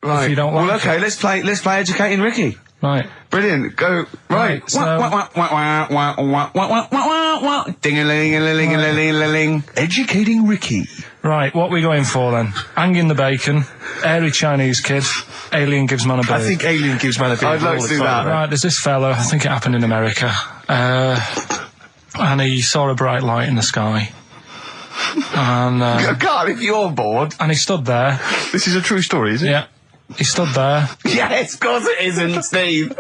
Right. If you don't like okay, let's play Educating Ricky. Right. Brilliant. Go. Right. So- Ding-a-ling-a-ling-a-ling-a-ling. Educating Ricky. Right, what we going for then? Hanging the bacon, airy Chinese kid, alien gives man a beard. I think Alien gives man a beard. I'd like to do that. Right, there's this fella, I think it happened in America, and he saw a bright light in the sky. And God, if you're bored. and he stood there. This is a true story, is it? Yeah. He stood there, Yes, of course it isn't, Steve.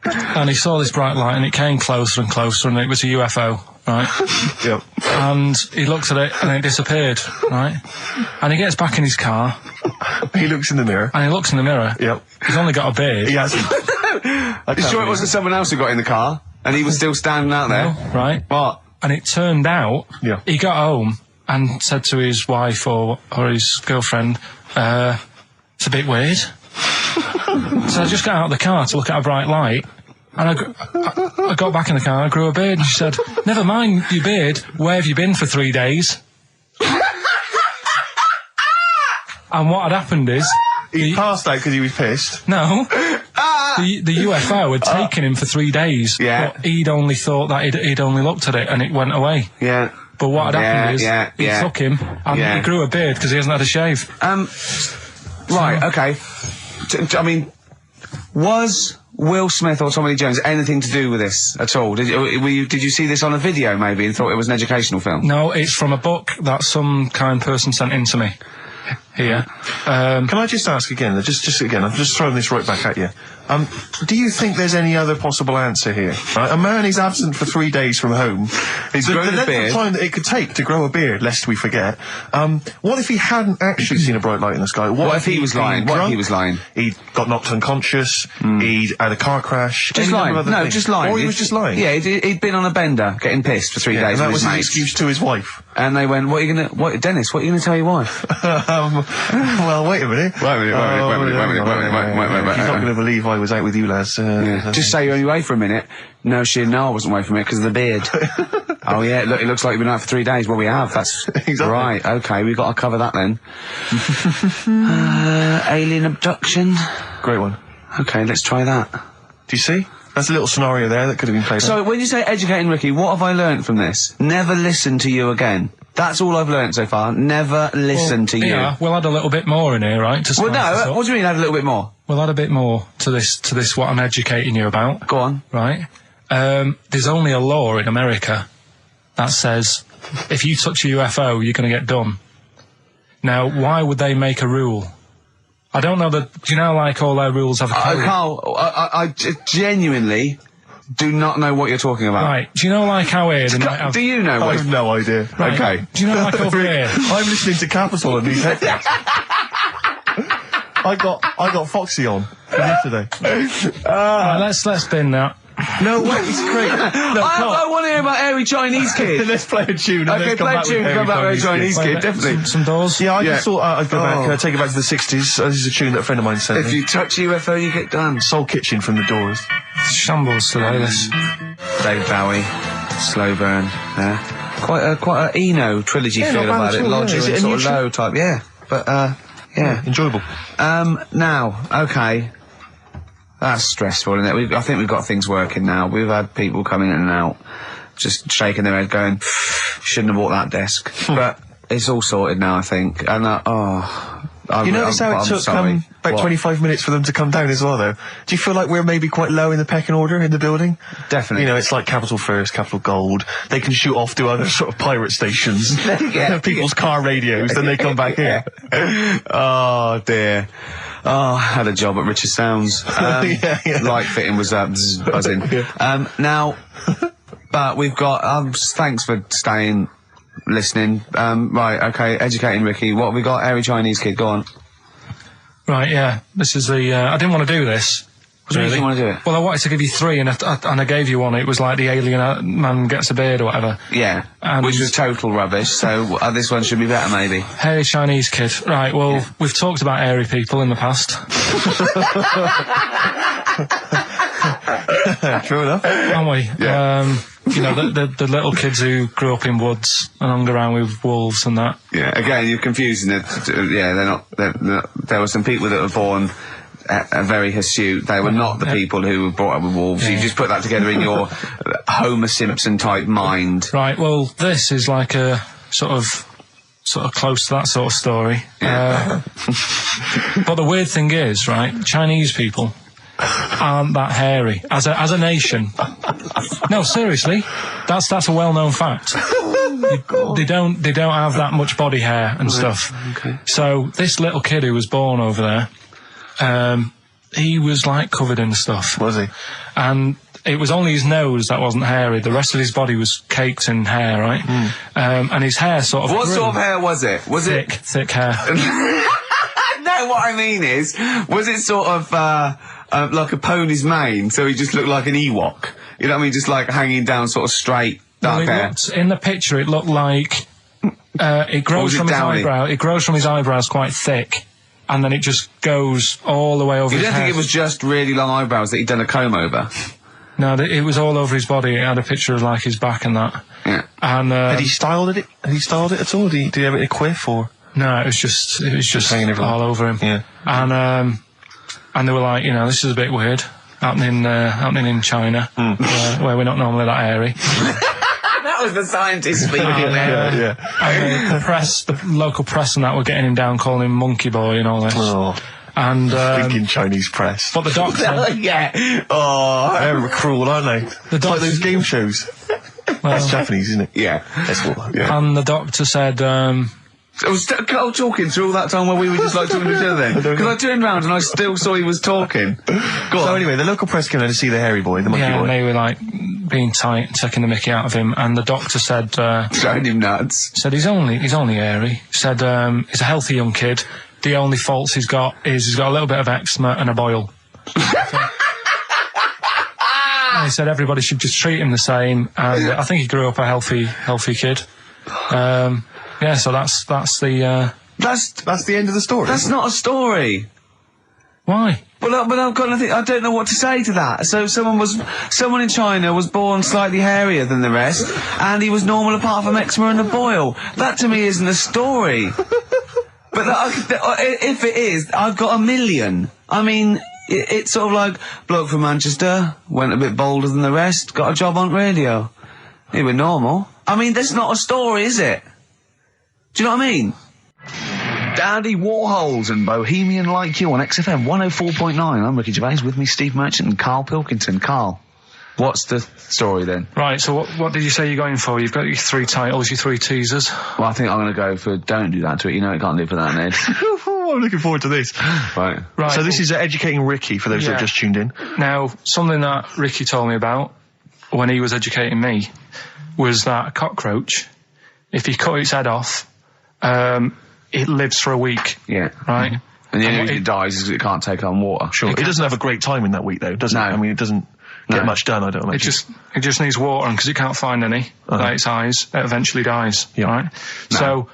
and he saw this bright light, and it came closer and closer, and it was a UFO, right? Yep. And he looked at it, and it disappeared, right? And he gets back in his car, He looks in the mirror. and he looks in the mirror. Yep. He's only got a beard. He hasn't. You sure it wasn't someone else who got in the car and he was still standing out there? Right? What? And it turned out, Yeah. he got home and said to his wife or his girlfriend, it's a bit weird. So I just got out of the car to look at a bright light, and I got back in the car, I grew a beard, and she said, never mind your beard, where have you been for 3 days? And what had happened is... He passed out because he was pissed. No. The UFO had taken him for 3 days. Yeah. But he'd only thought that he'd only looked at it and it went away. Yeah. But what had happened is, he yeah. took him and Yeah. he grew a beard because he hasn't had a shave. Right, okay. I mean, was Will Smith or Tommy Lee Jones anything to do with this at all? Did you see this on a video maybe and thought it was an educational film? No, it's from a book that some kind person sent in to me. Here. Can I just ask again, just again, I'm just throwing this right back at you. Do you think there's any other possible answer here? Right? A man is absent for 3 days from home. He's grown a length beard. of time that it could take to grow a beard, lest we forget. What if he hadn't actually seen a bright light in the sky? What if he was he'd been lying? What if drunk? he was lying? He got knocked unconscious. He'd had a car crash. Just any number lying. of other No, things. just lying. Or he was just lying. Yeah, he'd been on a bender, getting pissed for 3 Yeah, days and that with was his his mates. excuse to his wife. And they went, what are you gonna tell your wife? Well, wait a minute. Wait a minute. You're not going to believe I was out with you, lads. Just say you're only away for a minute. No, I wasn't away from it because of the beard. Oh yeah, look, it looks like you've been out for 3 days. Well, we have. That's Exactly. right. Okay, we've got to cover that then. Alien abduction. Great one. Okay, let's try that. Do you see? That's a little scenario there that could have been played out. So, when you say educating Ricky, what have I learnt from this? Never listen to you again. That's all I've learnt so far. Never listen to you. Yeah, we'll add a little bit more in here, right? To Well, spice this no, up. what do you mean add a little bit more? We'll add a bit more to this what I'm educating you about, Go on. right? There's only a law in America that says if you touch a UFO, you're going to get done. Now, why would they make a rule? I don't know that. Do you know, like, all their rules have a code? Carl, I genuinely do not know what you're talking about. Right. Do you know, like, how here they might have... Do you know I what? have no idea. Right. Okay. Do you know, like, over here... I'm listening to Capital and these headphones. I got Foxy on from yesterday. Right, let's bin that. No way, it's great. No, I want to hear about Airy Chinese Kid. let's play a tune. And Okay, let's come play a back tune, with come back with Chinese Kid, definitely. Some doors. Yeah, I Yeah. just thought I'd go back, take it back to the 60s. This is a tune that a friend of mine sent If me. you touch a UFO, you get done. Soul Kitchen from the Doors. Shambles today, this. David Bowie, Slow Burn. Yeah. Quite a Eno trilogy Yeah, feel not bad about at it. all, yeah. Larger Is it and a sort new of tune? low type. Yeah. But yeah. Enjoyable. Now, okay. That's stressful, isn't it? I think we've got things working now. We've had people coming in and out, just shaking their head going, shouldn't have bought that desk. But it's all sorted now, I think. And, You notice how it took about 25 minutes for them to come down as well, though? Do you feel like we're maybe quite low in the pecking order in the building? Definitely. You know, it's like Capital First, Capital Gold. They can shoot off to other sort of pirate stations. Yeah. People's car radios, then they come back here. Oh, dear. Oh, I had a job at Richard Sounds. Yeah. Light fitting was buzzing. Now, but we've got, thanks for staying, listening. Right, okay, educating Ricky. What have we got? Airy Chinese Kid, go on. Right, yeah. This is the... I didn't want to do this. What do you mean you want to do it? Well, I wanted to give you three, and I gave you one. It was like the alien man gets a beard or whatever. Yeah, And- which was total rubbish, so this one should be better, maybe. Hairy Chinese kid. Right, well, we've talked about airy people in the past. True enough. aren't we? Yeah. You know, the little kids who grew up in woods and hung around with wolves and that. Yeah, again, you're confusing it. Yeah, they're not, there were some people that were born very hirsute. They were not the people who were brought up with wolves. Yeah. You just put that together in your Homer Simpson type mind. Right, well, this is like a sort of close to that sort of story. Yeah. But the weird thing is, right, Chinese people aren't that hairy as a nation. No, seriously, that's a well-known fact. They don't have that much body hair and stuff. Okay. So this little kid who was born over there, he was like covered in stuff. Was he? And it was only his nose that wasn't hairy. The rest of his body was caked in hair, right? And his hair sort of What grew. sort of hair was it? Was Thick hair. No, what I mean is, was it sort of like a pony's mane, so he just looked like an Ewok? You know what I mean? Just like hanging down sort of straight, dark hair. In the picture, it looked like it grows from his eyebrow. It grows from his eyebrows quite thick, and then it just goes all the way over You his don't head. think it was just really long eyebrows that he'd done a comb over? No, it was all over his body. It had a picture of like his back and that. Yeah. And Had he styled it? Had he styled it at all? Did he have it in a quiff or? no, it was just hanging everywhere. all over him. Yeah. And they were like, you know, this is a bit weird happening in China, where we're not normally that hairy. That was the scientist speaking there. And the local press and that were getting him down, calling him Monkey Boy and all this. Oh, And thinking Chinese press. but the doctor, Yeah. Oh. They're cruel, aren't they? the Like doctor, those game shows. That's Japanese, isn't it? Yeah. That's what. Yeah. and the doctor said, I was talking through all that time while we were just like talking to each other then. Because I turned round and I still saw he was talking. Go So on. anyway, the local press came in to see the hairy boy, the monkey yeah, boy. and they were like being tight, taking the mickey out of him, and the doctor said Showing him nuts. he's only hairy. Said he's a healthy young kid. The only faults he's got is he's got a little bit of eczema and a boil. And he said everybody should just treat him the same, and I think he grew up a healthy kid. Yeah, so that's the That's the end of the story. That's not a story. why. But I've got nothing. I don't know what to say to that. So someone in China was born slightly hairier than the rest, and he was normal apart from eczema and a boil. That to me isn't a story. But if it is, I've got a million. I mean, it's sort of like bloke from Manchester went a bit bolder than the rest, got a job on radio. He was normal. I mean, that's not a story, is it? Do you know what I mean? Dandy Warhols and Bohemian Like You on XFM 104.9. I'm Ricky Gervais, with me Steve Merchant and Karl Pilkington. Karl, what's the story then? Right, so what did you say you're going for? You've got your 3 titles, your 3 teasers. Well, I think I'm going to go for Don't Do That to It. You know it can't live without an edge. I'm looking forward to this. Right. Right. So this is educating Ricky, for those that Yeah. have just tuned in. Now, something that Ricky told me about when he was educating me was that a cockroach, if you cut its head off, it lives for a week, Yeah. right? And the only And reason it dies is because it can't take on water. Sure. It doesn't have a great time in that week, though, does it? No. I mean, it doesn't get much done, I don't imagine. It just needs water, and because it can't find any, like its eyes, it eventually dies, Yeah. right? No.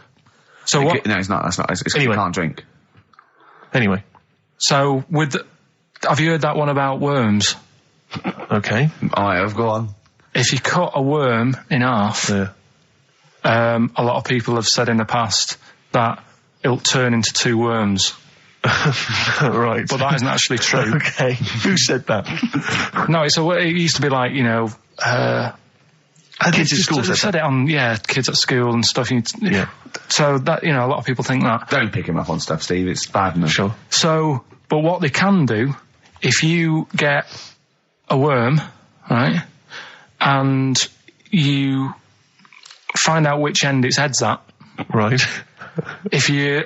So what? No, it's not. That's not. It's 'cause Anyway. you can't drink. Anyway. So have you heard that one about worms? Okay. I have. Go on. If you cut a worm in half, Yeah. a lot of people have said in the past that it'll turn into 2 worms. Right. But that isn't actually true. Okay. Who said that? No, it used to be like, you know, Kids at school they said it on, kids at school and stuff. Yeah. So that, you know, a lot of people think that. Don't pick him up on stuff, Steve. It's bad enough. Sure. So, but what they can do, if you get a worm, right, and you find out which end its head's at, Right. if you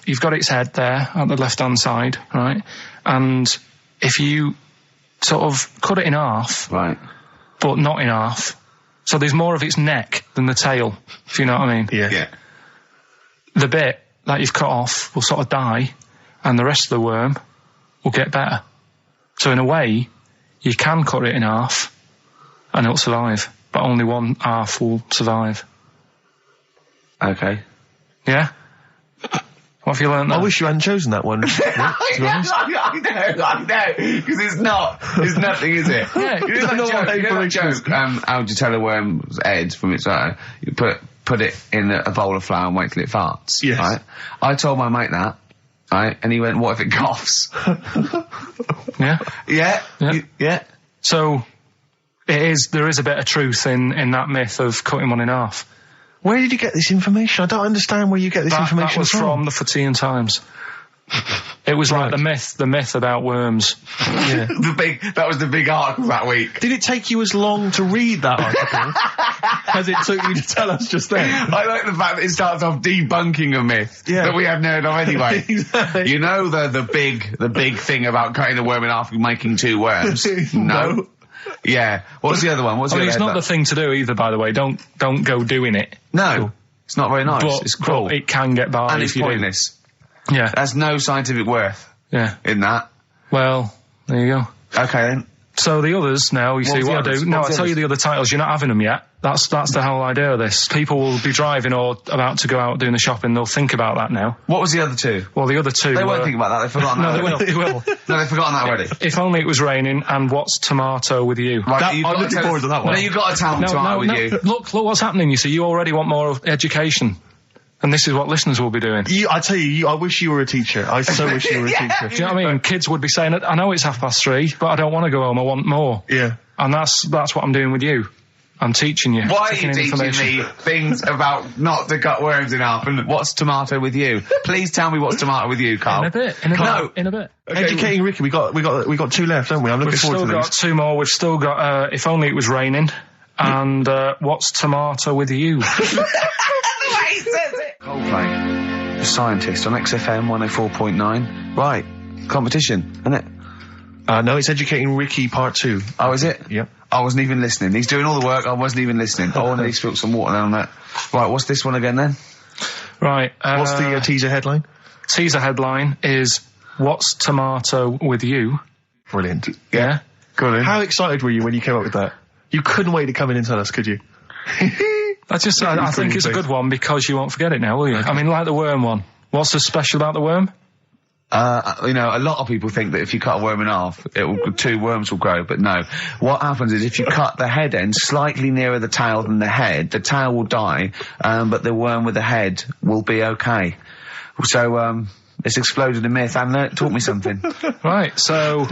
you've got its head there at the left-hand side, right, and if you sort of cut it in half, Right. but not in half, so there's more of its neck than the tail, if you know what I mean. Yeah. Yeah. The bit that you've cut off will sort of die, and the rest of the worm will get better. So in a way, you can cut it in half, and it'll survive, but only one half will survive. Okay. Yeah? What have you learned there? I wish you hadn't chosen that one. I know, because it's nothing, is it? Yeah, you know that joke, how do you tell a worm's head from its eye? You put it in a bowl of flour and wait till it farts. Yes. Right? I told my mate that, right? And he went, what if it coughs? Yeah? Yeah. Yeah. So, there is a bit of truth in that myth of cutting one in half. Where did you get this information? I don't understand where you get this information That was from the Fortean Times. It was like the myth about worms. Yeah. That was the big article that week. Did it take you as long to read that article as it took you to tell us just then? I like the fact that it starts off debunking a myth that we hadn't heard of anyway. Exactly. You know the big thing about cutting a worm in half and making two worms? No. Yeah. What's the other one? It's not the thing to do either, by the way. Don't go doing it. No. It's not very nice. It's cruel. But it can get by. And it's pointless. Yeah. There's no scientific worth in that. Well, there you go. Okay then. So the others now, you see what I do. No, I'll tell you the other titles. You're not having them yet. That's the whole idea of this. People will be driving or about to go out doing the shopping. They'll think about that now. What was the other two? Well, the other two. They won't think about that. They've forgotten that. No, they will. No, they've forgotten that already. If Only It Was Raining and What's Tomato With You. Right, I'm looking forward to that one. No, you've got to tell me tomato with you. Look what's happening. You see, you already want more education. And this is what listeners will be doing. I tell you, I wish you were a teacher. I so wish you were a teacher. Do you know what I mean? Kids would be saying, I know it's 3:30, but I don't want to go home, I want more. Yeah. And that's what I'm doing with you. I'm teaching you. Why are you teaching me things about not to cut worms in half and what's tomato with you? Please tell me what's tomato with you, Carl. In a bit. Okay, educating Ricky, we got two left, don't we? I'm looking forward to these. We've still got two more. We've still got If Only It Was Raining and What's Tomato With You. Coldplay, The Scientist on XFM 104.9. Right, competition, isn't it? No, it's Educating Ricky Part 2. Oh, is it? Yep. I wasn't even listening. He's doing all the work, I wasn't even listening. Oh, and he spilled some water down that. Right, what's this one again then? Right. What's the teaser headline? Teaser headline is What's Tomato With You? Brilliant. Yeah? Good in. How excited were you when you came up with that? You couldn't wait to come in and tell us, could you? I think it's a good one because you won't forget it now, will you? Okay. I mean, like the worm one. What's so special about the worm? A lot of people think that if you cut a worm in half, two worms will grow, but no. What happens is if you cut the head end slightly nearer the tail than the tail will die, but the worm with the head will be okay. So, it's exploded a myth. And taught me something. Right, so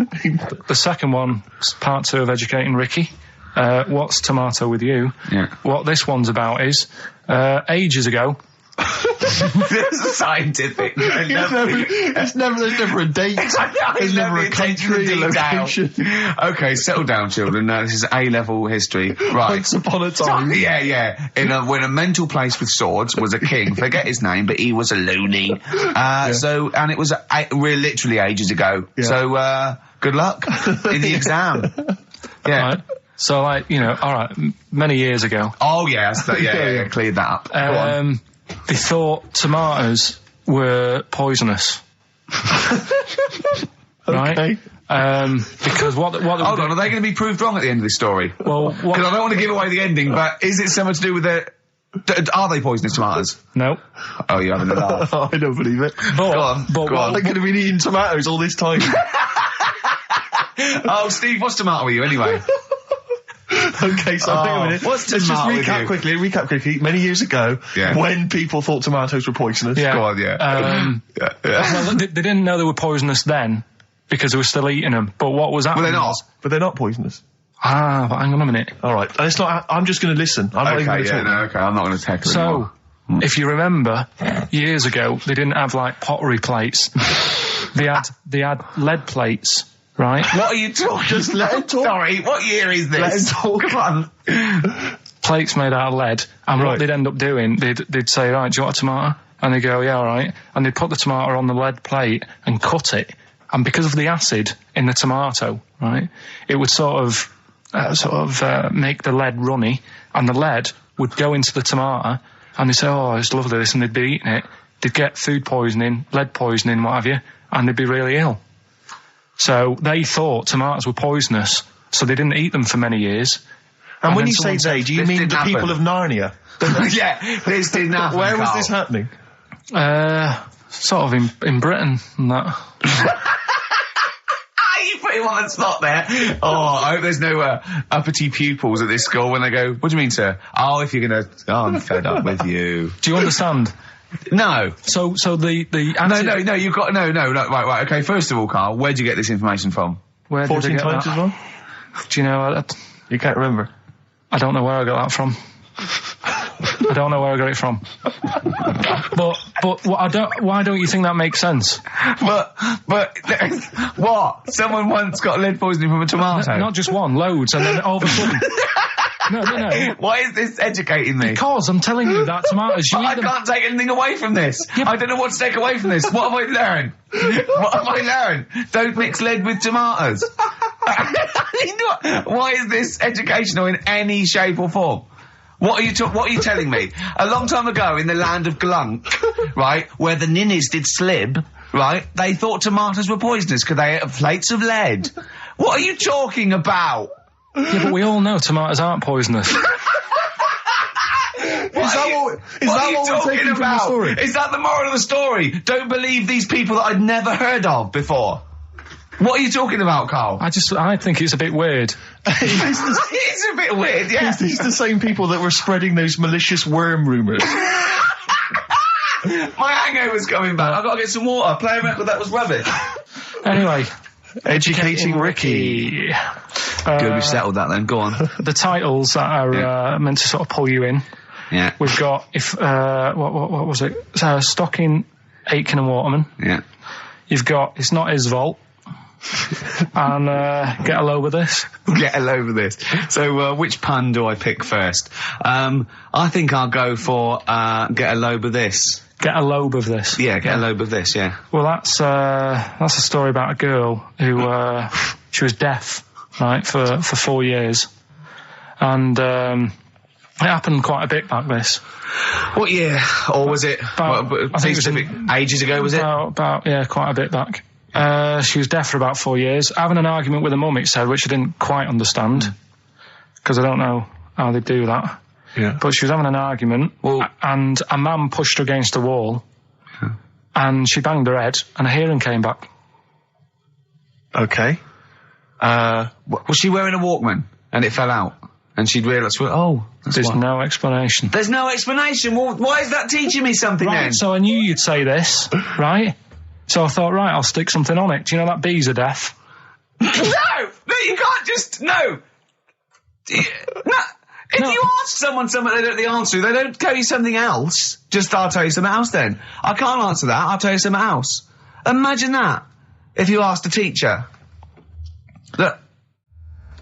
the second one is part 2 of Educating Ricky. What's Tomato With You? Yeah. What this one's about is, ages ago... It's scientific. There's never a date. There's never a country, a location. Okay, settle down, children. This is A-level history. Right. Once upon a time. Yeah. When a mental place with swords was a king. Forget his name, but he was a loony. So, and it was literally ages ago. Yeah. So, good luck in the exam. Yeah. Right. So, alright, many years ago. Oh, yeah, cleared that up. Go on. They thought tomatoes were poisonous. Right? Okay. Because what hold on, are they going to be proved wrong at the end of this story? Well, because I don't want to give away the ending, but is it something to do with are they poisonous tomatoes? No. Oh, you're having a laugh. I don't believe it. Go on. They could have been eating tomatoes all this time. Oh, Steve, what's tomato with you anyway? Okay, so hang on a minute. Let's just recap quickly. Many years ago, when people thought tomatoes were poisonous. Yeah. Go on, Well, they didn't know they were poisonous then because they were still eating them. But what was happening? But they're not poisonous. But hang on a minute. All right, and it's not. I'm just going to listen. I'm not even going to talk. I'm not going to take it anymore. If you remember, years ago they didn't have like pottery plates. they had lead plates. Right? What are you talking? Just let him talk. Sorry, what year is this? Let him talk. Come on. Plates made out of lead, and what they'd end up doing, they'd say, right, do you want a tomato? And they'd go, yeah, all right. And they'd put the tomato on the lead plate and cut it, and because of the acid in the tomato, right, it would sort of make the lead runny, and the lead would go into the tomato, and they'd say, oh, it's lovely this, and they'd be eating it. They'd get food poisoning, lead poisoning, what have you, and they'd be really ill. So they thought tomatoes were poisonous, so they didn't eat them for many years. And when you say they, do you mean the people of Narnia? Yeah, this didn't happen. Where was this happening? Sort of in Britain and that. You put him on the spot there. Oh, I hope there's no uppity pupils at this school when they go, what do you mean, sir? Oh, if you're gonna... Oh, I'm fed up with you. Do you understand? No. So the answer... No, you've got... No, right, okay, first of all, Carl, where'd you get this information from? Where did 14 I get times that? as well? Do you know... You can't remember? I don't know where I got that from. I don't know where I got it from. But why don't you think that makes sense? But what? Someone once got lead poisoning from a tomato? Not just one, loads, and then all of a sudden... No. Why is this educating me? Because I'm telling you that tomatoes... I can't take anything away from this. I don't know what to take away from this. What have I learned? What have I learned? Don't mix lead with tomatoes. Why is this educational in any shape or form? What are you telling me? A long time ago in the land of Glunk, right, where the ninnies did slib, right, they thought tomatoes were poisonous because they ate plates of lead. What are you talking about? Yeah, but we all know tomatoes aren't poisonous. Is that what we're taking from the story? Is that the moral of the story? Don't believe these people that I'd never heard of before. What are you talking about, Carl? I think it's a bit weird. It's a bit weird, yeah. It's the same people that were spreading those malicious worm rumours. My hangover's coming back. I've got to get some water. Play a record that was rubbish. Anyway. Educating Ricky. Good, we've settled that then. Go on. The titles that are meant to sort of pull you in. Yeah. We've got, what was it? Stocking, Aitken and Waterman. Yeah. You've got It's Not His Fault. And Get a Load with This. Get a load of this. So, which pun do I pick first? I think I'll go for Get a Load with This. Get a lobe of this. Yeah, get a lobe of this, yeah. Well, that's a story about a girl who, she was deaf, right, for 4 years. And, it happened quite a bit back this. What year? Or was it, I think it was ages ago, was it? Yeah, quite a bit back. She was deaf for about 4 years. Having an argument with her mum, it said, which I didn't quite understand. Because I don't know how they do that. Yeah. But she was having an argument, and a man pushed her against a wall, and she banged her head, and her hearing came back. Okay. Was she wearing a Walkman, and it fell out? And she'd realised, There's no explanation. There's no explanation? Well, why is that teaching me something then? So I knew you'd say this, right? So I thought, right, I'll stick something on it. Do you know that bees are deaf? No, you can't just, no. If you ask someone something they don't know the answer to, they don't tell you something else. Just, I'll tell you something else then. I can't answer that, I'll tell you something else. Imagine that, if you asked a teacher. Look,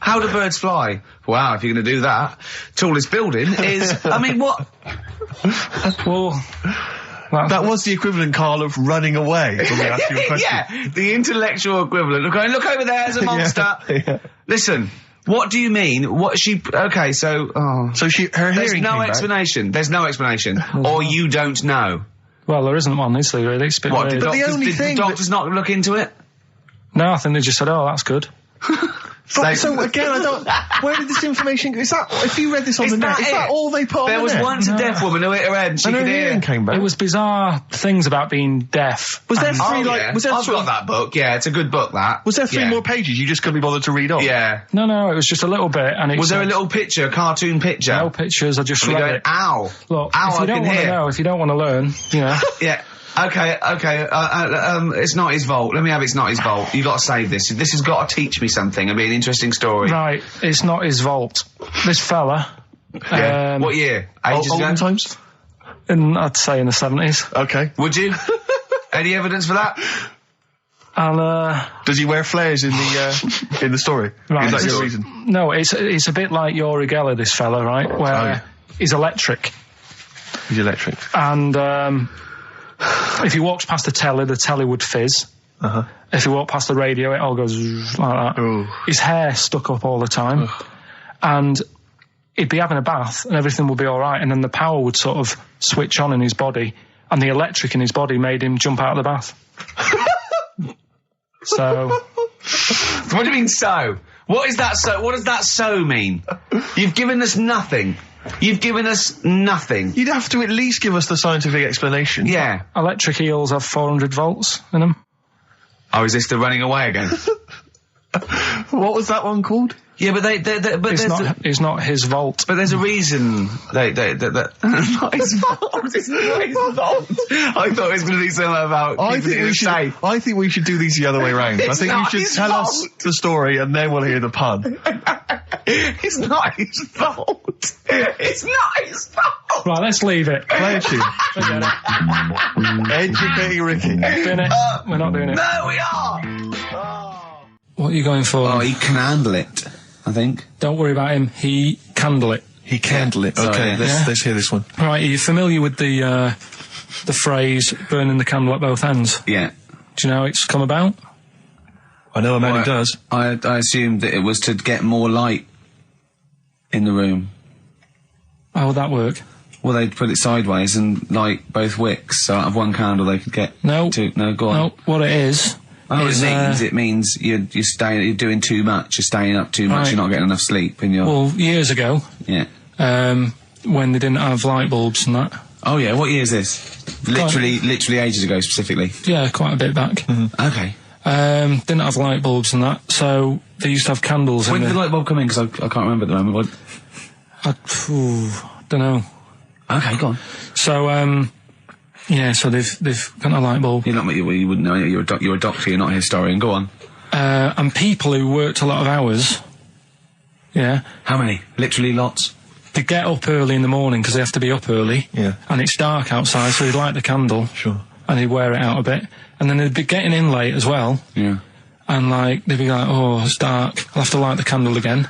how do birds fly? Wow, if you're going to do that, tallest building is, I mean, what? Well... That was the equivalent, Carl, of running away when we asked you a question. Yeah, the intellectual equivalent of going, look over there, there's a monster. Yeah. Listen, what do you mean? What she... Okay, so... So her hearing There's no came back. explanation. There's no explanation. Or you don't know. Well, there isn't one, is there, really? It's a bit What, weird. But the only did thing the doctors not look into it? No, I think they just said, oh, that's good. So again, I don't... Where did this information go? Is that... If you read this on the net, is that all they put on There the was net? once a deaf woman who hit her head and she And her could hear. hearing came back. It was bizarre things about being deaf. Was there And- three, Yeah. was there I've sort got of- that book. Yeah, it's a good book, that. Was there three Yeah. more pages you just couldn't be bothered to read off? Yeah. No, it was just a little bit. And it Was there a said- little picture, a cartoon picture? No pictures, I just And we read going, it. ow. Look, ow, if you I don't can want to hear. know, if you don't want to learn, you know. Yeah. Okay, it's not his fault. Let me have It's Not His Fault. You got to save this. This has got to teach me something. It'll be an interesting story. Right, It's Not His Fault. This fella, Yeah. What year? Ages ago? Olden times? I'd say in the 70s. Okay. Would you? Any evidence for that? And, Does he wear flares in the story? Right. Is that your reason? no, it's a bit like Yuri Geller, this fella, right? Where yeah. he's electric. He's electric. And, if he walks past the telly would fizz. Uh-huh. If he walked past the radio, it all goes like that. Ooh. His hair stuck up all the time. And he'd be having a bath and everything would be all right. And then the power would sort of switch on in his body. And the electric in his body made him jump out of the bath. So... What do you mean so? What is that so? What does that so mean? You've given us nothing. You've given us nothing. You'd have to at least give us the scientific explanation. Yeah. Electric eels have 400 volts in them. Oh, is this the running away again? What was that one called? Yeah, but but It's not his vault. But there's a reason not his fault. It's not his fault. I thought it was going to be something about keeping it safe. I think we should do these the other way round. I think you should tell us the story and then we'll hear the pun. It's not his fault. It's not his fault. Right, let's leave it. Play a tune. Forget it. Educating Ricky. Doing it. We're not doing it. No, we are. What are you going for? Oh, he can handle it, I think. Don't worry about him. He candle it. He candle it. Sorry, Okay, yeah. let's hear this one. Right, are you familiar with the phrase burning the candle at both ends? Yeah. Do you know how it's come about? I know a man who does. I assumed that it was to get more light in the room. How would that work? Well, they'd put it sideways and light both wicks, so out of one candle they could get two. No, go on. No, what it is... Oh, it means you're doing too much, you're staying up too much, Right. you're not getting enough sleep, and you're... Well, years ago, yeah. when they didn't have light bulbs and that. Oh yeah, what year is this? Literally ages ago, specifically. Yeah, quite a bit back. Mm-hmm. Okay. Didn't have light bulbs and that, so they used to have candles When in did the the... light bulb come in? Because I can't remember at the moment. Don't know. Okay, go on. So, yeah, so they've got a light bulb. You're not, you wouldn't know, you're a doctor, you're not a historian. Go on. And people who worked a lot of hours, yeah, How many? Literally lots? they get up early in the morning because they have to be up early. Yeah. And it's dark outside, so they'd light the candle. Sure. And they'd wear it out a bit. And then they'd be getting in late as well. Yeah. And like, they'd be like, oh, it's dark, I'll have to light the candle again.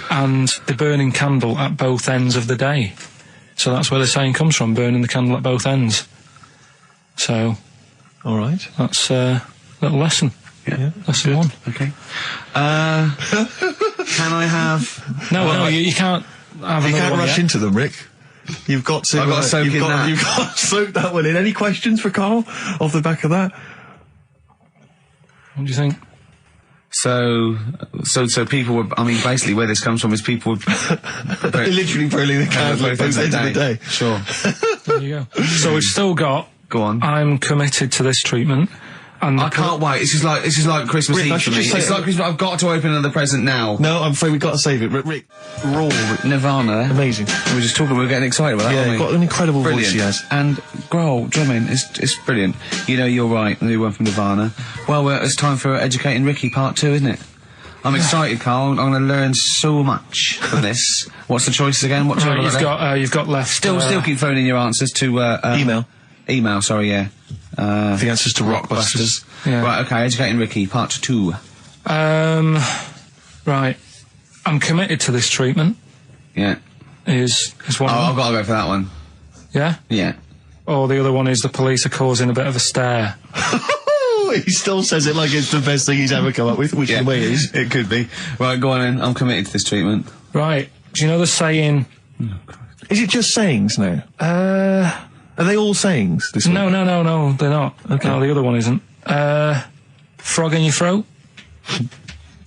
And they're burning candle at both ends of the day. So that's where the saying comes from, burning the candle at both ends. So, All right. that's a little lesson. Yeah. Lesson one. Okay. Can I have... No, you can't have You another can't one rush yet. into them, Rick. You've got to... I've got to soak in that. You've got to soak that one in. Any questions for Karl off the back of that? What do you think? So people were... I mean, basically where this comes from is people would... They're literally burning the candle at both ends of the day. Sure. There you go. So we've still got... Go on. I'm committed to this treatment. And I can't wait. This is like Christmas Rick, I Eve for should me. just say- It's like Christmas. I've got to open another present now. No, I'm afraid we've got to save it. Rick, raw. Nirvana. Amazing. We were just talking. We were getting excited about that. Yeah, aren't we? got an incredible Brilliant. voice he has. And Grohl drumming it's brilliant. You know, you're right. The new one from Nirvana. Well, it's time for Educating Ricky Part 2, isn't it? I'm excited, Karl. I'm going to learn so much from this. What's the choices again? What Right, you've got left. Still keep phoning your answers to Email. Email. Sorry, yeah. The answers to Rockbusters. Yeah. Right. Okay. Educating Ricky Part 2. Right. I'm committed to this treatment. Yeah. Is one. I've got to go for that one. Yeah. Yeah. Or the other one is the police are causing a bit of a stir. He still says it like it's the best thing he's ever come up with, which in a way it is. It could be. Right. Go on then. I'm committed to this treatment. Right. Do you know the saying? Is it just sayings now? Are they all sayings? This No, week? no, they're not. Okay. No, the other one isn't. Frog in your throat.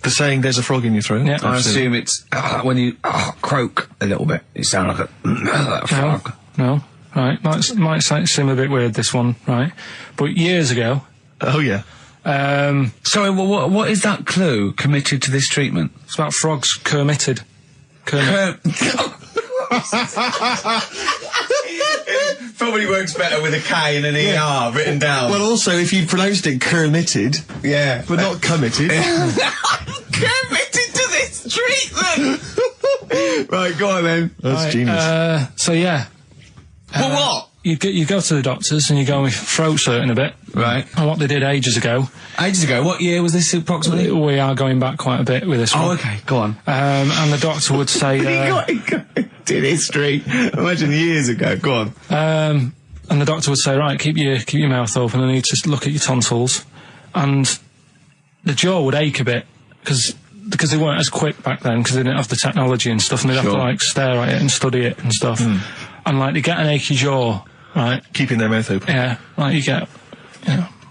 The saying "there's a frog in your throat." Yeah. I assume it's when you croak a little bit. You sound like a frog. No. Right. Might seem a bit weird, this one, right? But years ago, Oh yeah. Sorry, what is that clue? Committed to this treatment? it's about frogs kermitted. Kermit. Probably works better with a K and an ER written down. Well, also, if you pronounced it "kermitted," yeah. but not committed. Committed to this treatment! Right, go on then. That's genius. So yeah. Well, what? You go to the doctors and you go with throat hurting a bit. Right. And what they did ages ago. Ages ago. What year was this approximately? We are going back quite a bit with this one. Oh, okay. Go on. And the doctor would say... Did history. Imagine years ago. Go on. and the doctor would say, right, keep your mouth open and I need to look at your tonsils. And the jaw would ache a bit because they weren't as quick back then because they didn't have the technology and stuff and they'd have to like stare at it and study it and stuff. And like they get an achy jaw, right? Keeping their mouth open. Yeah, like you get,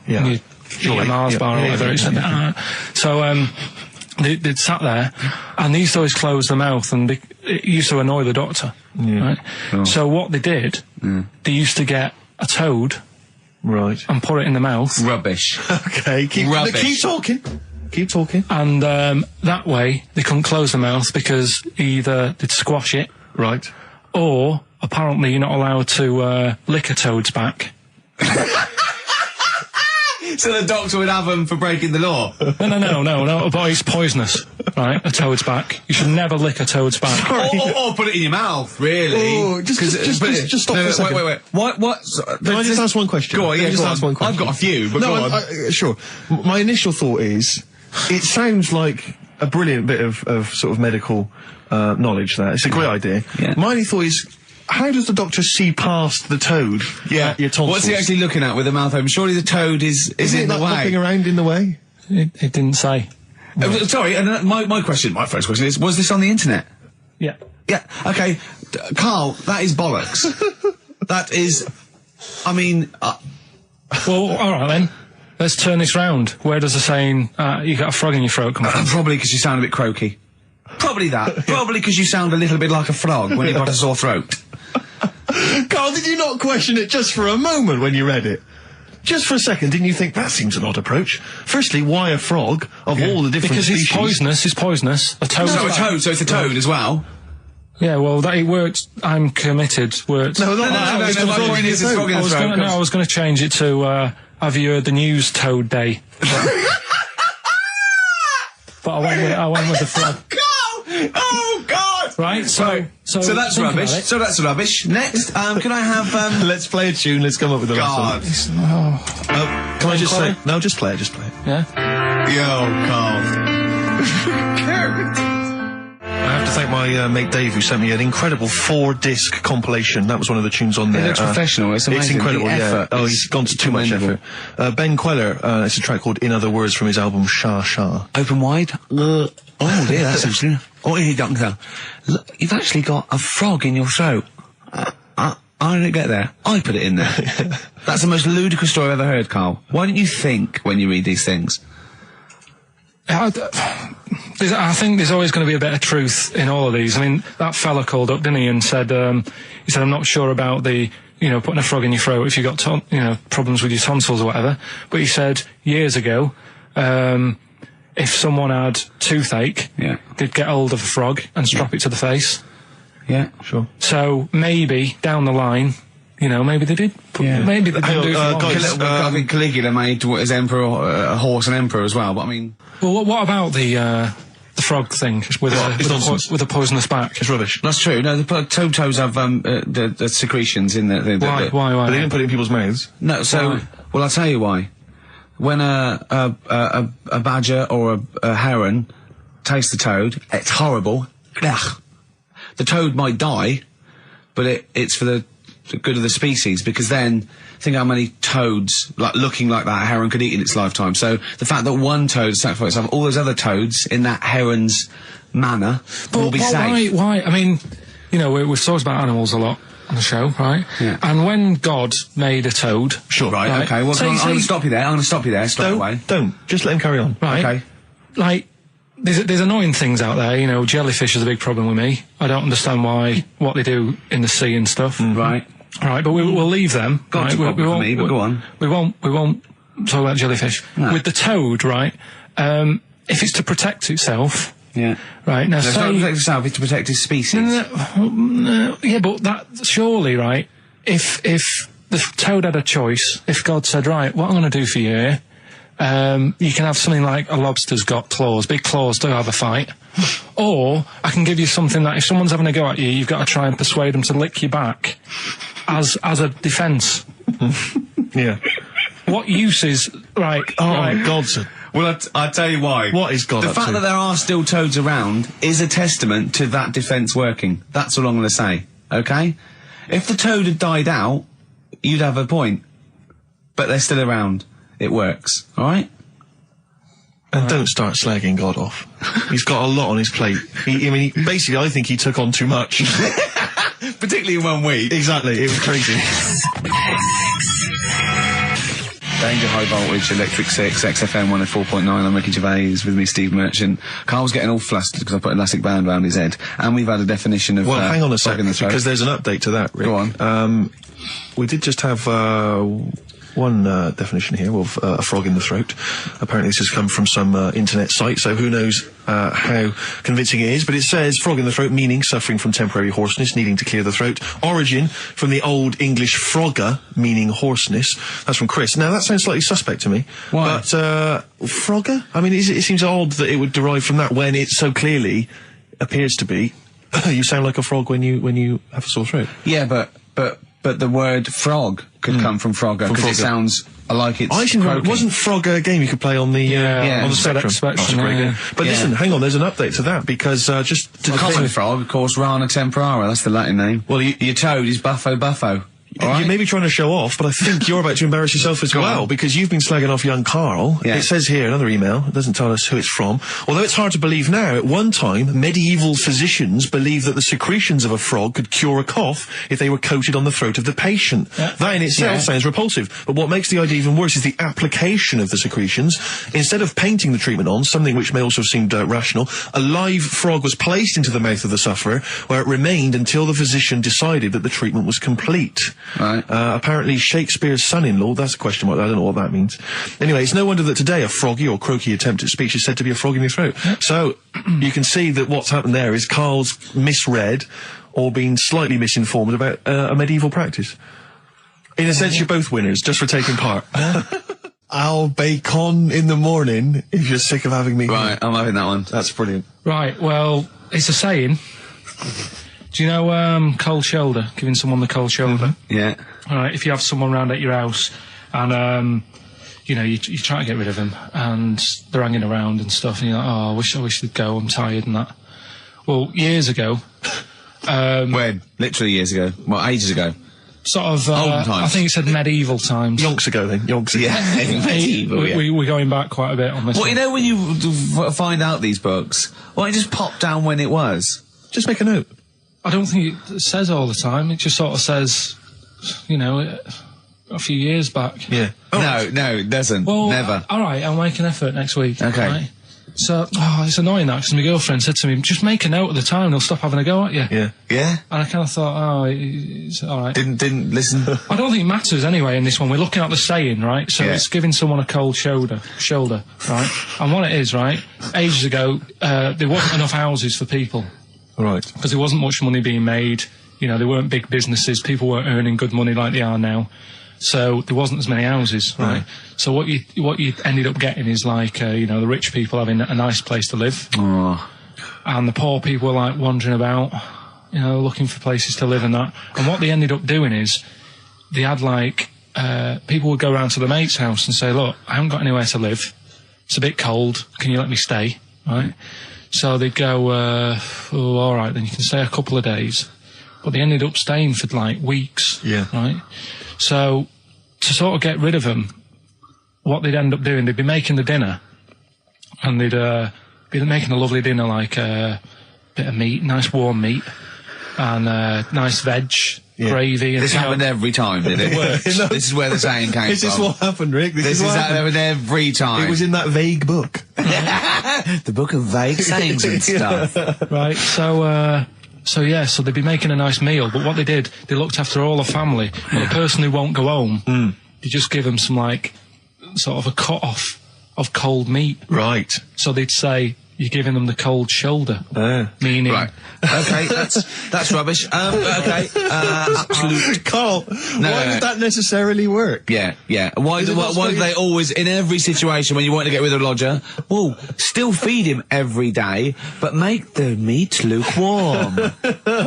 when you eat a Mars bar or whatever. So they'd sat there, and they used to always close their mouth, and it used to annoy the doctor. Right? Oh. So what they did, they used to get a toad, Right. and put it in the mouth, Rubbish. Okay, keep talking. Keep talking. and that way they couldn't close the mouth because either they'd squash it, Right. or apparently you're not allowed to lick a toad's back. So the doctor would have them for breaking the law. No, but it's poisonous, right? A toad's back. You should never lick a toad's back. Or put it in your mouth, really. Oh, just stop for a second. Wait. What? Can I just ask one question? Go on, Can I yeah, just go ask on. one question? I've got a few, but no, go on. sure. My initial thought is, it sounds like a brilliant bit of sort of medical knowledge there. It's a great idea. Yeah. My only thought is, how does the doctor see past the toad? Your tonsils? What's he actually looking at with the mouth open? Surely the toad is in the like way. hopping around in the way? It didn't say. Sorry, and my first question is, was this on the internet? Yeah. Yeah, okay. Carl, that is bollocks. That is, I mean... Well, all right then. Let's turn this round. Where does the saying, you got a frog in your throat come from? Probably because you sound a bit croaky. Probably that. Probably because you sound a little bit like a frog when you've got a sore throat. Carl, did you not question it just for a moment when you read it? Just for a second, didn't you think, that seems an odd approach? Firstly, why a frog of all the different Because species? it's poisonous. A toad. So it's a toad as well. Yeah, well, that it worked. I'm committed. Worked. No, not that. No, It's my frog point in is your it's throat. frog in the throat. I was going to change it to, have you heard the news Toad Day? But I went with the frog. Oh God! Right, so that's think rubbish. about it. So that's rubbish. Next, can I have Let's play a tune, let's come up with the God? last one. Can I just say... No, just play it. Yeah. Yo, Carl. I have to thank my mate Dave, who sent me an incredible 4-disc compilation. That was one of the tunes on there. looks professional. It's amazing. incredible, The yeah. effort Oh, is he's gone to too much commendable. effort. Ben Queller, it's a track called In Other Words from his album Shah Shah. Open wide. Oh dear, that's interesting. Oh, here, doctor. Look, you've actually got a frog in your throat. I didn't get there. I put it in there. That's the most ludicrous story I've ever heard, Carl. Why don't you think when you read these things? I think there's always going to be a bit of truth in all of these. I mean, that fella called up, didn't he, and said, I'm not sure about the, putting a frog in your throat if you've got, problems with your tonsils or whatever. But he said years ago, if someone had toothache, they'd get hold of a frog and strap it to the face. Yeah, sure. So maybe down the line, maybe they did. Maybe they didn't do it for long. I think Caligula made his emperor a horse and emperor as well. But I mean, well, what about the frog thing with a poisonous back? It's rubbish. that's true. No, the toads have the secretions in the Why? But they didn't put it in people's mouths. No, so well, I'll tell you why. When a badger or a heron tastes the toad, it's horrible. Ugh. The toad might die, but it's for the good of the species, because then think how many toads looking like that a heron could eat in its lifetime. So the fact that one toad sacrificed itself, all those other toads in that heron's manner will be safe. Why? I mean, we've talked about animals a lot on the show, right? Yeah. And when God made a toad, Right. Okay. Well, I'm going to stop you there. Stop away. Don't. Just let him carry on. Right? Okay. Like, there's annoying things out there. Jellyfish is a big problem with me. I don't understand what they do in the sea and stuff. Right. Right, but we'll leave them. Got right? a problem for me, but go on. We won't talk about jellyfish. No. With the toad, right? If it's to protect itself, Yeah. right now, It's not to protect itself; it's to protect its species. yeah, but that surely, right? If the toad had a choice, if God said, right, what I'm going to do for you here, you can have something like a lobster's got claws, big claws to have a fight. Or I can give you something that if someone's having a go at you, you've got to try and persuade them to lick you back as a defence. Yeah. What use is, right... Oh, God's a... Well, I'll tell you why. What is God The up fact to? that there are still toads around is a testament to that defence working. That's all I'm going to say, okay? If the toad had died out, you'd have a point. But they're still around. It works, alright? And don't start slagging God off. He's got a lot on his plate. Basically, I think he took on too much. Particularly in 1 week. Exactly, it was crazy. Danger High Voltage, Electric 6, XFM 104.9. I'm Ricky Gervais, with me Steve Merchant. Carl's getting all flustered because I put an elastic band around his head. And we've had a definition of... Well, hang on a frog in the second, throat. because there's an update to that, Rick. Go on. We did just have one definition here of a frog in the throat. Apparently this has come from some internet site, so who knows how convincing it is. But it says frog in the throat, meaning suffering from temporary hoarseness, needing to clear the throat. Origin from the Old English frogger, meaning hoarseness. That's from Chris. Now, that sounds slightly suspect to me. Why? But frogger? I mean, it seems odd that it would derive from that when it so clearly appears to be you sound like a frog when you have a sore throat. Yeah, but the word frog could come from Frogger, because it sounds like it's croaking. Wasn't Frogger a game you could play on the on the Spectrum? Spectrum, Great game. But Yeah. listen, hang on, there's an update to that, because just to The common frog, of course, Rana tempora, that's the Latin name. Well, your toad is Buffo. You may be trying to show off, but I think you're about to embarrass yourself as well, on. because you've been slagging off young Karl. Yeah. It says here, another email, it doesn't tell us who it's from. Although it's hard to believe now, at one time, medieval physicians believed that the secretions of a frog could cure a cough if they were coated on the throat of the patient. Yeah. That in itself sounds repulsive, but what makes the idea even worse is the application of the secretions. Instead of painting the treatment on, something which may also have seemed rational, a live frog was placed into the mouth of the sufferer, where it remained until the physician decided that the treatment was complete. Right. Apparently Shakespeare's son-in-law, that's a question mark, I don't know what that means. Anyway, it's no wonder that today a froggy or croaky attempt at speech is said to be a frog in your throat. So, you can see that what's happened there is Karl's misread or been slightly misinformed about a medieval practice. In a sense, you're both winners, just for taking part. I'll bacon in the morning if you're sick of having me. Right, I'm having that one. That's brilliant. Right, well, it's a saying. Do you know cold shoulder? Giving someone the cold shoulder. Yeah. All right, if you have someone round at your house and you know you try to get rid of them and they're hanging around and stuff, and you're like, oh, I wish they'd go. I'm tired and that. Well, years ago. When? Literally years ago. Well, ages ago. Sort of. Olden times. I think it said medieval times. Yonks ago then, yonks ago. Yeah. Medieval, yeah. We're going back quite a bit on this. Well, one. you know when you find out these books, why don't you just pop down when it was? Just make a note. I don't think it says all the time. It just sort of says, you know, a few years back. Yeah. No, it doesn't. Well, Never. All right, I'll make an effort next week. Okay. Right? So, it's annoying that, because my girlfriend said to me, just make a note of the time, they'll stop having a go at you. Yeah. Yeah? And I kind of thought, it's all right. Didn't listen. I don't think it matters anyway in this one. We're looking at the saying, right? So Yeah. it's giving someone a cold shoulder, right? And what it is, right? Ages ago, there wasn't enough houses for people. Right. Because there wasn't much money being made. You know, there weren't big businesses. People weren't earning good money like they are now. So there wasn't as many houses, right? So what you ended up getting is like, you know, the rich people having a nice place to live. Oh. And the poor people were like wandering about, you know, looking for places to live and that. And what they ended up doing is they had like, people would go around to the mate's house and say, look, I haven't got anywhere to live. It's a bit cold. Can you let me stay? Right? So they'd go, oh, all right, then you can stay a couple of days. But they ended up staying for like weeks. Yeah. Right? So to sort of get rid of them, what they'd end up doing, they'd be making the dinner, and they'd be making a lovely dinner, like a bit of meat, nice warm meat, and nice veg, gravy. And This happened every time, did it? This is where the saying came This from. is what happened, Rick. This is what how happened. happened every time. It was in that vague book. The book of vague sayings and stuff. Right, so they'd be making a nice meal, but what they did, they looked after all the family. But the person who won't go home, they just give them some, like, sort of a cut-off of cold meat. Right. So they'd say, you're giving them the cold shoulder. Meaning... Right. Okay, that's rubbish. Okay. Absolute. Carl, why would that necessarily work? Yeah. Why do they always, in every situation when you want to get rid of a lodger, well, still feed him every day, but make the meat lukewarm.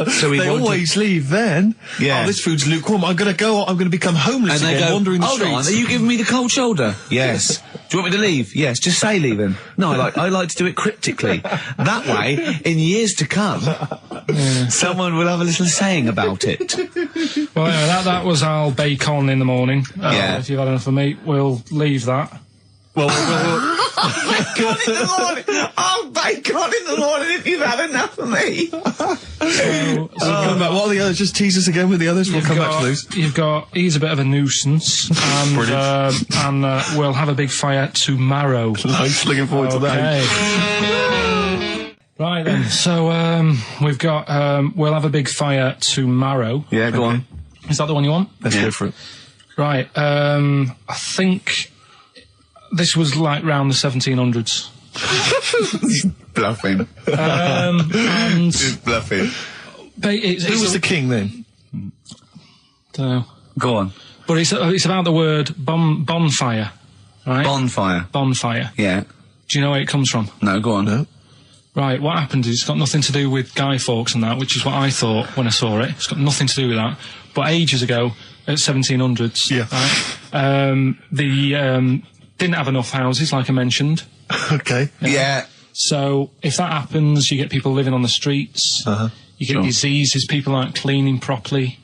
So They always leave then. Yeah. Oh, this food's lukewarm. I'm going to become homeless and they again, go, wandering the hold streets. on, are you giving me the cold shoulder? Yes. Do you want me to leave? Yes. Just say leaving. No, I like to do it cryptically. That way, in years to come, someone will have a little saying about it. Well, anyway, that was our bacon in the morning. Yeah. If you've had enough of meat, we'll leave that. Well, Bacon in the morning. Oh, bacon in the morning if you've had enough of me. come back. What are the others? Just tease us again with the others. We'll come back to those. You've got, he's a bit of a nuisance, and we'll have a big fire tomorrow. Nice, looking forward to that. Right then, so we've got, we'll have a big fire tomorrow. Yeah, go on. Is that the one you want? Let's go for it. Right, I think this was like round the 1700s. Bluffing. And Just bluffing. Who was the king then? Don't know. Go on. But it's about the word bonfire, right? Bonfire. Bonfire. Yeah. Do you know where it comes from? No, go on. No. Right, what happened is it's got nothing to do with Guy Fawkes and that, which is what I thought when I saw it. It's got nothing to do with that. But ages ago, at 1700s, Yeah. right, they didn't have enough houses, like I mentioned. Okay. Yeah. So if that happens, you get people living on the streets. Uh-huh. You get Sure. diseases, people aren't cleaning properly.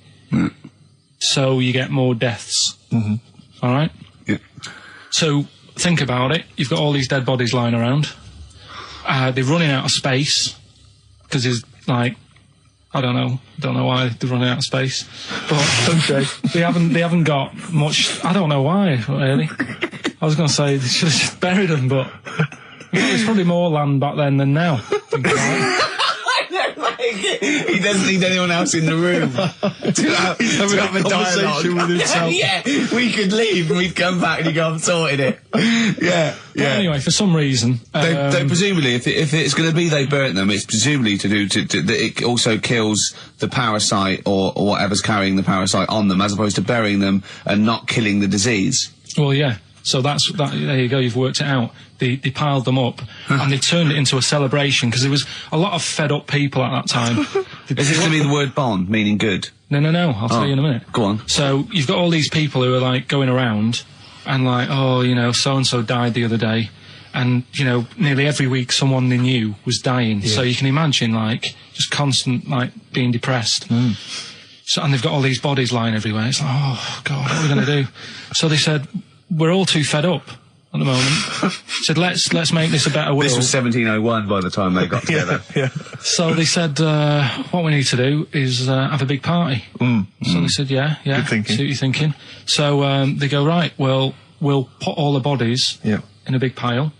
So you get more deaths. Mm-hmm. All right? Yeah. So think about it. You've got all these dead bodies lying around. They're running out of space because there's like, I don't know why they're running out of space, but Okay. they haven't got much. I don't know why really. I was going to say they should have just buried them, but there's probably more land back then than now. Think about it. He doesn't need anyone else in the room to have a dialogue. With himself. Yeah, we could leave and we'd come back and he'd go, I've sorted it. Yeah, But anyway, for some reason, They presumably, if it's going to be they burnt them, it's presumably to do that it also kills the parasite or whatever's carrying the parasite on them, as opposed to burying them and not killing the disease. well, yeah. So that's that. There you go. You've worked it out. They piled them up and they turned it into a celebration because there was a lot of fed up people at that time. Is this going to be the word bon, meaning good? No. I'll tell you in a minute. Go on. So you've got all these people who are like going around and like, oh, you know, so and so died the other day, and you know, nearly every week someone they knew was dying. So you can imagine like just constant like being depressed. So and they've got all these bodies lying everywhere. It's like, oh God, what are we going to do? So they said, we're all too fed up at the moment. Said, let's make this a better world. This was 1701 by the time they got together. Yeah. So they said, what we need to do is have a big party. So they said, yeah. Good thinking. See what you're thinking. So they go, right, well, we'll put all the bodies in a big pile.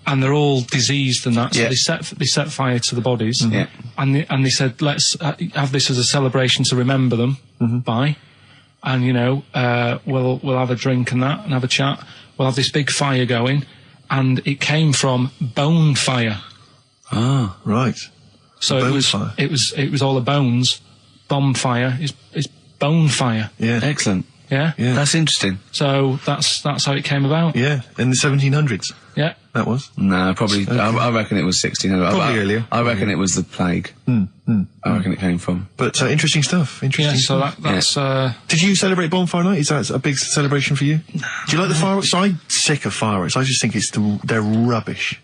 And they're all diseased and that. So they set fire to the bodies. And they said, let's have this as a celebration to remember them by. And, you know, we'll have a drink and that and have a chat. We'll have this big fire going. And it came from bone fire. Ah, right. So Bone it fire. was all the bones. Bonfire is bone fire. Yeah. Excellent. Yeah? Yeah. That's interesting. So that's how it came about. Yeah. In the 1700s. Yeah. That was. No, probably. I reckon it was 1600. Probably earlier. I reckon it was the plague. I reckon it came from. But interesting stuff. Interesting. Yeah, so stuff. that's Did you celebrate Bonfire Night? Is that a big celebration for you? Do you like the fireworks? I'm sick of fireworks. I just think they're rubbish.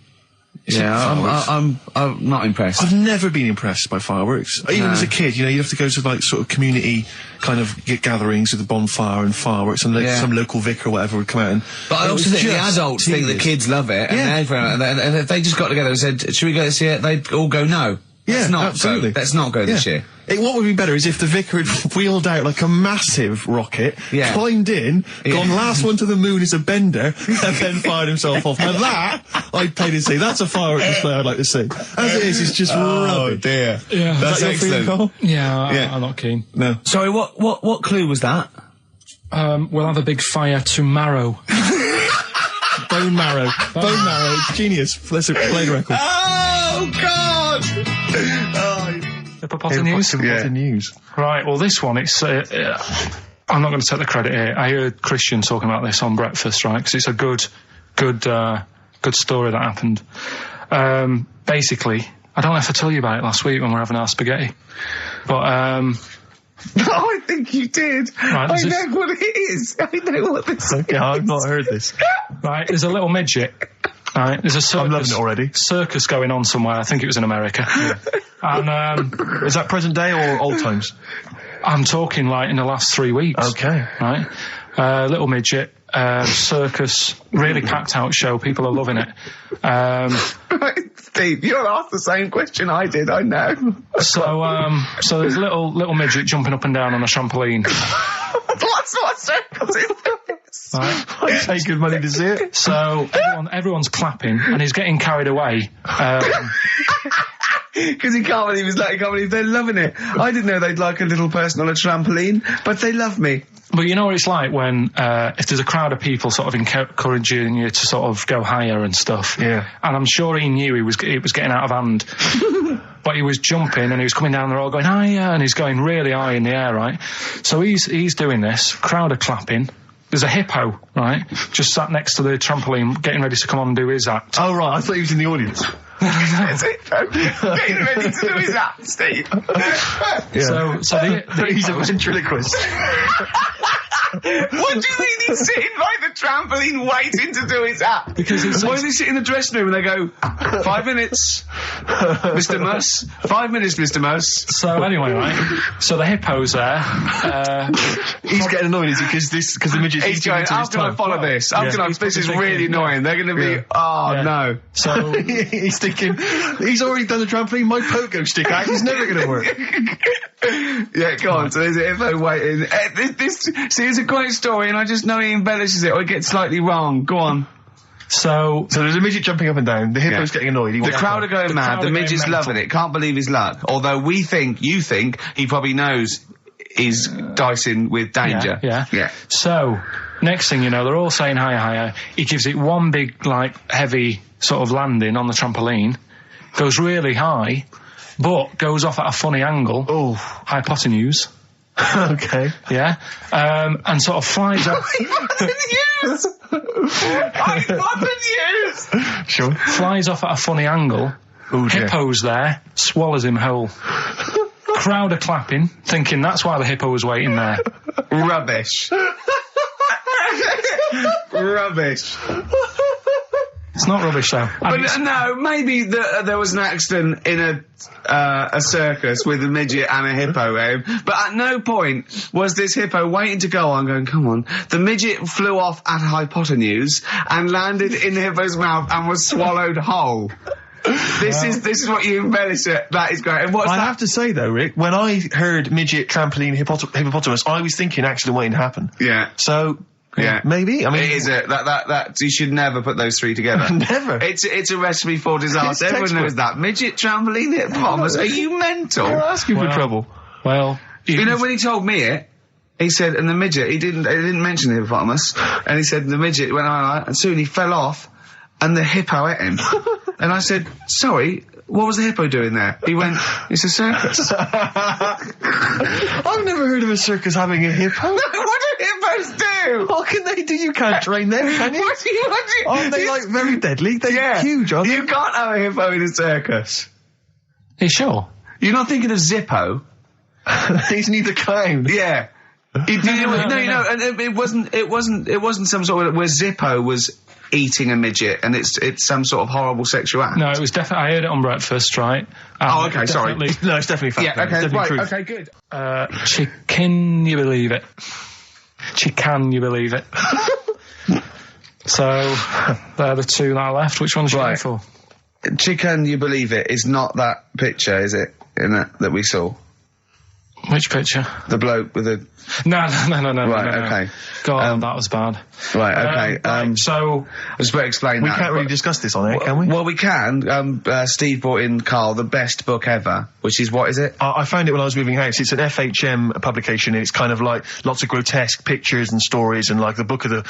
I'm not impressed. I've never been impressed by fireworks. Even as a kid, you know, you have to go to like sort of community kind of gatherings with a bonfire and fireworks, and some local vicar or whatever would come out and. But I also think the adults think the kids love it, and if they just got together and said, "Should we go this year?" They'd all go, "No, Yeah, absolutely. Let's not go this year." What would be better is if the vicar had wheeled out like a massive rocket, climbed in, gone last one to the moon as a bender, and then fired himself off. Now that, I'd pay to see. That's a firework display I'd like to see. As it is, it's just rubbish. Oh dear. Yeah. That's Is that your feeling, excellent. Carl? yeah, I'm not keen. No. Sorry, what clue was that? We'll have a big fire tomorrow. Bone marrow. Bone marrow. Genius. Let's play the record. Oh God! Pop the news. Right, well, this one, it's... I'm not going to take the credit here. I heard Christian talking about this on breakfast, right? Because it's a good story that happened. Basically, I don't know if I told you about it last week when we were having our spaghetti. But, I think you did. Right, I know what it is. I know what this is. Okay, I've not heard this. right, there's a little midget. Right, there's a circus. I'm loving it already. Circus going on somewhere. I think it was in America. And is that present day or old times? I'm talking like in the last 3 weeks. Okay. Right, little midget circus, really packed out show. People are loving it. Steve, you'll ask the same question I did, I know. So there's a little midget jumping up and down on a trampoline. That's what circus is. Right. I pay good money to see it. So everyone's clapping, and he's getting carried away. Because he can't believe they're loving it. I didn't know they'd like a little person on a trampoline, but they love me. But you know what it's like when, if there's a crowd of people sort of encouraging you to sort of go higher and stuff. Yeah. And I'm sure he knew it was getting out of hand. But he was jumping and he was coming down the road going, higher, and he's going really high in the air, right? So he's doing this, crowd are clapping. There's a hippo, right, just sat next to the trampoline, getting ready to come on and do his act. Oh, right, I thought he was in the audience. That's it. Getting ready to do his act, Steve. Yeah. So he's a ventriloquist. What do you mean he's sitting by the trampoline waiting to do his act? Because why does he sit in the dressing room and they go, 5 minutes, Mr. Muss, 5 minutes, Mr. Muss. So anyway, right, so the hippo's there. He's getting annoyed, is he? Because the midget's He's going, how can I follow this? This is really annoying. They're going to be, no. So he's thinking, he's already done the trampoline, my pogo stick act is never going to work. Yeah, go on. So there's a hippo waiting. It's a great story, and I just know he embellishes it or it gets slightly wrong. Go on. So there's a midget jumping up and down. The hippo's getting annoyed. The crowd are going mad. The midget's loving it. Can't believe his luck. Although you think he probably knows he's dicing with danger. Yeah. So next thing you know, they're all saying higher. He gives it one big, heavy sort of landing on the trampoline. Goes really high, but goes off at a funny angle. Oh, hypotenuse. Okay. Yeah. And sort of flies up. Hypotenuse! Sure. Flies off at a funny angle. Ooh, dear. Hippo's there, swallows him whole. Crowd are clapping, thinking that's why the hippo was waiting there. Rubbish. Rubbish. It's not rubbish, though. But no, maybe there was an accident in a circus with a midget and a hippo, but at no point was this hippo waiting to go on, going, come on. The midget flew off at hypotenuse and landed in the hippo's mouth and was swallowed whole. This is what you embellish it. That is great. And I have to say, though, Rick, when I heard midget, trampoline, hippopotamus, I was thinking accident waiting to happen. Yeah. So... Yeah, maybe. I mean, it is that you should never put those three together. Never. It's a recipe for disaster. Everyone knows that. Midget, trampoline, hippopotamus. Are you mental? You're asking for trouble. Well, you know when he told me it, he said, and the midget. He didn't mention the hippopotamus, and he said the midget went on, and soon he fell off, and the hippo ate him. And I said, sorry. What was the hippo doing there? He went, it's a circus. I've never heard of a circus having a hippo. No, what do hippos do? What can they do? You can't train them, can you? What do you Aren't they, very deadly? They're huge, aren't they? You can't have a hippo in a circus. Are you sure? You're not thinking of Zippo? He's neither kind. Yeah. No, and it wasn't some sort of where Zippo was eating a midget and it's some sort of horrible sexual act. No, it was definitely, I heard it on breakfast, right? Oh, okay, sorry. No, it's definitely fact. Yeah, okay, it's definitely right, truth. okay, good. Can you believe it? Can you believe it? So, they're the two that are left. Which one's you going for? Can you believe it is not that picture, is it? That we saw. Which picture? The bloke with the... No. Right, no. okay. God, that was bad. Right, okay. So... I just better explain we that. We can't really discuss this on air, can we? Well, we can. Steve brought in, Karl, the best book ever, which is, what is it? I found it when I was moving house. It's an FHM publication, and it's kind of like lots of grotesque pictures and stories, and like a book of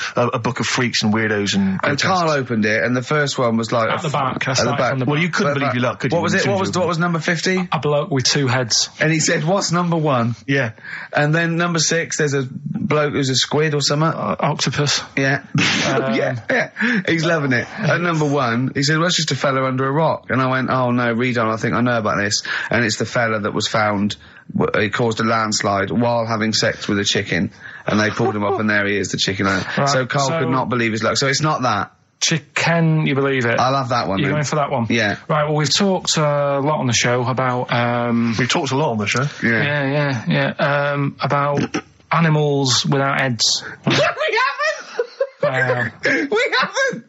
freaks and weirdos and grotesques. And Karl opened it, and the first one was like... At the back. At the back. Well, you couldn't believe your luck, could you? What was it? What was number 50? A bloke with two heads. And he said, what's number 1? Yeah. And then number 6, there's a bloke who's a squid or something. Octopus. Yeah. Yeah. He's loving it. At number 1, he said, well, it's just a fella under a rock. And I went, oh no, read on, I think I know about this. And it's the fella that was found, he caused a landslide while having sex with a chicken. And they pulled him up and there he is, the chicken. Right, so Karl could not believe his luck. So it's not that. Can you believe it? I'll have that one. You're going for that one? Yeah. Right, well, we've talked a lot on the show about... We've talked a lot on the show. Yeah. About animals without heads. We haven't! Wow. We haven't.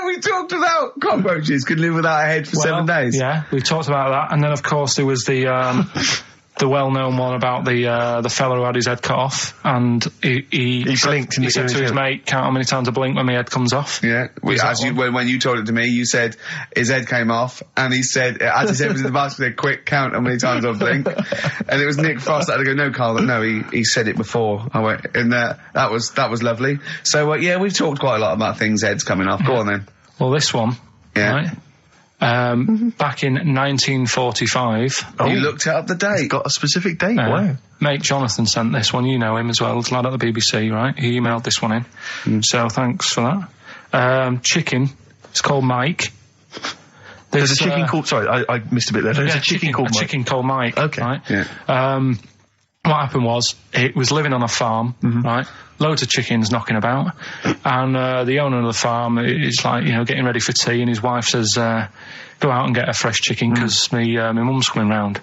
We talked about cockroaches could live without a head for 7 days. Yeah, we talked about that, and then of course there was the well-known one about the fella who had his head cut off, and he blinked. He said to his mate, "Count how many times I blink when my head comes off." Yeah, when you told it to me, you said his head came off, and he said, as he said, it was in the basket, he said, "Quick, count how many times I blink." And it was Nick Frost that had to go, "No, Carl, no, he said it before." I went, and that was lovely. So yeah, we've talked quite a lot about things heads coming off. Go on then. Well, this one, yeah. Right? Back in 1945. You looked up the date. It's got a specific date. Wow. Mate Jonathan sent this one. You know him as well. It's a lad at the BBC, right? He emailed this one in. So thanks for that. Chicken. It's called Mike. There's a chicken called... Sorry, I missed a bit there. There's a chicken called Mike. A chicken called Mike. Okay. Right? Yeah. What happened was, it was living on a farm, right? Loads of chickens knocking about. And the owner of the farm is like, getting ready for tea, and his wife says, go out and get a fresh chicken, because my mum's coming round.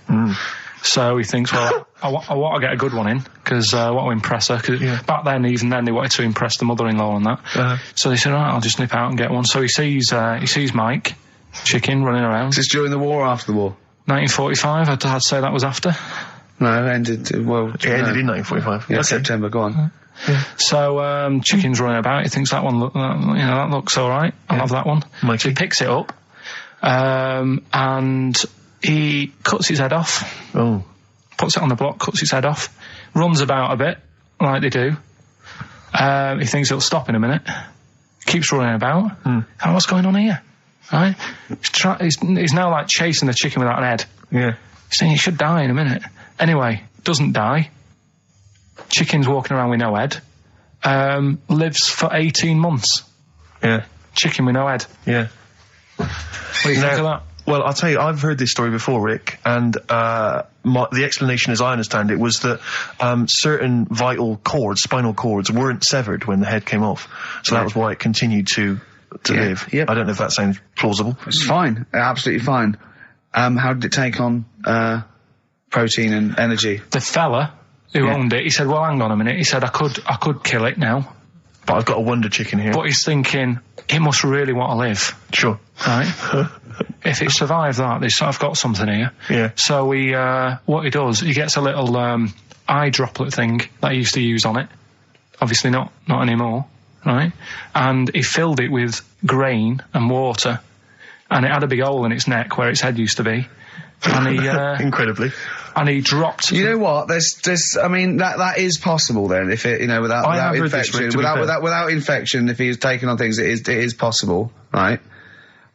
So he thinks, well, I want to get a good one in, because I want to impress her. Cause back then, even then, they wanted to impress the mother-in-law and that. So they said, all right, I'll just nip out and get one. So he sees Mike, chicken, running around. Is this during the war or after the war? 1945, I'd say that was after. No, it ended in 1945. Yeah, okay. September, go on. Yeah. So, chicken's running about, he thinks that one, that looks alright, I'll have that one. Mikey. So he picks it up, and he cuts his head off. Oh. Puts it on the block, cuts his head off, runs about a bit, like they do. He thinks it'll stop in a minute, keeps running about. And what's going on here? Right? He's now like chasing the chicken without an head. Yeah. He's saying he should die in a minute. Anyway, doesn't die. Chicken's walking around with no head. Lives for 18 months. Yeah. Chicken with no head. Yeah. What do you think of that? Well, I'll tell you, I've heard this story before, Rick, and the explanation, as I understand it, was that certain vital cords, spinal cords, weren't severed when the head came off. So that was why it continued to live. Yep. I don't know if that sounds plausible. It's fine. Absolutely fine. How did it take on protein and energy? The fella who owned it, he said, well, hang on a minute. He said, I could kill it now. But I've got a wonder chicken here. But he's thinking, it must really want to live. Sure. Right? If it survived that, I've got something here. Yeah. So what he does, he gets a little eye droplet thing that he used to use on it. Obviously not anymore, right? And he filled it with grain and water, and it had a big hole in its neck where its head used to be. And he incredibly. And he dropped. You know what? There's. I mean, that is possible. Then, if it, without infection, without infection, if he was taking on things, it is possible, right?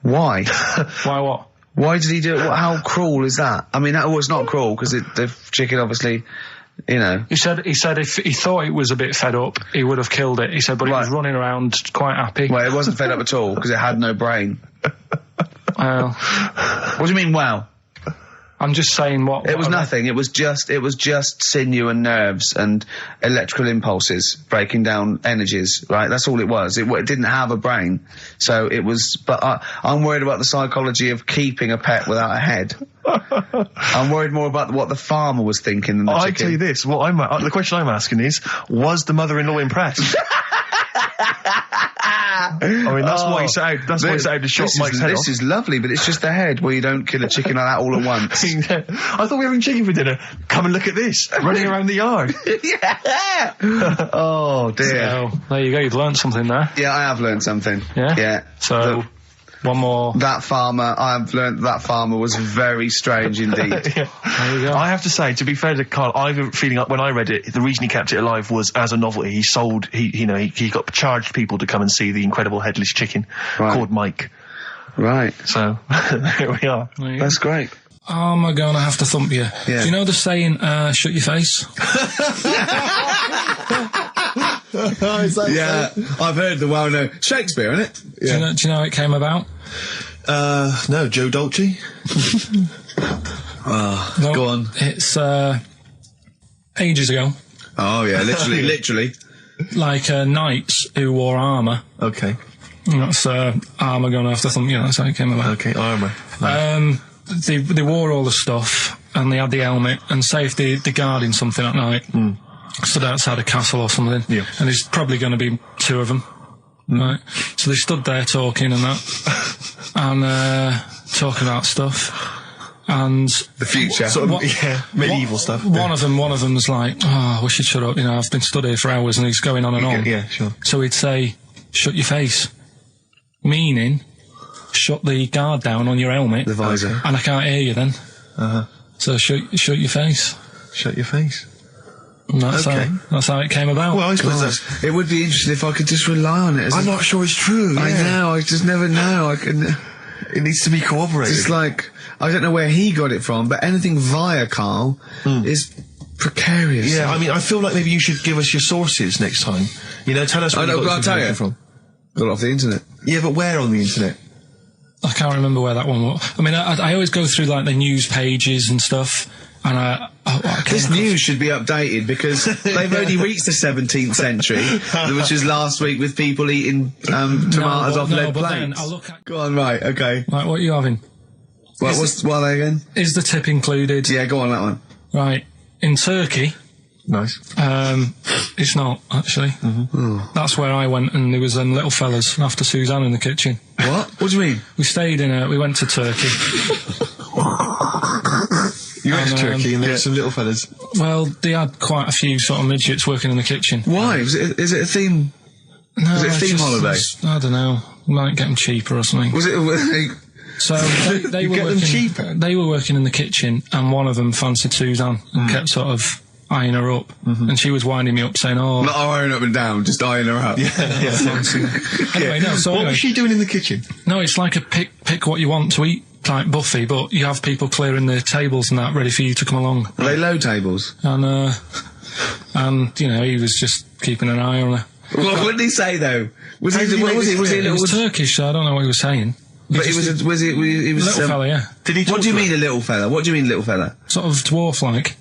Why? Why what? Why did he do it? How cruel is that? I mean, it's not cruel because the chicken obviously, He said if he thought it was a bit fed up, he would have killed it. He said, but it was running around quite happy. Well, it wasn't fed up at all because it had no brain. Well, what do you mean? Wow. I'm just saying it was nothing. It was just sinew and nerves and electrical impulses breaking down energies, right? That's all it was. It didn't have a brain. So it was, but I'm worried about the psychology of keeping a pet without a head. I'm worried more about what the farmer was thinking than the chicken. I tell you this, the question I'm asking is, was the mother-in-law impressed? I mean, that's why he's out. That's why he's out to shot Mike's head off. This is lovely, but it's just the head where you don't kill a chicken like that all at once. I thought we were having chicken for dinner. Come and look at this, running around the yard. Yeah. Oh dear. So, there you go. You've learned something there. Yeah, I have learned something. Yeah. Yeah. So. One more. I've learned that farmer was very strange indeed. Yeah. There you go. I have to say, to be fair to Carl, I have a feeling like when I read it, the reason he kept it alive was as a novelty. He got charged people to come and see the incredible headless chicken called Mike. Right. So, here we are. That's great. Oh, am I gonna have to thump you? Yeah. Do you know the saying, shut your face? Yeah, I've heard the well-known Shakespeare, isn't it? Yeah. Do you know how it came about? No, Joe Dolce. Go on. It's ages ago. Oh yeah, literally. Like knights who wore armour. Okay. That's armour gonna have to thump you. That's how it came about. Okay, armour. They wore all the stuff and they had the helmet, and say if they're guarding something at night. stood outside a castle or something. Yeah. And there's probably going to be 2 of them. Right. So they stood there talking and that. And, talking about stuff. And The future. Sort of, medieval stuff. one of them was like, "Oh, we should shut up. You know, I've been stood here for hours," and he's going on and on. Yeah, sure. So he'd say, "Shut your face," meaning, shut the guard down on your helmet. The visor. And I can't hear you then. Uh-huh. So shut your face. Shut your face. And that's Okay. that's how it came about. Well, I suppose that's... It would be interesting if I could just rely on it. As I'm not sure it's true. I yeah. know, I just never know. I can... It needs to be corroborated. It's like, I don't know where he got it from, but anything via Karl is precarious. Yeah, I mean, I feel like maybe you should give us your sources next time. You know, tell us where you got I'll this tell you. information from. Got it off the internet. Yeah, but where on the internet? I can't remember where that one was. I mean, I always go through like the news pages and stuff, and I This news should be updated because they've only reached the 17th century, which was last week with people eating tomatoes off lead but then plates. I look at, Go on, right, okay. like, what are you having? What are they again? Is the tip included? Yeah, go on, that one. Right. In Turkey, Nice. it's not, actually. That's where I went, and there was them little fellas after Suzanne in the kitchen. What? What do you mean? We went to Turkey. You went to And, Turkey and there were some little fellas. Well, they had quite a few sort of midgets working in the kitchen. Why? Is it a theme? No, Was it a it's theme just- holiday? I don't know. Might get them cheaper or something. Was it... So they You were get them working, cheaper? They were working in the kitchen, and one of them fancied Suzanne and kept sort of eyeing her up, and she was winding me up saying, "Oh, Not eyeing up and down, just eyeing her up. fancy." Anyway, no. So What anyway, was she doing in the kitchen? no, it's like a pick what you want to eat type buffet, but you have people clearing the tables and that ready for you to come along, Are they low tables? and you know, he was just keeping an eye on her. What did he say though? Was How he? did he What make was this he? Was he? clear? It was Turkish, so I don't know what he was saying. But he was. He was. Little fella, yeah, Did he talk What do you to her? mean a little fella? What do you mean little fella? sort of dwarf-like.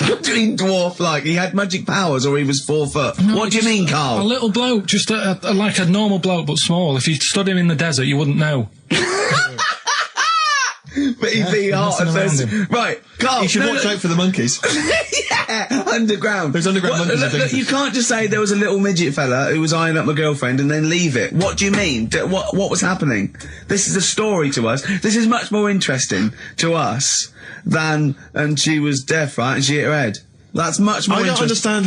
What do you mean dwarf like? He had magic powers or he was 4 foot? No, What do you just mean, A Karl? little bloke, just like a normal bloke, but small. If you stood him in the desert, you wouldn't know. But he'd be hot and nothing around says, right, Karl. You should watch out for the monkeys. Yeah, underground. There's underground monkeys Look, in look, Texas. you can't just say there was a little midget fella who was eyeing up my girlfriend and then leave it. What do you mean? What was happening? This is a story to us. This is much more interesting to us than, and she was deaf, right, and she hit her head. That's much more I don't interesting. understand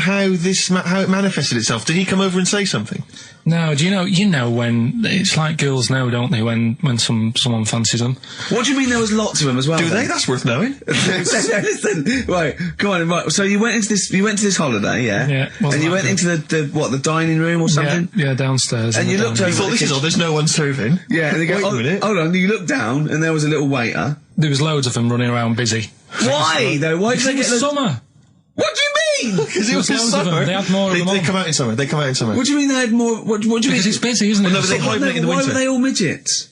how it manifested itself. Did he come over and say something? No, do you know when it's like girls know, don't they? When someone fancies them. What do you mean there was lots of them as well? Do then? they? That's worth knowing. Listen, right, go on, right. So you went to this holiday, yeah? Yeah, wasn't And you that went good? into the downstaining room or something? Yeah, downstairs. And in you the looked dining You over room. thought, this is odd, there's no one serving. Yeah, and they go, Wait a minute. hold on, you looked down and there was a little waiter. There was loads of them running around busy. Why, though? Why did Because they it get was the... summer. What do you mean? Because it was There was loads of summer. them. They had more of them They on. come out in summer. They come out in summer. What do you mean they had more... What do you mean? Because it's busy, isn't it? Well, no, but they Summer. hibernate in the Why winter. were they all midgets?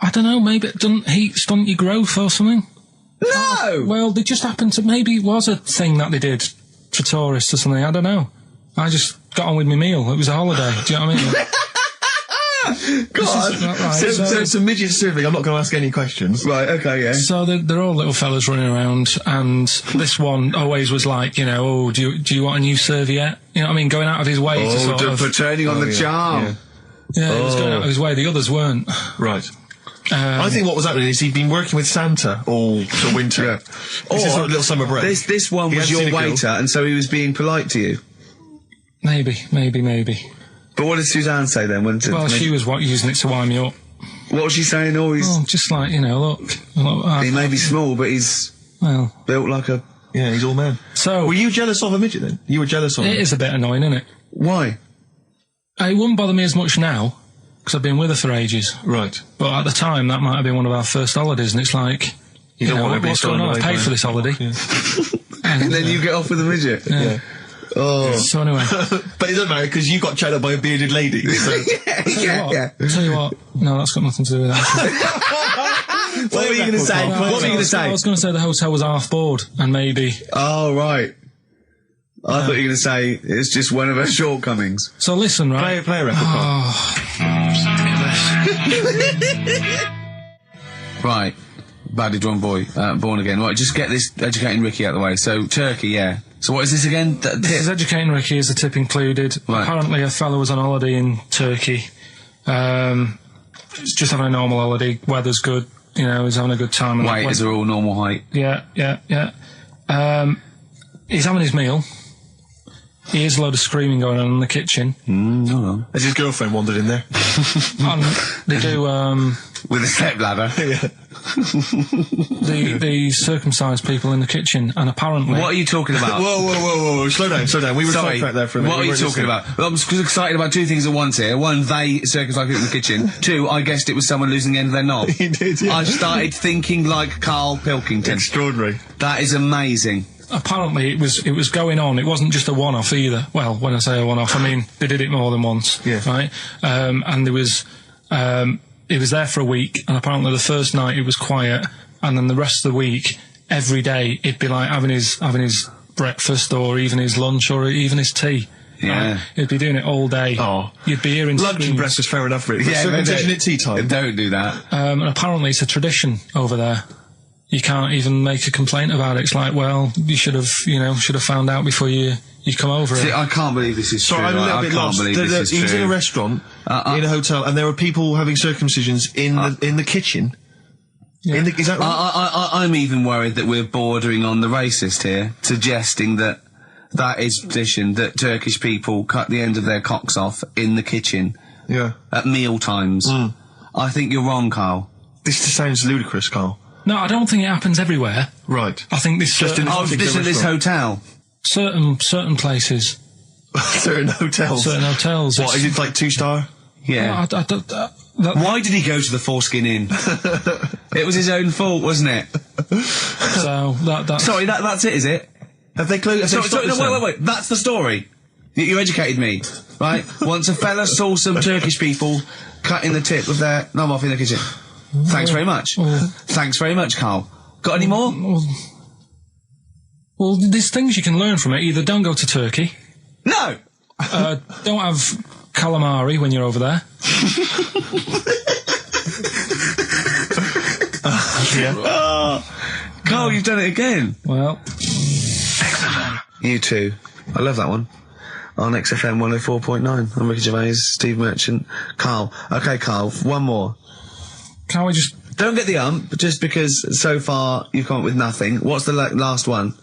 I don't know, maybe it doesn't heat stunt your growth or something. No! Well, they just happened to, maybe it was a thing that they did for tourists or something, I don't know. I just got on with my meal. It was a holiday, do you know what I mean? God. This is not right. So it's a midget serving. I'm not going to ask any questions. Right, okay, yeah. So they're all little fellas running around, and this one always was like, you know, "Oh, do you want a new serviette?" You know what I mean? Going out of his way to sort of... for turning on the charm. yeah. Yeah, he was going out of his way. The others weren't. Right. I think what was happening is he'd been working with Santa all the winter. Yeah. This is sort of little summer break. This one He was hadn't your seen a girl. waiter, and so he was being polite to you. Maybe. But what did Suzanne say then? Well, she was using it to wind me up. What was she saying? Oh, Oh, just like, you know, look. he may be small, but he's Well, built like a... Yeah, he's all man. so Were you jealous of a midget then? You were jealous of it him? is a bit annoying, isn't it? Why? It wouldn't bother me as much now, because I've been with her for ages. Right. But at the time, that might have been one of our first holidays, and it's like, You don't know, want to be what's going stolen on? I away paid by- for this holiday. Yeah. And then you get off with a midget. Yeah. Oh. So anyway, But it doesn't matter because you got chatted by a bearded lady. So. yeah. tell you what, no, that's got nothing to do with that. What were you going to say? What were you going to say? I was going to say the hotel was half board, and maybe. Oh, right. I thought you were going to say it's just one of her shortcomings. So listen, right? Play a record. Carl. Right. badly drawn boy, born again. Right, just get this educating Ricky out of the way. So, Turkey, yeah. So what is this again? This is educating Ricky, is the tip included. Right. Apparently a fellow was on holiday in Turkey. He's just having a normal holiday, weather's good, you know, he's having a good time. Waiters are all normal height. Yeah. He's having his meal. He hears a load of screaming going on in the kitchen. Hold on. Has his girlfriend wandered in there? And they do, With a stepladder. Yeah. the circumcised people in the kitchen, and apparently... What are you talking about? Whoa, slow down. We were Sorry, sidetracked there for a minute. what are you talking about? I'm excited about two things at once here. One, they circumcised people in the kitchen. Two, I guessed it was someone losing the end of their knob. He did, yeah. I started thinking like Karl Pilkington. Extraordinary. That is amazing. Apparently it was going on. It wasn't just a one-off either. Well, when I say a one-off, I mean they did it more than once. Yeah. Right. And there was it was there for a week, and apparently the first night it was quiet, and then the rest of the week, every day it'd be like having his breakfast, or even his lunch, or even his tea. Yeah. Right? He'd be doing it all day. Oh. You'd be hearing Lunch screams. and breakfast, fair enough, really. Yeah, Circumcision at tea time. Don't do that. And apparently it's a tradition over there. You can't even make a complaint about it. It's like, well, you should have found out before you come over See, it. I can't believe this is Sorry, true. I'm a little I bit can't lost. believe this is He was true. in a restaurant, in a hotel, and there were people having circumcisions in the kitchen. Yeah. Is that right? I'm even worried that we're bordering on the racist here, suggesting that is tradition, that Turkish people cut the end of their cocks off in the kitchen Yeah. at meal times. I think you're wrong, Karl. This just sounds ludicrous, Carl. No, I don't think it happens everywhere. Right. I think this Just in certain, this- This at this hotel. certain places, Certain hotels. certain hotels. What, is it like 2-star? Yeah. Why did he go to the Foreskin Inn? It was his own fault, wasn't it? So that's Sorry, that's it, is it? Have they closed? Sorry, no, wait. That's the story. You educated me, right? Once a fella saw some Turkish people cutting the tip of their knob off in the kitchen. Thanks very much. Thanks very much, Karl. Got any more? Well, there's things you can learn from it. Either don't go to Turkey, No! don't have calamari when you're over there. Karl, you've done it again. Well, You too. I love that one. On XFM 104.9. I'm Ricky Gervais, Steve Merchant, Karl. Okay, Karl, one more. can't we just... Don't get the ump, just because so far you've come up with nothing. What's the last one?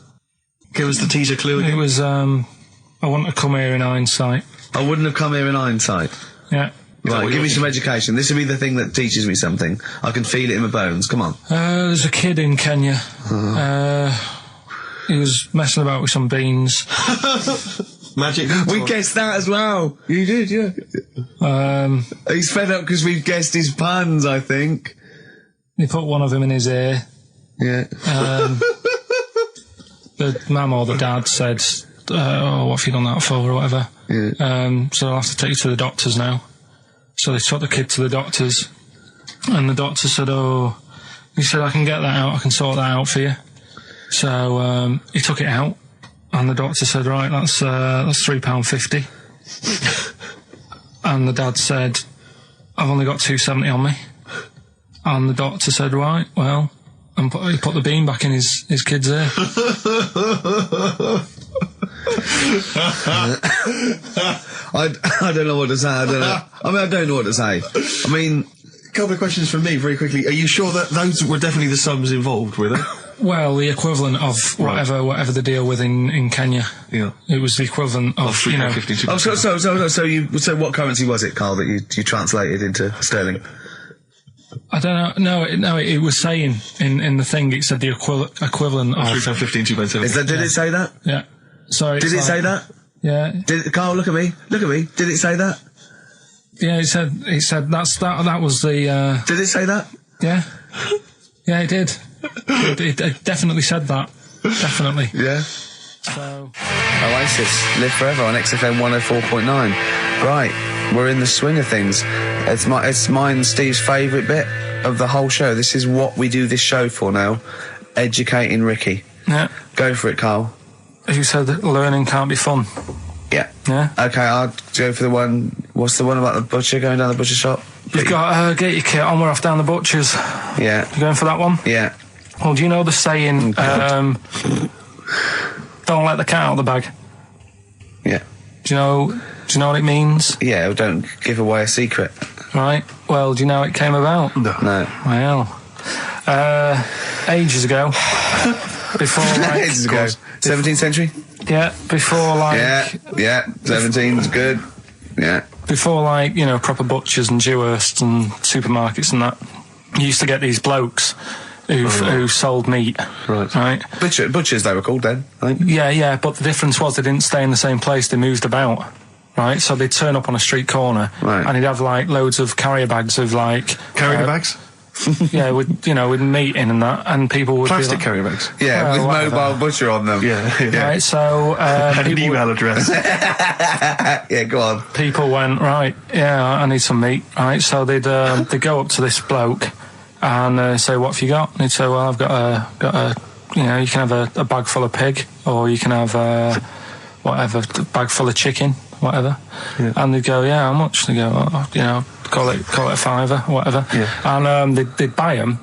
Give us the teaser clue It again. was, I want to come here in hindsight. I wouldn't have come here in hindsight. Yeah. Right, give me some education. This will be the thing that teaches me something. I can feel it in my bones. Come on. There's a kid in Kenya. He was messing about with some beans. Magic. We guessed that as well. You did, yeah. He's fed up because we've guessed his puns, I think. He put one of them in his ear. Yeah. The mum or the dad said, oh, what have you done that for, or whatever. Yeah. So I'll have to take you to the doctors now. So they took the kid to the doctors, and the doctor said, he said, I can get that out, I can sort that out for you. So he took it out, and the doctor said, right, that's £3.50. And the dad said, I've only got £2.70 on me. And the doctor said, right, well, and he put the bean back in his kid's ear. I don't know what to say. I don't know what to say. I mean, A couple of questions from me, very quickly. Are you sure that those were definitely the sums involved, were they? Well, the equivalent of whatever the deal with in Kenya. Yeah. It was the equivalent of, you know... £3.50. So what currency was it, Karl, that you translated into sterling? I don't know. No, it was saying in the thing, it said the equivalent of... £3.15, £2.70. Did it say that? Yeah. So Did it say that? Yeah. Karl, look at me. Did it say that? Yeah, it said that was the... Did it say that? Yeah. Yeah, it did. It definitely said that. Definitely. Yeah. So... Oasis, Live Forever on XFM 104.9. Right, we're in the swing of things. It's mine and Steve's favourite bit of the whole show. This is what we do this show for now. Educating Ricky. Yeah. Go for it, Karl. You said that learning can't be fun. Yeah. Yeah. Okay, I'll go for the one... What's the one about the butcher going down the butcher shop? You've got get your kit on, we're off down the butcher's. Yeah. You going for that one? Yeah. Well, do you know the saying, don't let the cat out of the bag? Yeah. Do you know what it means? Yeah, well, don't give away a secret. Right. Well, do you know how it came about? No. Well, ages ago. Before, like... Ages ago. 17th century? Yeah, before, like... Yeah, 17's good. Yeah. Before, like, you know, proper butchers and Jewhursts and supermarkets and that, you used to get these blokes who sold meat. Right. Butchers, they were called then, I think. Yeah, but the difference was they didn't stay in the same place, they moved about. Right, so they'd turn up on a street corner, right, and he'd have, like, loads of carrier bags of, like... Carrier bags? Yeah, with meat in and that, and people would Plastic be like, carrier bags? Yeah, well, with whatever. mobile butcher on them. Yeah. Right, so... And an email address. Yeah, go on. People went, right, yeah, I need some meat, right, so they'd go up to this bloke and say, what have you got? And he'd say, well, I've got a you know, you can have a bag full of pig, or you can have whatever, a bag full of chicken, whatever. Yeah. And they'd go, yeah, how much? They go, oh, you know, call it a fiver, whatever. Yeah. And they'd buy them,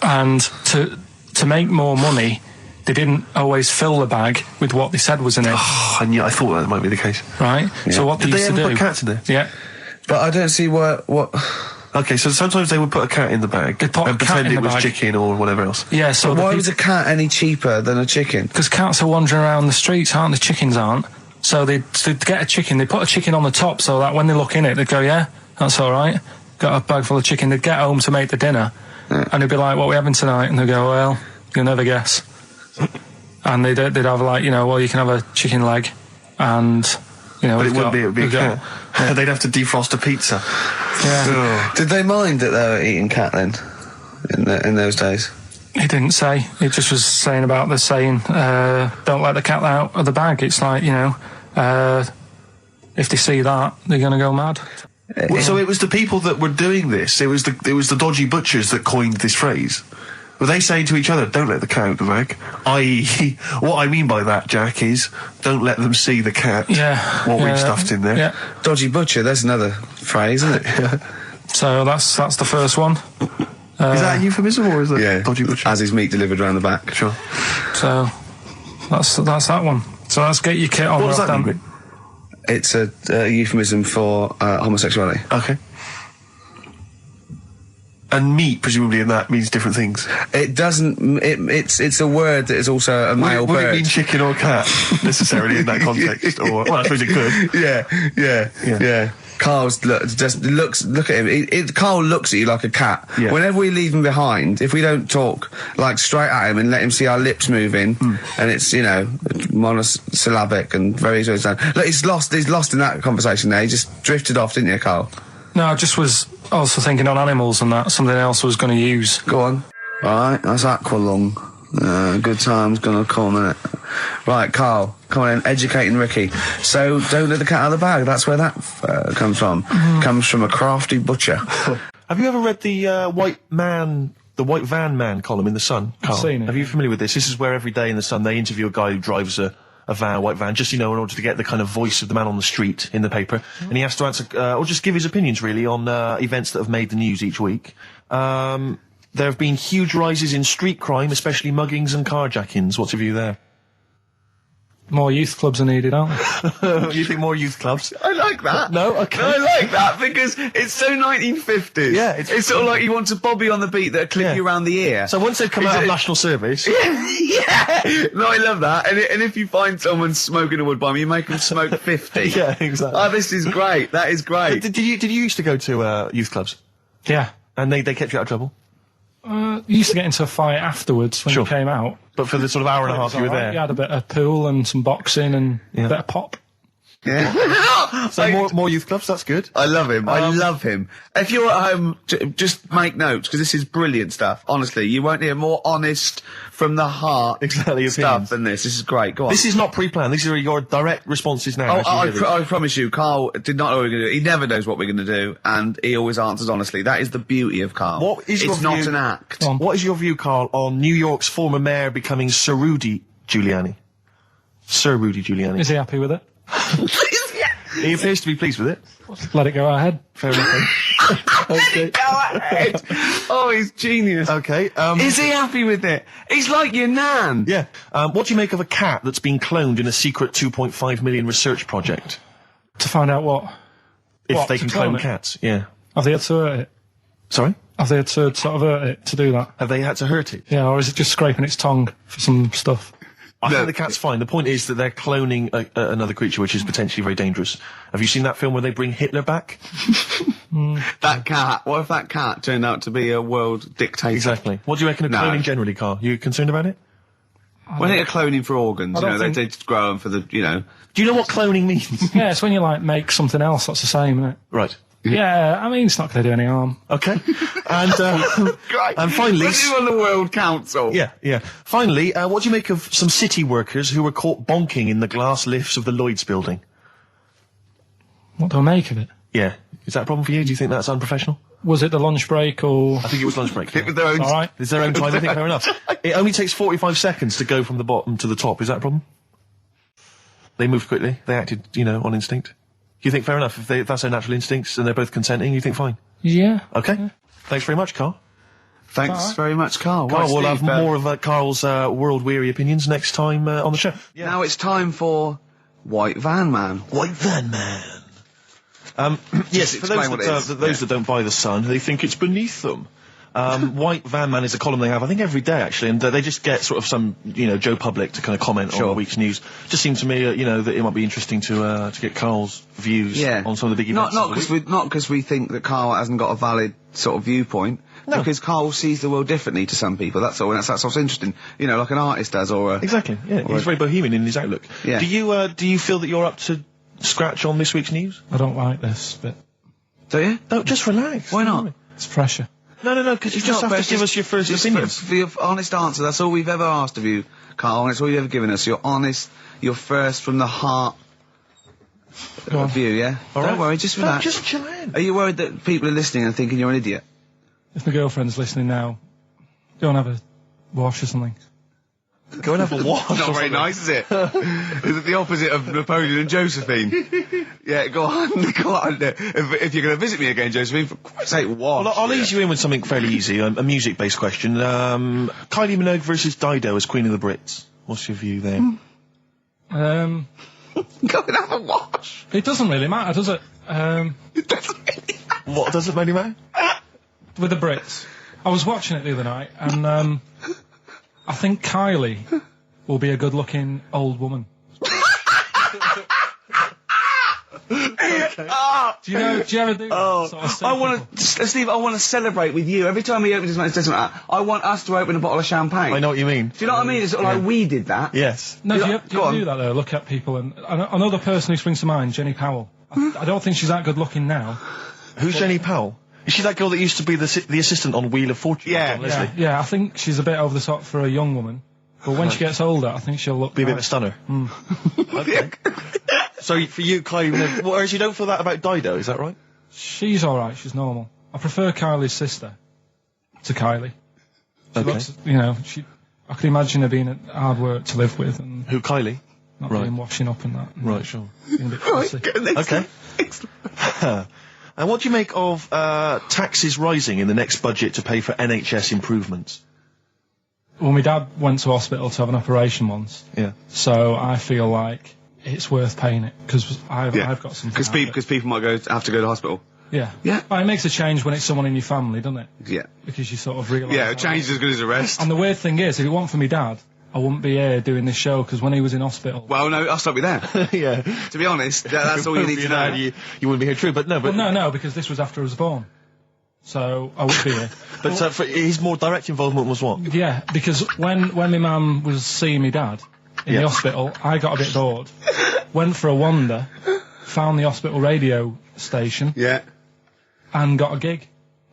and to make more money, they didn't always fill the bag with what they said was in it. Oh, and yeah, I thought that might be the case. Right? Yeah. So what Did they they used to ever do... put cats in there? Yeah. But I don't see what... Okay, so sometimes they would put a cat in the bag They'd put a and cat pretend in it the was bag. chicken or whatever else. Yeah, so Why was a cat any cheaper than a chicken? because cats are wandering around the streets, aren't they? Chickens aren't. So they'd get a chicken, they'd put a chicken on the top so that when they look in it, they'd go, yeah, that's all right. Got a bag full of chicken. They'd get home to make the dinner, and they'd be like, what are we having tonight? And they'd go, well, you'll never guess. And they'd have, like, you know, well, you can have a chicken leg, and, you know... But it wouldn't be, it would be a we've got- cat. They'd have to defrost a pizza. Yeah. Did they mind that they were eating cat then? In those days? He didn't say. He just was saying about the saying, don't let the cat out of the bag. It's like, you know, if they see that, they're going to go mad. Well, so it was the people that were doing this, it was the dodgy butchers that coined this phrase. Were they saying to each other, don't let the cat out the bag? I.e., what I mean by that, Jack, is don't let them see the cat. Yeah. What we've stuffed in there. Yeah. Dodgy butcher, there's another phrase, isn't it? So that's the first one. Is that a euphemism or is that dodgy butcher? As his meat delivered around the back. Sure. So that's that one. So let's get your kit on. What does that mean? It's a euphemism for homosexuality. Okay. And meat, presumably, in that means different things. It doesn't. It's a word that is also a male would bird. it mean chicken or cat necessarily in that context? Or well, I suppose it could. Yeah. Carl's look at him. Carl looks at you like a cat. Yeah. Whenever we leave him behind, if we don't talk like straight at him and let him see our lips moving, and it's, you know, monosyllabic and very easy to understand. Look, he's lost in that conversation there. He just drifted off, didn't you, Carl? No, I just was also thinking on animals and that something else was going to use. Go on. Alright, that's Aqualung. Good time's gonna come, innit? Right, Carl, come on in, educating Ricky. So, don't let the cat out of the bag, that's where that comes from. Comes from a crafty butcher. Have you ever read the White Van Man column in The Sun, Carl? I've seen it. Are you familiar with this? This is where every day in The Sun they interview a guy who drives a white van, just, you know, in order to get the kind of voice of the man on the street in the paper. And he has to answer, or just give his opinions, really, on events that have made the news each week. There have been huge rises in street crime, especially muggings and carjackings. What's your view there? More youth clubs are needed, aren't there? You think more youth clubs? I like that. No? Okay. I like that because it's so 1950s. Yeah, it's sort of like you want a bobby on the beat that'll clip you around the ear. So once they've come out of national service... Yeah! No, I love that. And if you find someone smoking a wood bomb, you make them smoke 50. Yeah, exactly. Oh, this is great. That is great. Did you used to go to youth clubs? Yeah. And they kept you out of trouble? You used to get into a fight afterwards when Sure. you came out. But for the sort of hour and a half you were Alright, there? You had a bit of pool and some boxing and Yeah. a bit of pop. Yeah. So more youth clubs, that's good. I love him. I love him. If you're at home, just make notes, because this is brilliant stuff. Honestly, you won't hear more honest, from the heart Exactly, stuff opinions. than this. This is great. Go on. This is not pre-planned. These are your direct responses now. Oh, as you hear I these. promise you, Carl did not know what we were going to do. He never knows what we're going to do, and he always answers honestly. That is the beauty of Carl. What is your it's not view- an act. What is your view, Carl, on New York's former mayor becoming Sir Rudy Giuliani? Sir Rudy Giuliani. Is he happy with it? He appears to be pleased with it. Let it go ahead. Fair enough. Okay. Go ahead. Oh, he's genius. Okay. Is he happy with it? He's like your nan. Yeah. What do you make of a cat that's been cloned in a secret 2.5 million research project? To find out what? If What, they to can clone clone it? cats, yeah. Have they had to hurt it? Sorry? Have they had to sort of hurt it to do that? Have they had to hurt it? Yeah, or is it just scraping its tongue for some stuff? I think the cat's fine. The point is that they're cloning another creature, which is potentially very dangerous. Have you seen that film where they bring Hitler back? That cat. What if that cat turned out to be a world dictator? Exactly. What do you reckon of No. cloning generally, Carl? You concerned about it? When they're cloning for organs, I you know, don't they grow them for the, you know. Do you know what cloning means? Yeah, it's when you, like, make something else that's the same, isn't it? Right. Yeah, I mean, it's not going to do any harm. Okay. And finally... When you on the World Council. Yeah. Finally, what do you make of some city workers who were caught bonking in the glass lifts of the Lloyd's building? What do I make of it? Yeah. Is that a problem for you? Do you think that's unprofessional? Was it the lunch break or... I think it was lunch break. With their own- All right. It's their own time, I think, fair enough. It only takes 45 seconds to go from the bottom to the top. Is that a problem? They moved quickly. They acted, on instinct. You think fair enough? If that's their natural instincts and they're both consenting, you think fine? Yeah. Okay. Thanks very much, Carl. Thanks very much, Carl. Carl, Right, we'll Steve, have more of Carl's world-weary opinions next time on the show. Now it's time for White Van Man. White Van Man. Yes, for explain those, what it is. that don't buy the Sun, they think it's beneath them. White Van Man is a column they have, I think, every day, actually, and they just get sort of some, Joe Public to kind of comment on the week's news. Just seems to me, that it might be interesting to get Carl's views on some of the big events. Not because we think that Carl hasn't got a valid sort of viewpoint. No. Because Carl sees the world differently to some people. That's all. And that's what's interesting. Like an artist does, or a... Exactly. Yeah, he's very bohemian in his outlook. Yeah. Do you feel that you're up to scratch on this week's news? I don't like this bit. Do you? No, just relax. Why not? It's pressure. No, because you just have to give us your first opinions. For your honest answer. That's all we've ever asked of you, Carl, and it's all you've ever given us. Your honest, your first from the heart view, yeah? All Don't right. worry, just relax. Just chill out. Are you worried that people are listening and thinking you're an idiot? If my girlfriend's listening now, go and have a wash or something. Go and have a wash. Not very nice, is it? Is it the opposite of Napoleon and Josephine? Yeah, go on. If you're going to visit me again, Josephine, for Christ's sake, wash. Well, I'll ease you in with something fairly easy, a music-based question. Kylie Minogue versus Dido as Queen of the Brits. What's your view there? Go and have a wash. It doesn't really matter, does it? It doesn't really matter. What does it really matter? With the Brits. I was watching it the other night, and I think Kylie will be a good-looking old woman. Do you ever do that? Sort of I want to, Steve, I want to celebrate with you. Every time he opens his mouth and says something like that, I want us to open a bottle of champagne. I know what you mean. Do you know what I mean? It's sort of like we did that. Yes. No, do you Go ever on. do that, though? Look at people, and another person who springs to mind, Jenny Powell. I don't think she's that good-looking now. Who's Jenny Powell? Is she that girl that used to be the assistant on Wheel of Fortune? Yeah. John Leslie? Yeah, I think she's a bit over the top for a young woman. But when she gets older, I think she'll look... Be a bit of a stunner. Okay. So for you, Kylie Minogue, whereas you don't feel that about Dido, is that right? She's alright, she's normal. I prefer Kylie's sister to Kylie. She Okay. looks, I could imagine her being hard work to live with and Who, Kylie? not Right. being washing up and that. And Right, sure. being a bit fussy. Okay. And what do you make of taxes rising in the next budget to pay for NHS improvements? Well, my dad went to hospital to have an operation once, Yeah. so I feel like it's worth paying it, because I've got something out of it. Because people might have to go to hospital. Yeah. Yeah. Well, it makes a change when it's someone in your family, doesn't it? Yeah. Because you sort of realise... Yeah, a change is as good as a rest. And the weird thing is, if it weren't for my dad, I wouldn't be here doing this show, because when he was in hospital... Well, no, I'll stop you there. Yeah. To be honest, that's all you need to know. You wouldn't be here, true, but no. But Well, no, because this was after I was born. So, I would be here. But for his more direct involvement was what? Yeah, because when my mum was seeing my dad in the hospital, I got a bit bored, went for a wander, found the hospital radio station, Yeah. and got a gig.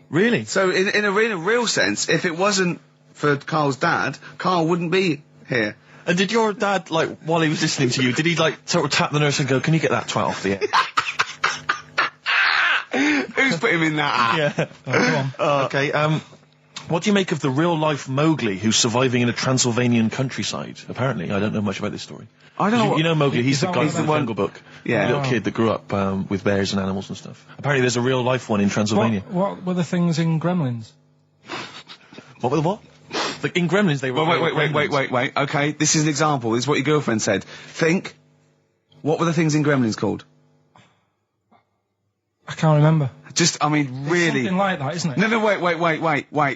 Really? So, in a real sense, if it wasn't for Carl's dad, Carl wouldn't be here. And did your dad, while he was listening to you, did he, sort of tap the nurse and go, can you get that 12 for you? Who's put him in that app? Yeah. Oh, go on. Okay, What do you make of the real-life Mowgli who's surviving in a Transylvanian countryside? Apparently, I don't know much about this story. I don't know. You know Mowgli, he's the guy from the Jungle Book. Yeah. The little kid that grew up with bears and animals and stuff. Apparently there's a real-life one in Transylvania. What were the things in Gremlins? What were the what? Like in Gremlins they were... Wait. Okay, this is an example. This is what your girlfriend said. Think. What were the things in Gremlins called? I can't remember. Just, I mean, really... Something like that, isn't it? No,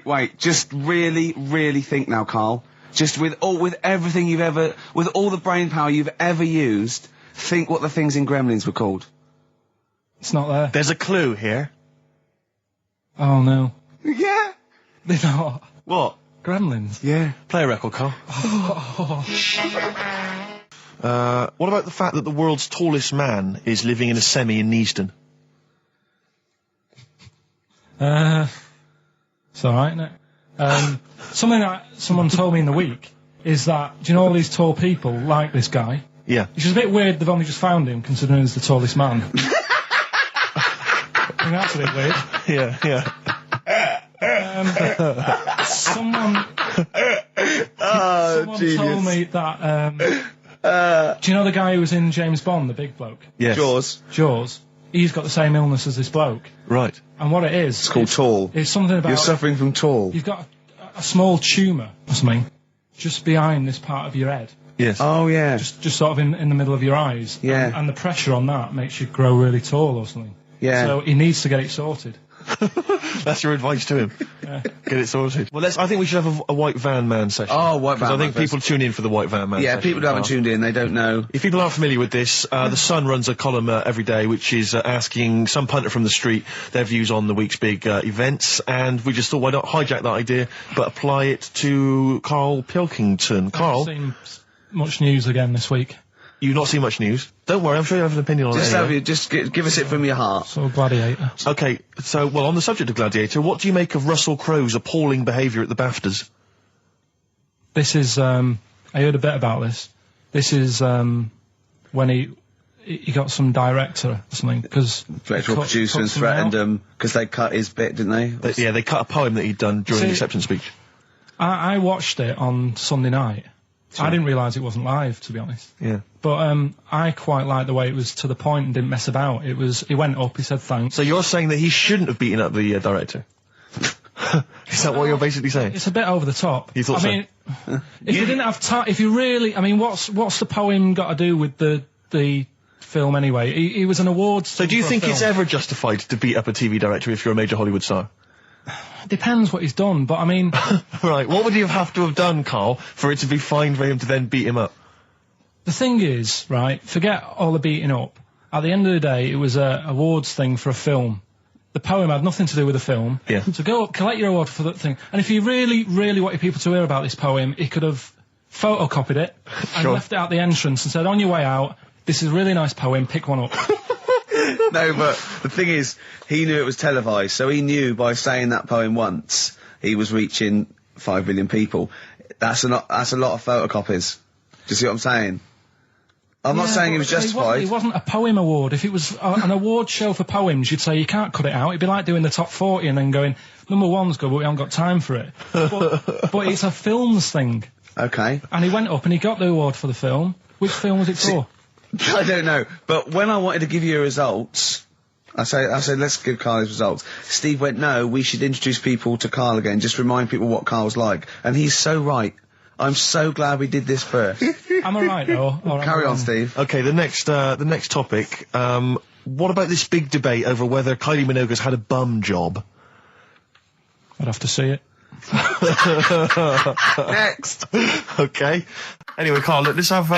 wait. Just really think now, Carl. Just with everything you've ever... With all the brain power you've ever used, think what the things in Gremlins were called. It's not there. There's a clue here. Oh, no. Yeah. They're not. What? Gremlins. Yeah. Play a record, Carl. What about the fact that the world's tallest man is living in a semi in Neasden? It's alright, isn't it? Something that someone told me in the week is that, do you know all these tall people like this guy? Yeah. Which is a bit weird they've only just found him, considering he's the tallest man. I think that's a bit weird. Yeah. Someone genius. told me that, do you know the guy who was in James Bond, the big bloke? Yes. Jaws. He's got the same illness as this bloke. Right. And what it is... It's called tall. It's something about... You're suffering from tall. You've got a small tumour or something just behind this part of your head. Yes. Oh, yeah. Just sort of in the middle of your eyes. Yeah. And the pressure on that makes you grow really tall or something. Yeah. So he needs to get it sorted. That's your advice to him. Yeah. Get it sorted. Well, I think we should have a White Van Man session. Oh, White Van I Man think people tune in for the White Van Man Yeah, session. people who haven't tuned in, they don't know. If people aren't familiar with this, The Sun runs a column every day which is asking some punter from the street their views on the week's big events, and we just thought, why not hijack that idea, but apply it to Karl Pilkington. Karl, I've seen much news again this week. you've not seen much news. Don't worry, I'm sure you have an opinion on it. Anyway. Give us it from your heart. So Gladiator. Okay, so, well, on the subject of Gladiator, what do you make of Russell Crowe's appalling behaviour at the BAFTAs? This is, I heard a bit about this. This is, when he got some director or something, because... Director or producer and threatened him, because they cut his bit, didn't they? They cut a poem that he'd done during the acceptance speech. I watched it on Sunday night. Sure. I didn't realise it wasn't live, to be honest. Yeah. But I quite liked the way it was to the point and didn't mess about. He went up, he said thanks. So you're saying that he shouldn't have beaten up the director? Is that what you're basically saying? It's a bit over the top. You thought I mean, if you didn't have time, if you really, I mean, what's the poem got to do with the film anyway? He was an awards. So do you think it's ever justified to beat up a TV director if you're a major Hollywood star? Depends what he's done, but I mean... Right, what would you have to have done, Carl, for it to be fine for him to then beat him up? The thing is, right, forget all the beating up. At the end of the day, it was a awards thing for a film. The poem had nothing to do with the film. Yeah. So go up, collect your award for that thing. And if he really, really wanted people to hear about this poem, he could have photocopied it and Sure. left it at the entrance and said, on your way out, this is a really nice poem, pick one up. No, but the thing is, he knew it was televised, so he knew by saying that poem once, he was reaching 5 billion people. That's a lot of photocopies. Do you see what I'm saying? I'm not saying it was justified. It wasn't a poem award. If it was an award show for poems, you'd say you can't cut it out. It'd be like doing the top 40 and then going, number one's good, but we haven't got time for it. But it's a films thing. Okay. And he went up and he got the award for the film. Which film was it for? I don't know, but when I wanted to give you results, I said, let's give Carl his results. Steve went, no, we should introduce people to Carl again, just remind people what Carl's like. And he's so right. I'm so glad we did this first. Am I right, though? Or Carry on, Steve. Okay, the next topic, what about this big debate over whether Kylie Minogue's had a bum job? I'd have to see it. Next. Okay. Anyway, Carl, look, let's have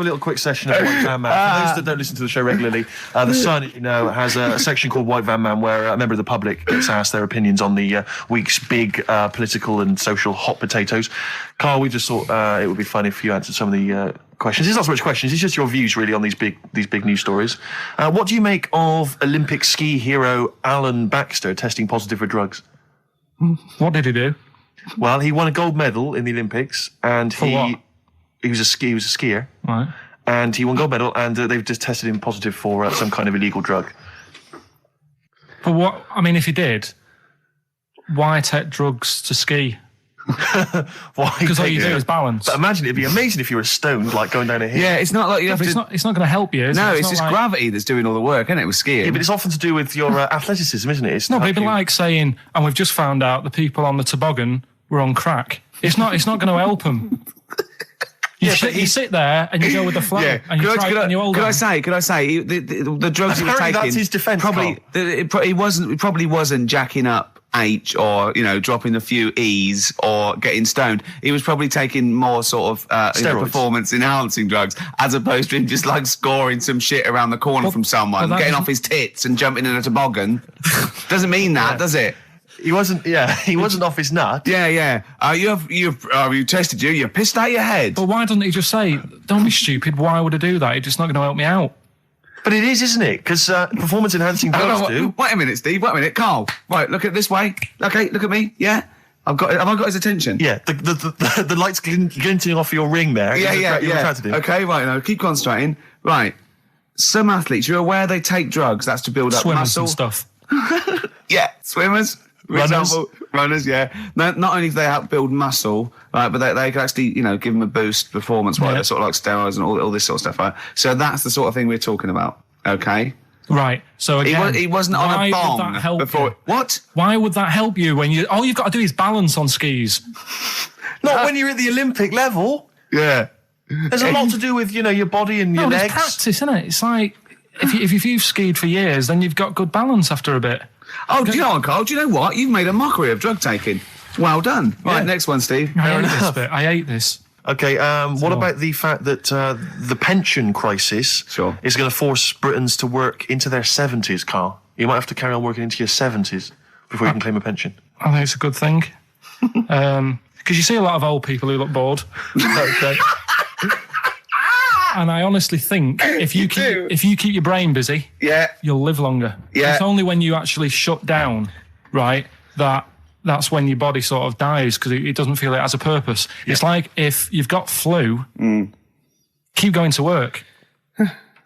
a little quick session of White Van Man. For those that don't listen to the show regularly, The Sun, as you know, has a section called White Van Man where a member of the public gets asked their opinions on the week's big political and social hot potatoes. Carl, we just thought it would be fun if you answered some of the questions. It's not so much questions, it's just your views really on these big news stories. What do you make of Olympic ski hero Alan Baxter testing positive for drugs? What did he do? Well, he won a gold medal in the Olympics, and what? He was a skier. Right. And he won gold medal, and they've just tested him positive for some kind of illegal drug. But what? I mean, if he did, why take drugs to ski? Why? Because all you do is balance. But imagine it'd be amazing if you were stoned, like going down a hill. Yeah, it's not like you have But to... it's not going to help you. Is No, it? it's not just like, gravity that's doing all the work, isn't it, with skiing? Yeah, but it's often to do with your athleticism, isn't it? It's No, to but it'd help be you- like saying, and we've just found out the people on the toboggan were on crack. It's not going to help them. You sit there and you go with the flow, and you try and you hold Could on. I say, the drugs he was Apparently taking... that's his defence, Probably, it probably wasn't jacking up H or, dropping a few E's or getting stoned. He was probably taking more sort of Steroids. performance-enhancing drugs, as opposed to him just like scoring some shit around the corner from someone, that getting doesn't- off his tits and jumping in a toboggan. Doesn't mean that, does it? He wasn't off his nut. Yeah. You tested you. You pissed out your head. But why doesn't he just say, don't be stupid, why would I do that? It's just not going to help me out. But it is, isn't it? Because performance-enhancing drugs do. Wait a minute, Steve. Wait a minute, Carl. Right, look at this way. Okay, look at me. Yeah, have I got his attention? Yeah, the lights glinting off your ring there. Yeah. You're attracted to him. Okay, right. Now keep concentrating. Right. Some athletes, you're aware they take drugs. That's to build up Swimmers muscle. and stuff. Yeah, swimmers. For Runners. example, runners, yeah. Not only do they help build muscle, right, but they can actually, give them a boost performance-wise. Yeah. They're sort of like steroids and all this sort of stuff, right? So that's the sort of thing we're talking about, okay? Right. So again, He wasn't on why a would bong that help before. you? What? Why would that help you when all you've got to do is balance on skis? Not when you're at the Olympic level. Yeah. There's a lot to do with, your body and your No, it's legs. practice, isn't it? It's like if you've skied for years, then you've got good balance after a bit. Oh, do you know what, Carl? Do you know what? You've made a mockery of drug taking. Well done. Right, Yeah. next one, Steve. I hate this bit. I hate this. Okay, what about the fact that the pension crisis Sure. is going to force Britons to work into their 70s, Carl? You might have to carry on working into your 70s before you can claim a pension. I think it's a good thing. Because you see a lot of old people who look bored. Okay. And I honestly think if you keep your brain busy, Yeah. you'll live longer. Yeah. It's only when you actually shut down, right, that's when your body sort of dies because it doesn't feel it has a purpose. Yeah. It's like if you've got flu, keep going to work.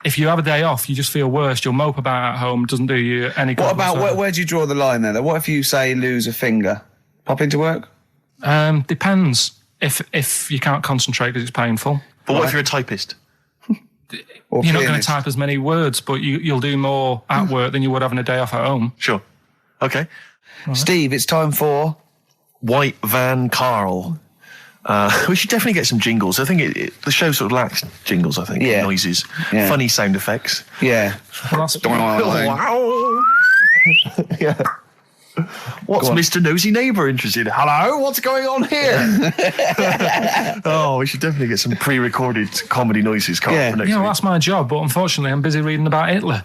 If you have a day off, you just feel worse. You'll mope about at home. Doesn't do you any good. What about, whatsoever. where do you draw the line there? What if you, say, lose a finger? Pop into work? Depends. If you can't concentrate because it's painful. But what if you're a typist? Or You're not going to pianist? type as many words, but you'll do more at work than you would having a day off at home. Sure. Okay. Steve, it's time for... White Van Karl. We should definitely get some jingles. I think the show sort of lacks jingles, I think. Yeah. Noises. Yeah. Funny sound effects. Yeah. Well, that's, Wow. Yeah. What's Mr. Nosy Neighbour interested in? Hello, what's going on here? Oh, we should definitely get some pre-recorded comedy noises, Carl, Yeah. for next you know, week. that's my job, but unfortunately I'm busy reading about Hitler.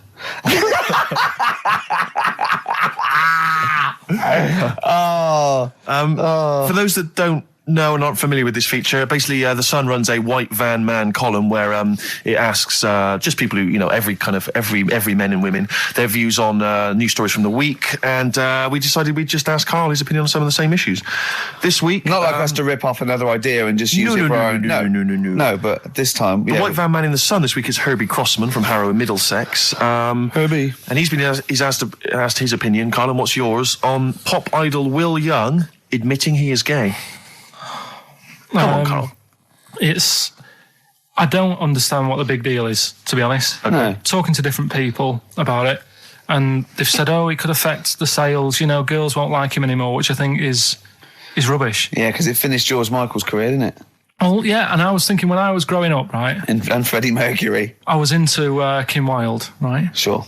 For those that don't know and aren't familiar with this feature, basically The Sun runs a White Van Man column where it asks just people who, every men and women, their views on news stories from the week, and we decided we'd just ask Carl his opinion on some of the same issues. This week... Not like us to rip off another idea and just use it for our own... No. No, but this time... The yeah. White Van Man in the Sun this week is Herbie Crossman from Harrow in Middlesex. Herbie. And he's asked his opinion, Carl, and what's yours, on pop idol Will Young admitting he is gay. Come on, Carl. I don't understand what the big deal is, to be honest. No. Talking to different people about it, and they've said, it could affect the sales, girls won't like him anymore, which I think is rubbish. Yeah, because it finished George Michael's career, didn't it? Oh, yeah, and I was thinking when I was growing up, right, And Freddie Mercury. I was into Kim Wilde, right? Sure.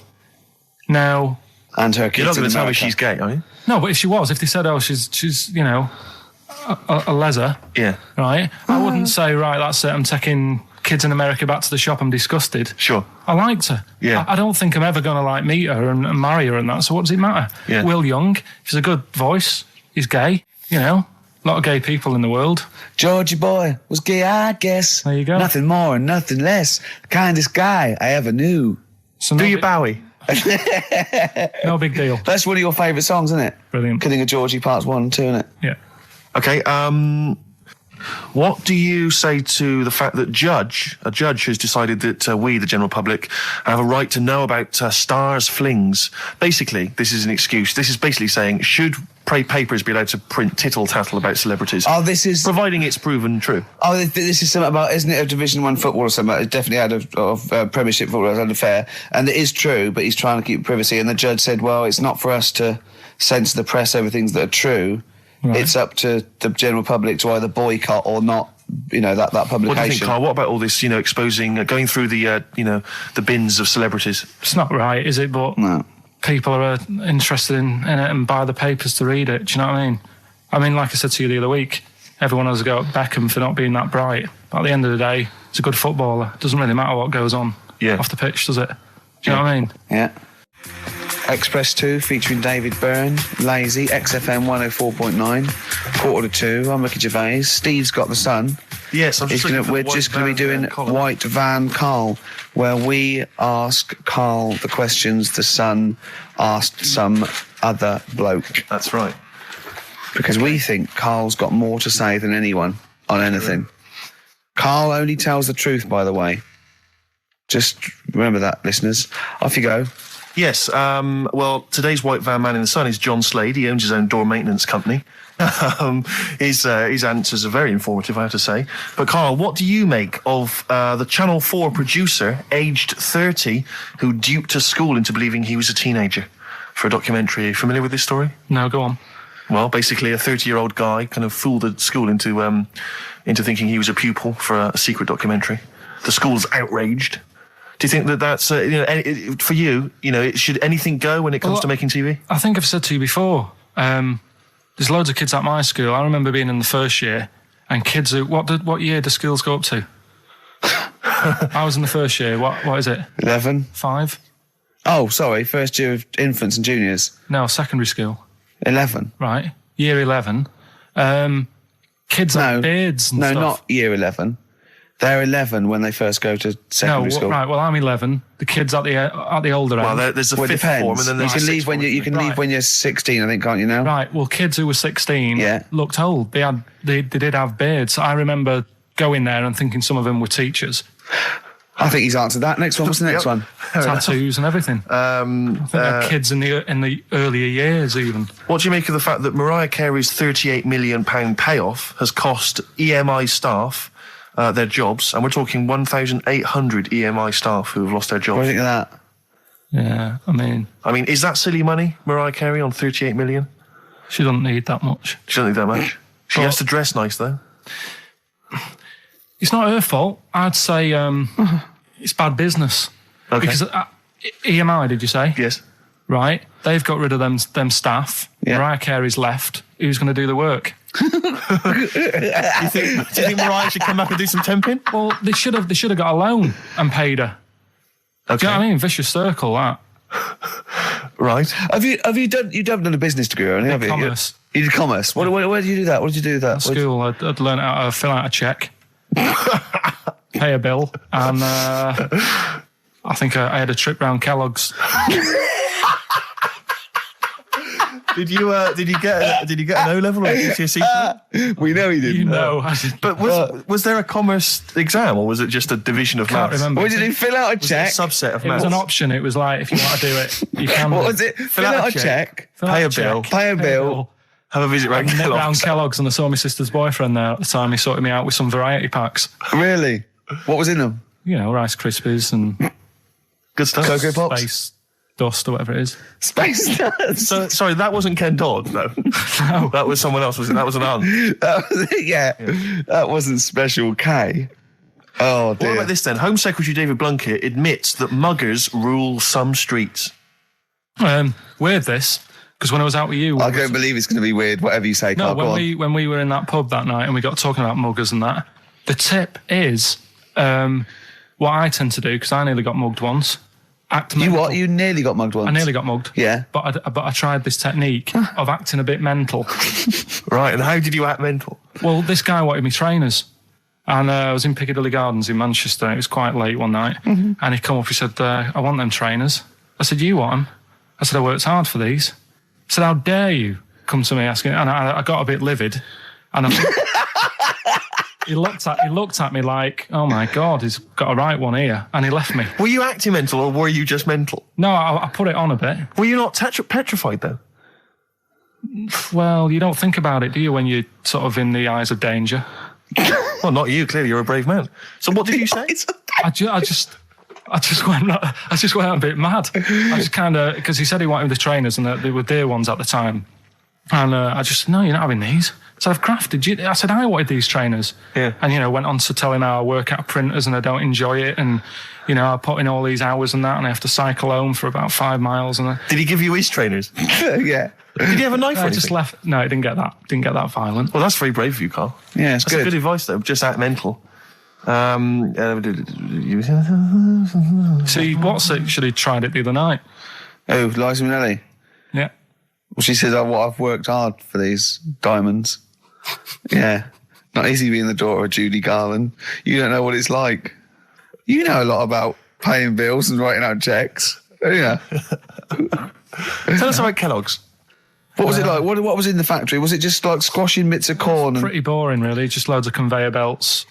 Now... And her You're kids not going in to tell me America. she's gay, are you? No, but if they said, she's a leather, Yeah. right? I wouldn't say, right, that's it, I'm taking kids in America back to the shop, I'm disgusted. Sure. I liked her. Yeah. I don't think I'm ever going to meet her and marry her and that, so what does it matter? Yeah. Will Young, he's a good voice, he's gay, a lot of gay people in the world. Georgie boy was gay, I guess. There you go. Nothing more and nothing less. The kindest guy I ever knew. So Do no you big- Bowie? No big deal. That's one of your favourite songs, isn't it? Brilliant. Killing a Georgie Parts 1 and 2, isn't it? Yeah. Okay, what do you say to the fact that a judge has decided that we, the general public, have a right to know about stars' flings? Basically, this is an excuse. This is basically saying, should papers be allowed to print tittle-tattle about celebrities? Oh, this is... Providing it's proven true. Oh, this is something about, isn't it, a Division 1 football or something? It definitely had Premiership football as an affair. And it is true, but he's trying to keep privacy. And the judge said, well, it's not for us to censor the press over things that are true. Right. It's up to the general public to either boycott or not, that publication. What do you think, Carl? What about all this, exposing, going through the, the bins of celebrities? It's not right, is it? But no. People are interested in it and buy the papers to read it. Do you know what I mean? I mean, like I said to you the other week, everyone has a go at Beckham for not being that bright. But at the end of the day, he's a good footballer. It doesn't really matter what goes on off the pitch, does it? Do you know what I mean? Yeah. Express 2 featuring David Byrne, Lazy, XFM 104.9, 1:45. I'm Ricky Gervais. Steve's got the Sun. Yes, we're just going to be doing White Van Carl, where we ask Carl the questions the Sun asked some other bloke. That's right. Because we think Carl's got more to say than anyone on anything. Carl only tells the truth, by the way. Just remember that, listeners. Off you go. Yes, well, today's White Van Man in the Sun is John Slade. He owns his own door maintenance company. His answers are very informative, I have to say. But, Carl, what do you make of the Channel 4 producer, aged 30, who duped a school into believing he was a teenager for a documentary? Are you familiar with this story? No, go on. Well, basically, a 30-year-old guy kind of fooled the school into thinking he was a pupil for a secret documentary. The school's outraged. Do you think that that's, for you, should anything go when it comes to making TV? I think I've said to you before, there's loads of kids at my school. I remember being in the first year, and kids who, what year do schools go up to? I was in the first year. What is it? 11. 5? Oh, sorry, first year of infants and juniors. No, secondary school. 11. Right, year 11. Kids have beards and stuff. No, not year 11. They're 11 when they first go to secondary school. Right. Well, I'm 11. The kids at the older end. Well, there's a fifth form, and then there's leave when leave when you're 16. I think, can't you now? Right. Well, kids who were 16 looked old. They did have beards. I remember going there and thinking some of them were teachers. I think he's answered that. Next one. What's the next one? Tattoos and everything. I think they're kids in the earlier years even. What do you make of the fact that Mariah Carey's £38 million payoff has cost EMI staff their jobs, and we're talking 1,800 EMI staff who have lost their jobs? What do you think of that? Yeah, I mean, is that silly money, Mariah Carey, on 38 million? She doesn't need that much. She doesn't need that much. She has to dress nice, though. It's not her fault. I'd say it's bad business. Okay. Because EMI, did you say? Yes. Right. They've got rid of them staff. Yeah. Mariah Carey's left. Who's going to do the work? Do you think Mariah should come back and do some temping? Well, they should have got a loan and paid her. Okay. Do you know what I mean? Vicious circle, that. Right. Have you done a business degree or anything? Commerce. You did commerce. Where did you do that? What did you do with that? At school, I'd learned how to fill out a cheque, pay a bill, and I think I had a trip round Kellogg's. Did you get an O level or a GCSE? We know he didn't. You know. But was there a commerce exam, or was it just a division of maths? Remember. What did you fill out a check? Was it a subset of maths? It was an option. It was like, if you want to do it, you can. What was it? Fill out a check. Pay a bill. Have a visit round Kellogg's. Round Kellogg's, and I saw my sister's boyfriend there at the time. He sorted me out with some variety packs. Really? What was in them? Rice Krispies and good stuff. Cocoa Pops. Space Dust or whatever it is. Space Dust. So, sorry, that wasn't Ken Dodd, though. No. That was someone else, was it? That was an aunt. That wasn't Special K. Oh, dear. What about this then? Home Secretary David Blunkett admits that muggers rule some streets. Weird this, because when I was out with you... I don't believe it's going to be weird, whatever you say, Carl. No, when we were in that pub that night and we got talking about muggers and that, the tip is what I tend to do, because I nearly got mugged once. You nearly got mugged once? I nearly got mugged. Yeah. But I tried this technique of acting a bit mental. Right, and how did you act mental? Well, this guy wanted me trainers. And I was in Piccadilly Gardens in Manchester. It was quite late one night. Mm-hmm. And he come up, he said, I want them trainers. I said, you want them? I said, I worked hard for these. He said, how dare you come to me asking? And I got a bit livid. And he looked at me like, oh my God, he's got a right one here. And he left me. Were you acting mental or were you just mental? No, I put it on a bit. Were you not petrified though? Well, you don't think about it, do you, when you're sort of in the eyes of danger? Well, not you. Clearly, you're a brave man. So, what did you say? I just went a bit mad. I just kind of, because he said he wanted the trainers and they were dear ones at the time. And I just, no, you're not having these. So I've crafted. I said, I wanted these trainers. Yeah. And, went on to tell him how I work at printers and I don't enjoy it. And, I put in all these hours and that, and I have to cycle home for about 5 miles. And Did he give you his trainers? Yeah. Did he have a knife or I anything? just left. No, it didn't get that. Didn't get that violent. Well, that's very brave of you, Carl. Yeah, it's That's good. good advice, though. Just act mental. See, should have tried it the other night. Oh, Liza Minnelli. Yeah. Well, she says, I've worked hard for these diamonds. Yeah. Not easy being the daughter of Judy Garland. You don't know what it's like. You know a lot about paying bills and writing out checks. Don't you? Tell us about Kellogg's. What was it like? What was in the factory? Was it just like squashing bits of corn? Pretty boring, really. Just loads of conveyor belts,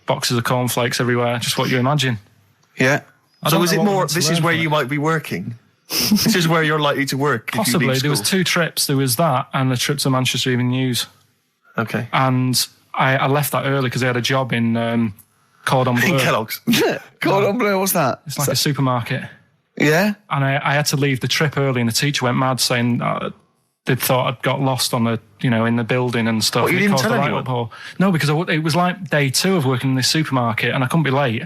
boxes of cornflakes everywhere. Just what you imagine. Yeah. So is it more, this is where you might be working? This is where you're likely to work? Possibly. There was 2 trips. There was that and the trip to Manchester Evening News. Okay. And I left that early because I had a job in Cordon Bleu. In Kellogg's. Cordon Bleu, what's that? It's like a supermarket. Yeah? And I had to leave the trip early, and the teacher went mad saying they'd thought I'd got lost on the, in the building and stuff. What, you It didn't caused tell a anyone? uproar. No, because it was like day 2 of working in this supermarket, and I couldn't be late.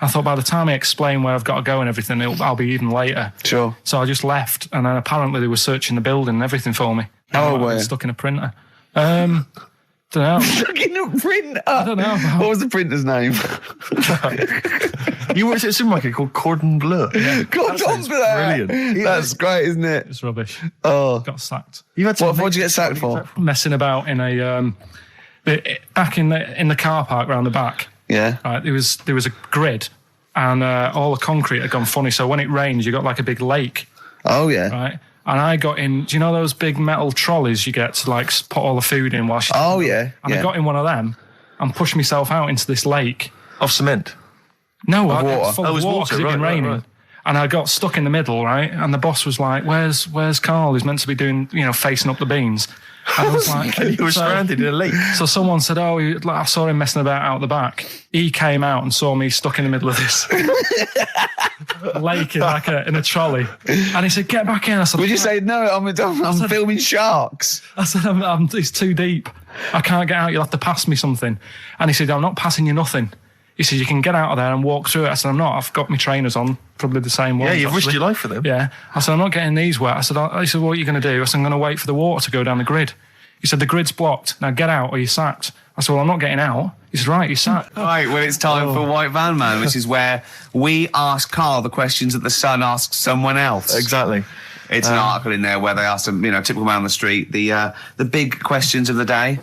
I thought by the time I explain where I've got to go and everything, I'll be even later. Sure. So I just left, and then apparently they were searching the building and everything for me. Oh, I was were you? stuck in a printer. Don't know. Stuck in a printer? I don't know. What was the printer's name? You worked at a supermarket called Cordon Bleu. Yeah. Cordon Bleu. Brilliant. That's great, isn't it? It's rubbish. Oh. Got sacked. You had What did you get sacked for? Messing about in a back in the car park round the back. Yeah. Right, there was a grid, and all the concrete had gone funny. So when it rains, you got like a big lake, Oh, yeah. right? And I got in. Do you know those big metal trolleys you get to like put all the food in whilst? Oh, yeah. And I got in one of them and pushed myself out into this lake. Of cement. No, Of water. it was full Oh, it of was water water, because it'd been right, raining. right. And I got stuck in the middle, right? And the boss was like, "Where's Carl? He's meant to be doing, facing up the beans." And I was like, And you were stranded in a lake. So someone said, I saw him messing about out the back. He came out and saw me stuck in the middle of this lake in a trolley. And he said, "Get back in." I said, Would you say, no, I'm filming sharks? I said, it's too deep. I can't get out. You'll have to pass me something. And he said, "I'm not passing you nothing." He said, "You can get out of there and walk through it." I said, "I'm not. I've got my trainers on, probably the same ones." Yeah, you've risked actually. your life for them. Yeah. I said, "I'm not getting these wet." He said, "What are you going to do?" I said, "I'm going to wait for the water to go down the grid." He said, "The grid's blocked. Now get out or you're sacked." I said, "Well, I'm not getting out." He said, "Right, you're sacked." Right, well, it's time for White Van Man, which is where we ask Carl the questions that the Sun asks someone else. Exactly. It's an article in there where they ask them, typical man on the street, the big questions of the day,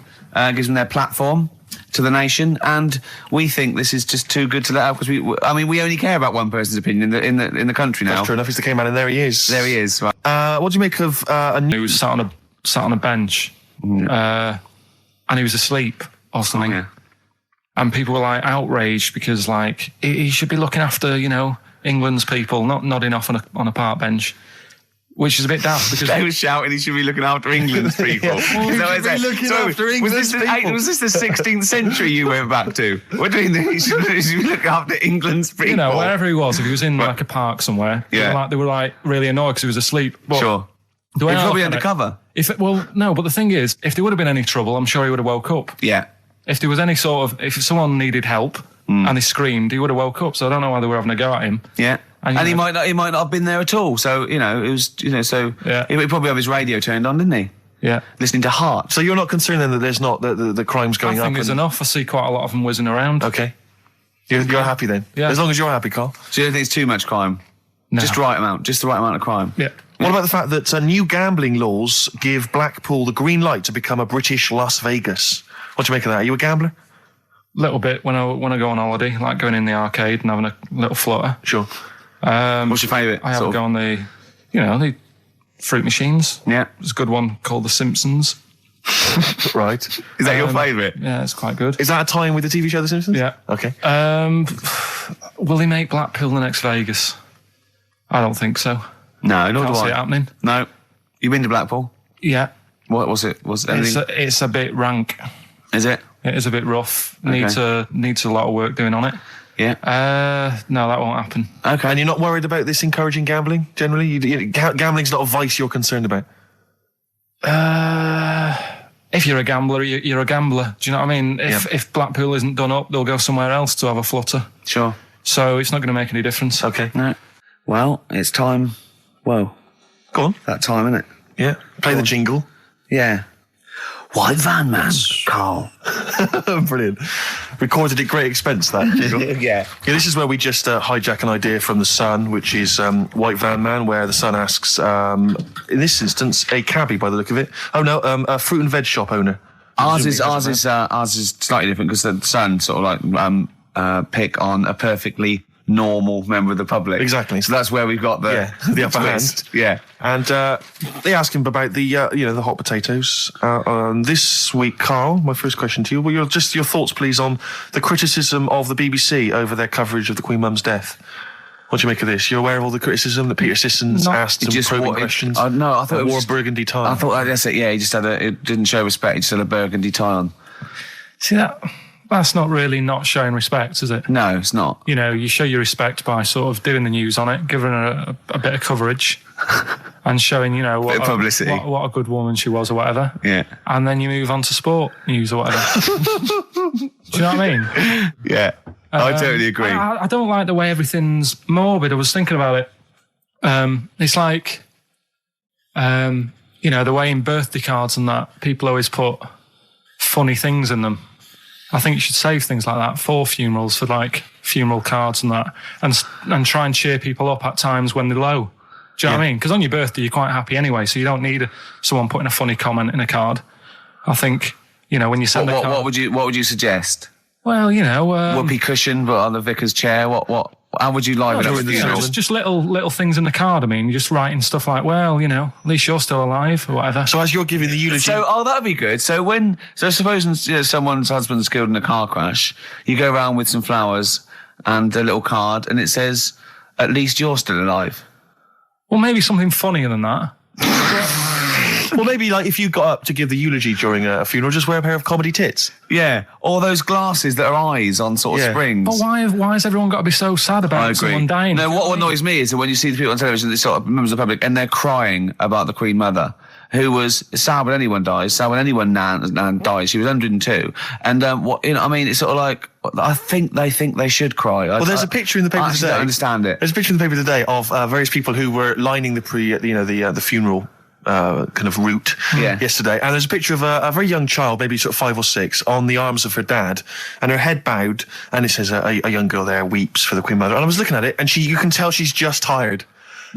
gives them their platform to the nation, and we think this is just too good to let out because we only care about one person's opinion in the country now. That's true enough. He's the king man, and there he is. There he is. Right. What do you make of a He new... was sat on a bench, and he was asleep or something. Yeah. And people were like outraged because like he should be looking after England's people, not nodding off on a park bench, which is a bit daft because They were shouting he should be looking after England's people. He should be looking after England's people. Was this the 16th century you went back to? What do you mean he should be looking after England's people? wherever he was, if he was in like a park somewhere, Yeah. they were like really annoyed because he was asleep. But Sure. the way He's I probably look at it, undercover. No, but the thing is, if there would have been any trouble, I'm sure he would have woke up. Yeah. If there was any if someone needed help and he screamed, he would have woke up. So I don't know why they were having a go at him. Yeah. And, And you he know- might not have been there at all. So, it was, so Yeah. he would probably have his radio turned on, didn't he? Yeah. Listening to Heart. So you're not concerned then that there's not the crimes I going up? think there's enough. I see quite a lot of them whizzing around. Okay. You're happy then? Yeah. As long as you're happy, Carl. So you don't think it's too much crime? No. Just the right amount of crime. Yeah. What about the fact that new gambling laws give Blackpool the green light to become a British Las Vegas? What do you make of that? Are you a gambler? Little bit when I go on holiday, like going in the arcade and having a little flutter. Sure. What's your favourite? I have a go on the fruit machines. Yeah. There's a good one called The Simpsons. Right. Is that your favourite? Yeah, it's quite good. Is that a tie-in with the TV show The Simpsons? Yeah. Okay. Will he make Blackpool the next Vegas? I don't think so. No, nor Can't do see it I. happening. No. You been to Blackpool? Yeah. What was it? Was it anything? It's a bit rank. Is it? It is a bit rough. Okay. Needs a lot of work doing on it. Yeah. No, that won't happen. Okay. And you're not worried about this encouraging gambling, generally? Gambling's not a vice you're concerned about? If you're a gambler, you're a gambler. Do you know what I mean? If Blackpool isn't done up, they'll go somewhere else to have a flutter. Sure. So it's not going to make any difference. Okay. No. Well, it's time. Well, Go on. that time, isn't it? Yeah. Play the jingle. Yeah. White van man, Carl. Brilliant. Recorded at great expense, that jingle. Yeah. This is where we just hijack an idea from The Sun, which is White Van Man, where The Sun asks, in this instance, a cabbie by the look of it. Oh no, a fruit and veg shop owner. Ours is slightly different because the Sun sort of like pick on a perfectly normal member of the public. Exactly. So that's where we've got the upper twist. hand. Yeah. And they ask him about the the hot potatoes. This week, Carl, my first question to you, well, your thoughts, please, on the criticism of the BBC over their coverage of the Queen Mum's death. What do you make of this? You're aware of all the criticism that Peter Sissons asked some probing questions? No, I thought it wore was a burgundy tie. I thought that's it. Yeah, he just it didn't show respect. He just had a burgundy tie on. See that's not really not showing respect, is it? No, it's not. You know, you show your respect by sort of doing the news on it, giving her a bit of coverage, and showing, you know, Bit of publicity. what a good woman she was or whatever. Yeah. And then you move on to sport news or whatever. Do you know what I mean? Yeah. I totally agree. I don't like the way everything's morbid. I was thinking about it. It's like, you know, the way in birthday cards and that, people always put funny things in them. I think you should save things like that for funerals, for like funeral cards and that, and try and cheer people up at times when they're low. Do you know what I mean? Because on your birthday, you're quite happy anyway, so you don't need someone putting a funny comment in a card. I think, you know, when you send a card... What would you suggest? Well, you know... whoopee cushion, but on the vicar's chair? How would you liven up the funeral? Just little things in the card. I mean, you're just writing stuff like, well, you know, at least you're still alive or whatever. So as you're giving the eulogy... that'd be good. So suppose someone's husband's killed in a car crash, you go around with some flowers and a little card, and it says, at least you're still alive. Well, maybe something funnier than that. Well, maybe like if you got up to give the eulogy during a funeral, just wear a pair of comedy tits. Yeah, or those glasses that are eyes on sort of springs. But why has everyone got to be so sad about someone dying? No, what annoys me is that when you see the people on television, they sort of members of the public, and they're crying about the Queen Mother, who was sad when anyone dies, sad when anyone nan dies. She was 102, and it's sort of like I think they should cry. Well, there's a picture in the paper today. I don't understand it. There's a picture in the paper today of various people who were lining the funeral kind of route yesterday, and there's a picture of a very young child, maybe sort of 5 or 6, on the arms of her dad, and her head bowed, and it says a young girl there weeps for the Queen Mother. And I was looking at it, and you can tell she's just tired.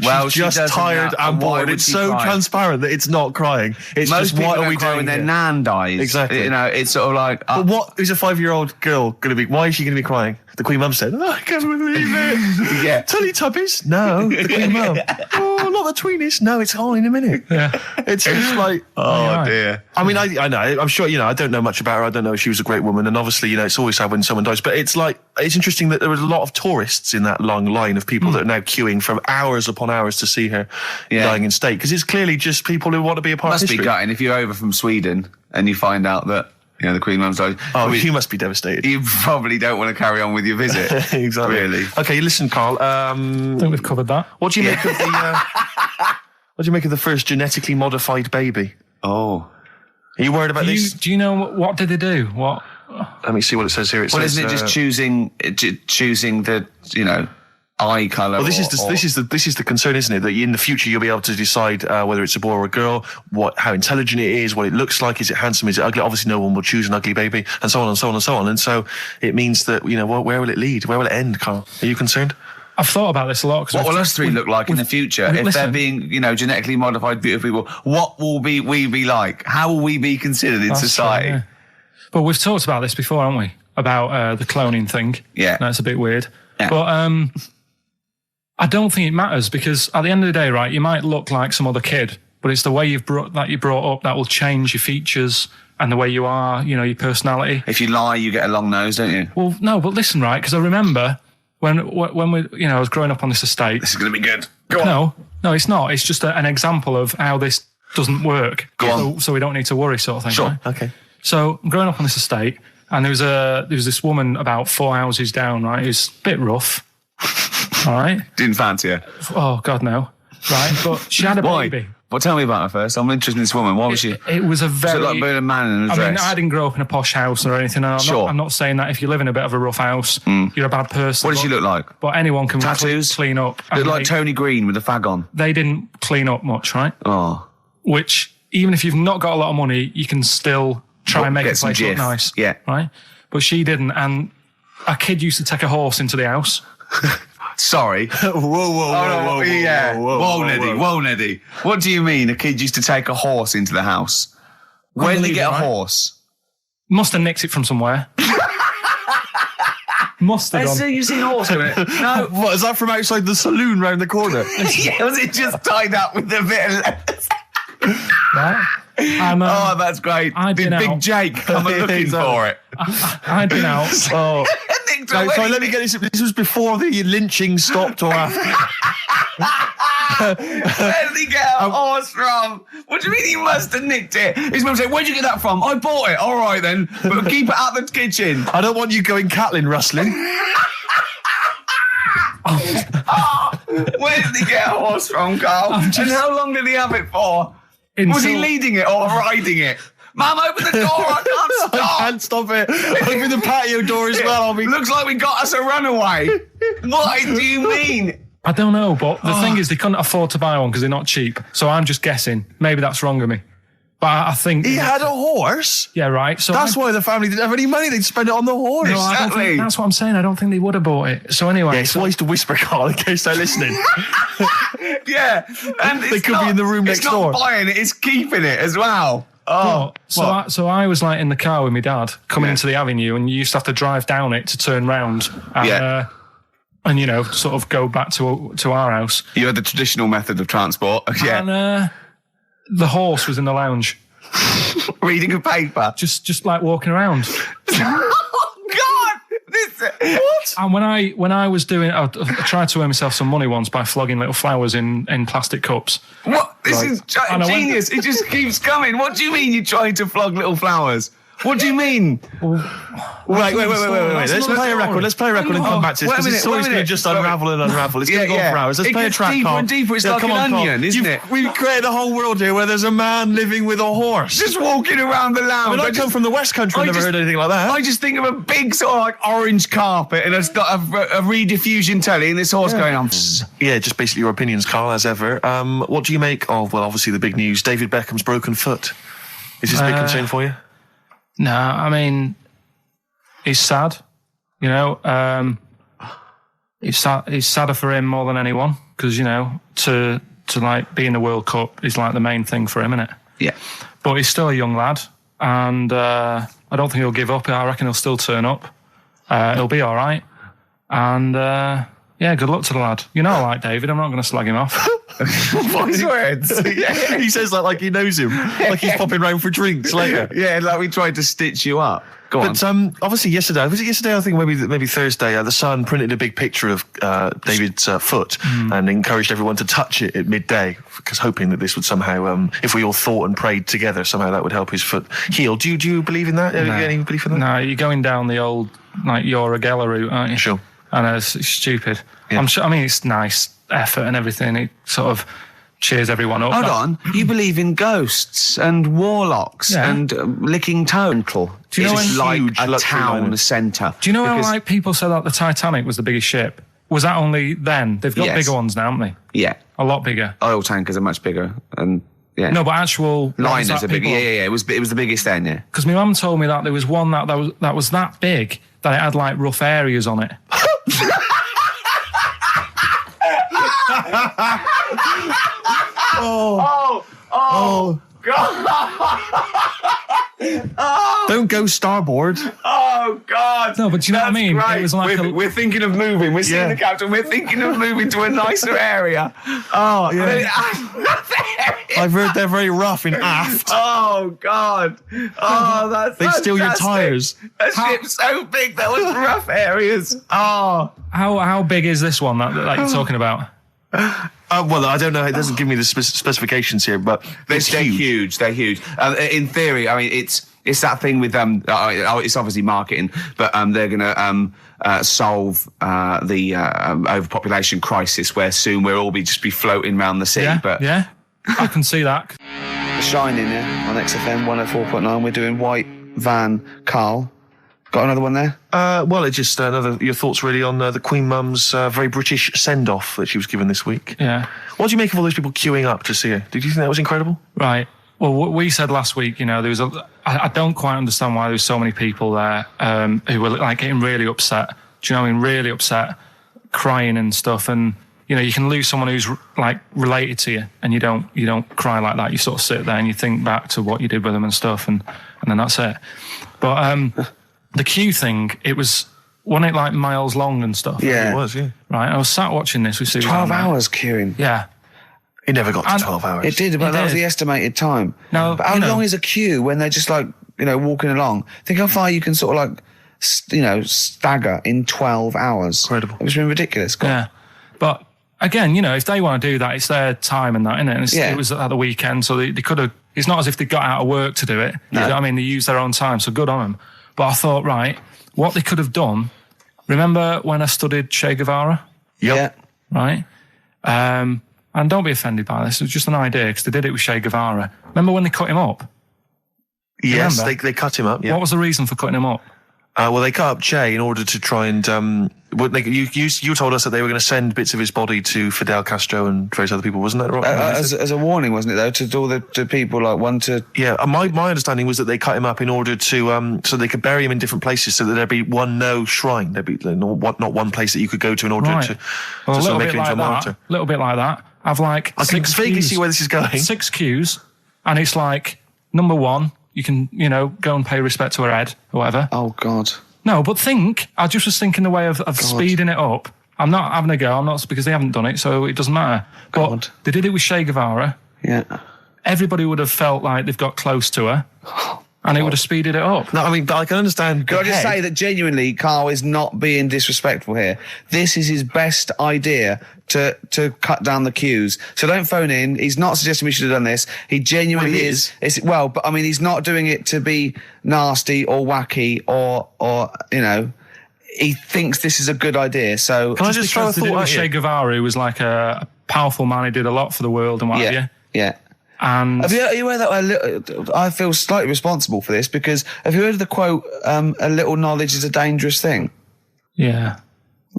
Well, she's just tired and bored. It's so transparent that it's not crying. It's most just, what are we doing when their here? nan dies? Exactly. You know, it's sort of like. But what is a 5-year-old girl going to be? Why is she going to be crying? The Queen Mum said, I can't believe it. Yeah. Teletubbies? No. The Queen Mum. Oh, not the Tweenies. No, it's all in a minute. Yeah. It's just like, oh dear. I mean, I know. I'm sure, I don't know much about her. I don't know if she was a great woman. And obviously, it's always sad when someone dies. But it's like, it's interesting that there was a lot of tourists in that long line of people that are now queuing for hours upon hours to see her dying in state. Because it's clearly just people who want to be a part of history. Must be gutting if you're over from Sweden and you find out that the Queen Mum's died. Oh, you must be devastated. You probably don't want to carry on with your visit. Exactly. Really. Okay, listen, Carl. I think we've covered that. What do you make of the? What do you make of the first genetically modified baby? Oh, are you worried about this? Do you know what did they do? What? Let me see what it says here. Isn't it just choosing the eye colour? Well, this is the concern, isn't it? That in the future you'll be able to decide whether it's a boy or a girl, how intelligent it is, what it looks like, is it handsome, is it ugly? Obviously, no one will choose an ugly baby, and so on and so on and so on. And so it means that where will it lead? Where will it end, Carl? Are you concerned? I've thought about this a lot. What will us three look like in the future if they're being, genetically modified, beautiful people? What will we be like? How will we be considered in society? True, yeah. But we've talked about this before, haven't we? About the cloning thing. Yeah, that's a bit weird. Yeah. But I don't think it matters, because at the end of the day, right, you might look like some other kid, but it's the way you're brought up that will change your features and the way you are, your personality. If you lie, you get a long nose, don't you? Well, no, but listen, right, because I remember when we, I was growing up on this estate. This is going to be good. Go on. No, it's not. It's just an example of how this doesn't work. Go on. So we don't need to worry, sort of thing. Sure. Right? Okay. So I'm growing up on this estate, and there was this woman about 4 houses down, right, who's a bit rough. All right. Didn't fancy her. Oh, God, no. Right. But she had a Why? baby. Well, tell me about her first. I'm interested in this woman. Why was she? It was a very... Was it like being a man in a I dress? mean, I didn't grow up in a posh house or anything. And I'm not saying that if you live in a bit of a rough house, you're a bad person. What did she look like? But anyone can Tattoos? clean up. Looked And like Tony Green with a fag on. they didn't clean up much, right? Oh. Which, even if you've not got a lot of money, you can still try and make Get the some place look jiff. nice. Yeah. Right? But she didn't. And a kid used to take a horse into the house. Sorry. Whoa, Yeah. Whoa, Neddy. What do you mean a kid used to take a horse into the house? Where did he get a Unbelievable, right? horse? Must have nicked it from somewhere. Must have done. You've seen a horse in it? No. What, is that from outside the saloon round the corner? Yeah, was it just tied up with a bit of lettuce? Right? And, Oh, that's great. I'd Did been Big out. Jake come looking for it? I'd been out. Oh. Nicked No, away. sorry, let me get this. This was before the lynching stopped or after? Where did he get a horse from? What do you mean he must have nicked it? His mum said, where'd you get that from? I bought it. All right then. But keep it out the kitchen. I don't want you going Catlin rustling. Where did he get a horse from, Carl? And how long did he have it for? Was he leading it or riding it? Mum, open the door. I can't stop. I can't stop it. Open the patio door as well. I'll be... Looks like we got us a runaway. What do you mean? I don't know, but the thing is, they couldn't afford to buy one because they're not cheap. So I'm just guessing. Maybe that's wrong of me. But I think... He had a horse? Yeah, right. So That's why the family didn't have any money. They'd spend it on the horse. No, I don't Exactly. think, that's what I'm saying. I don't think they would have bought it. So anyway... Yeah, it's wise to whisper, Carl, in case they're listening. Yeah. And They could be in the room next door. It's not buying it, it's keeping it as well. Oh. So I was like in the car with my dad coming into the avenue, and you used to have to drive down it to turn round. And, and you know, sort of go back to our house. You had the traditional method of transport. Yeah. And the horse was in the lounge, Reading a paper. just like walking around. Oh, God! What? And when I was doing, I tried to earn myself some money once by flogging little flowers in plastic cups. What? This Right. is And I went- genius. It just keeps coming. What do you mean you're trying to flog little flowers? What do you mean? Wait. Let's play a record. Let's play a record and come back to this. Wait a Because minute, this story's wait a going to minute. just unravel and unravel. It's going to go on for hours. Let's It play a gets track, deeper Carl. and deeper. It's like come an on, Carl. onion, isn't it? We've created a whole world here where there's a man living with a horse. Just walking around the lounge. I come from the West Country. I've never heard anything like that. I just think of a big sort of like orange carpet, and it's got a rediffusion telly, and this horse going on. Yeah, just basically your opinions, Carl, as ever. What do you make of, well, obviously the big news, David Beckham's broken foot? Is this a big concern for you? No, I mean, it's sad. You know, it's sadder for him more than anyone because, you know, to like be in the World Cup is like the main thing for him, isn't it? Yeah. But he's still a young lad, and I don't think he'll give up. I reckon he'll still turn up. He'll be all right. And yeah, good luck to the lad. You know, I like David. I'm not going to slag him off. Voice words. Yeah. He says that like he knows him, like he's popping round for drinks later. Yeah, like we tried to stitch you up. Go on. But obviously yesterday, was it yesterday? I think maybe Thursday. The Sun printed a big picture of David's foot and encouraged everyone to touch it at midday, because hoping that this would somehow, if we all thought and prayed together, somehow that would help his foot heal. Do you believe in that? Have you any belief in that? No, you're going down the old like your Agella route, aren't you? Sure. I know it's stupid. Yeah. I'm sure. I mean, it's nice effort and everything. It sort of cheers everyone up. Hold on. You believe in ghosts and warlocks Yeah. and licking toe. Do you know it's when- like Huge a luxury town liner. centre? Do you know how Because- like people said that the Titanic was the biggest ship? Was that only then? They've got Yes. bigger ones now, haven't they? Yeah. A lot bigger. Oil tankers are much bigger, and yeah. No, but actual Liners are bigger. Yeah. It was the biggest then. Yeah. Because my mum told me that there was one that was that big that it had like rough areas on it. Oh, don't go starboard. Oh God! No, but do you know what I That's mean? Great. It was like we're thinking of moving. We're seeing Yeah. the captain. We're thinking of moving to a nicer area. Oh, Yeah. I've heard they're very rough in aft. Oh God! Oh, that's They steal your fantastic. tyres. A ship so big that was rough areas. Oh, how big is this one that you're talking about? Well, I don't know. It doesn't give me the specifications here, but They're huge. They're huge. In theory, I mean, it's that thing with it's obviously marketing, but they're going to solve the overpopulation crisis, where soon we'll all just be floating around the sea. Yeah, I can see that. Shining on XFM 104.9. We're doing White Van Karl. Got another one there? Well, it's just your thoughts really on the Queen Mum's very British send-off that she was given this week. Yeah. What do you make of all those people queuing up to see her? Did you think that was incredible? Right. Well, what we said last week, there was I don't quite understand why there was so many people there who were like getting really upset. Do you know what I mean? Really upset, crying and stuff. And you can lose someone who's like related to you, and you don't cry like that. You sort of sit there and you think back to what you did with them and stuff, and then that's it. But the queue thing, wasn't it like miles long and stuff? Yeah. It was, yeah. Right, I was sat watching this with Sue. 12 hours queuing. Yeah. It never got to 12 hours. It did, but that was the estimated time. No, but how long is a queue when they're just like, walking along? Think how far you can sort of like, stagger in 12 hours. Incredible. It's been ridiculous. Yeah. But again, if they want to do that, it's their time and that, isn't it? And it was at the weekend, so they could have, it's not as if they got out of work to do it. No. You know what I mean? They used their own time, so good on them. But I thought, right, what they could have done, remember when I studied Che Guevara? Yep. Yeah. Right? And don't be offended by this, it was just an idea, because they did it with Che Guevara. Remember when they cut him up? Yes, they cut him up, yeah. What was the reason for cutting him up? Well, they cut up Che in order to try and... you told us that they were going to send bits of his body to Fidel Castro and various other people, wasn't that right? As a warning, wasn't it, though, to all the people, like, one to... Yeah, my understanding was that they cut him up in order to... so they could bury him in different places, so that there'd be no shrine. There'd be not one place that you could go to in order to sort of make it into a martyr. A little bit like that. I've like... I can vaguely see where this is going. 6 queues, and it's like, number 1... You can, go and pay respect to her head, or whatever. Oh, God. No, but I just was thinking the way of speeding it up. I'm not having a go, because they haven't done it, so it doesn't matter. God. But they did it with Che Guevara. Yeah. Everybody would have felt like they've got close to her, and it would have speeded it up. No, I mean, but I can understand... Can I just say that genuinely, Karl is not being disrespectful here. This is his best idea to cut down the queues. So don't phone in. He's not suggesting we should have done this. He genuinely is. But I mean, he's not doing it to be nasty or wacky or he thinks this is a good idea. So can I just throw a thought at Che Guevara, who was like a powerful man who did a lot for the world and what have you. Yeah. And have you heard that? I feel slightly responsible for this, because have you heard of the quote, a little knowledge is a dangerous thing? Yeah.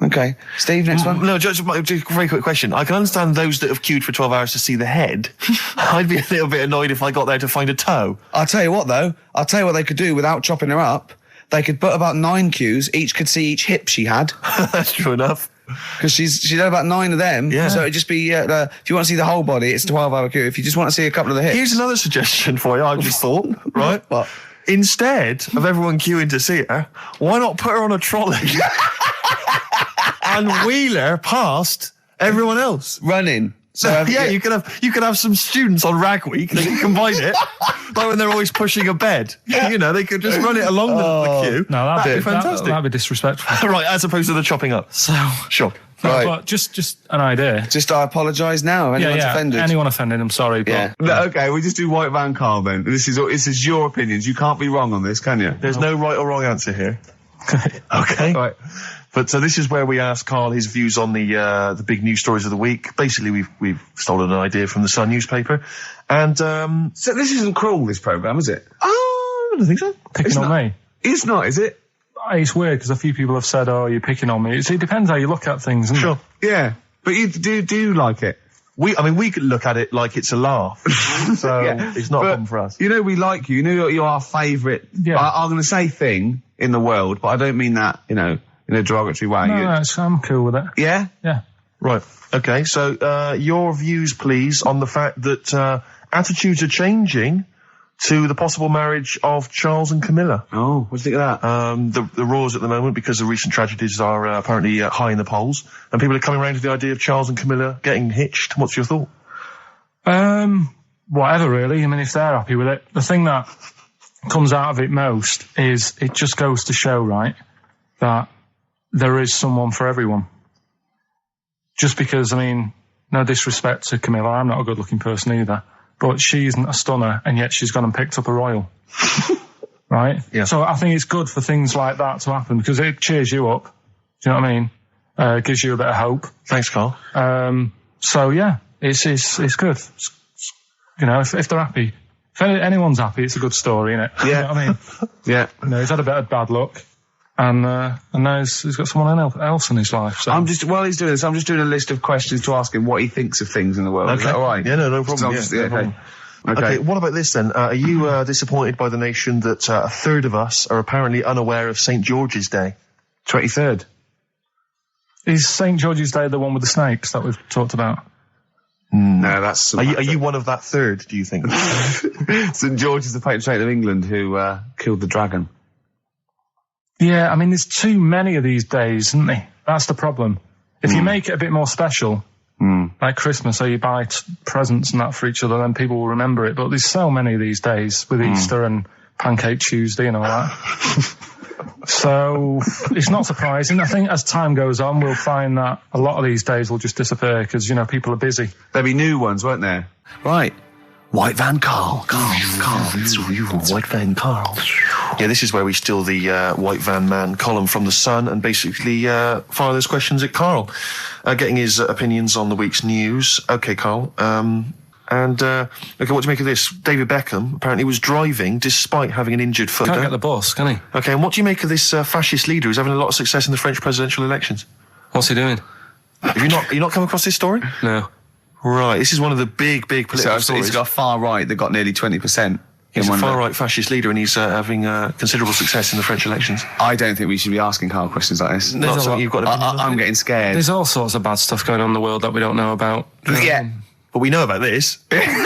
Okay. Steve, next one? No, just a very quick question. I can understand those that have queued for 12 hours to see the head. I'd be a little bit annoyed if I got there to find a toe. I'll tell you what, though. I'll tell you what they could do without chopping her up. They could put about 9 queues. Each could see each hip she had. That's true enough. Because she's had about 9 of them. Yeah. So it'd just be, if you want to see the whole body, it's a 12-hour queue. If you just want to see a couple of the hips. Here's another suggestion for you, I just thought, right? What? Instead of everyone queuing to see her, why not put her on a trolley and wheel her past everyone else? Running. So you could have some students on Rag Week. They can combine it, like when they're always pushing a bed. They could just run it along the queue. No, that'd be fantastic. That'd be disrespectful. Right, as opposed to the chopping up. So sure. No, Right. but just an idea. Just I apologise now if anyone's offended. Anyone offended, I'm sorry. But, Yeah. No, okay, we just do White Van Karl then. This is your opinions. You can't be wrong on this, can you? There's no right or wrong answer here. Okay. Right. But so this is where we ask Karl his views on the big news stories of the week. Basically, we've stolen an idea from the Sun newspaper, and So this isn't cruel, this programme, is it? I don't think so. picking on me. It's not, is it? It's weird because a few people have said, "Oh, you're picking on me." It depends how you look at things, isn't Sure. it? Yeah. But you do like it? We could look at it like it's a laugh, so it's not a problem for us. You know we like you. You know you're our favourite. Yeah. I'm going to say thing in the world, but I don't mean that, in a derogatory way. No, I'm cool with it. Yeah? Yeah. Right. Okay. So your views, please, on the fact that attitudes are changing to the possible marriage of Charles and Camilla. Oh, what do you think of that? The roars at the moment, because the recent tragedies are apparently high in the polls, and people are coming around to the idea of Charles and Camilla getting hitched. What's your thought? Whatever, really. I mean, if they're happy with it. The thing that comes out of it most is it just goes to show, right, that there is someone for everyone. Just because, I mean, no disrespect to Camilla, I'm not a good-looking person either, but she isn't a stunner, and yet she's gone and picked up a royal. Right? Yeah. So I think it's good for things like that to happen, because it cheers you up. Do you know what I mean? Gives you a bit of hope. Thanks, Carl. So yeah, it's good. You know, if they're happy, if anyone's happy, it's a good story, isn't it? Yeah. You know what I mean? Yeah. You know, he's had a bit of bad luck, and now he's got someone else in his life. So. While he's doing this, I'm just doing a list of questions to ask him what he thinks of things in the world. Okay. Is that all right? Yeah, no problem. Just- Yeah, no okay. problem. Okay. Okay, what about this then? Are you disappointed by the nation that a third of us are apparently unaware of St. George's Day? 23rd. Is St. George's Day the one with the snakes that we've talked about? No, that's... Are you one of that third, do you think? St. George is the patron saint of England who killed the dragon. Yeah, I mean, there's too many of these days, isn't there? That's the problem. If you make it a bit more special, like Christmas, so you buy presents and that for each other, then people will remember it. But there's so many of these days with Easter and Pancake Tuesday and all that. So it's not surprising. I think as time goes on, we'll find that a lot of these days will just disappear because, you know, people are busy. There'll be new ones, won't there? Right. White Van Carl. White Van Carl. Yeah, this is where we steal the White Van Man column from The Sun and basically fire those questions at Carl, getting his opinions on the week's news. Okay, Carl. Okay, what do you make of this? David Beckham apparently was driving despite having an injured foot. Can't get the bus, can he? Okay, and what do you make of this fascist leader who's having a lot of success in the French presidential elections? What's he doing? Have you not come across this story? No. Right, this is one of the big political stories. He's got a far right that got nearly 20%. He's a far-right fascist leader and he's having considerable success in the French elections. I don't think we should be asking Carl questions like this. Not something you've got an opinion on? I'm getting scared. There's all sorts of bad stuff going on in the world that we don't know about. Yeah. But we know about this. Yeah,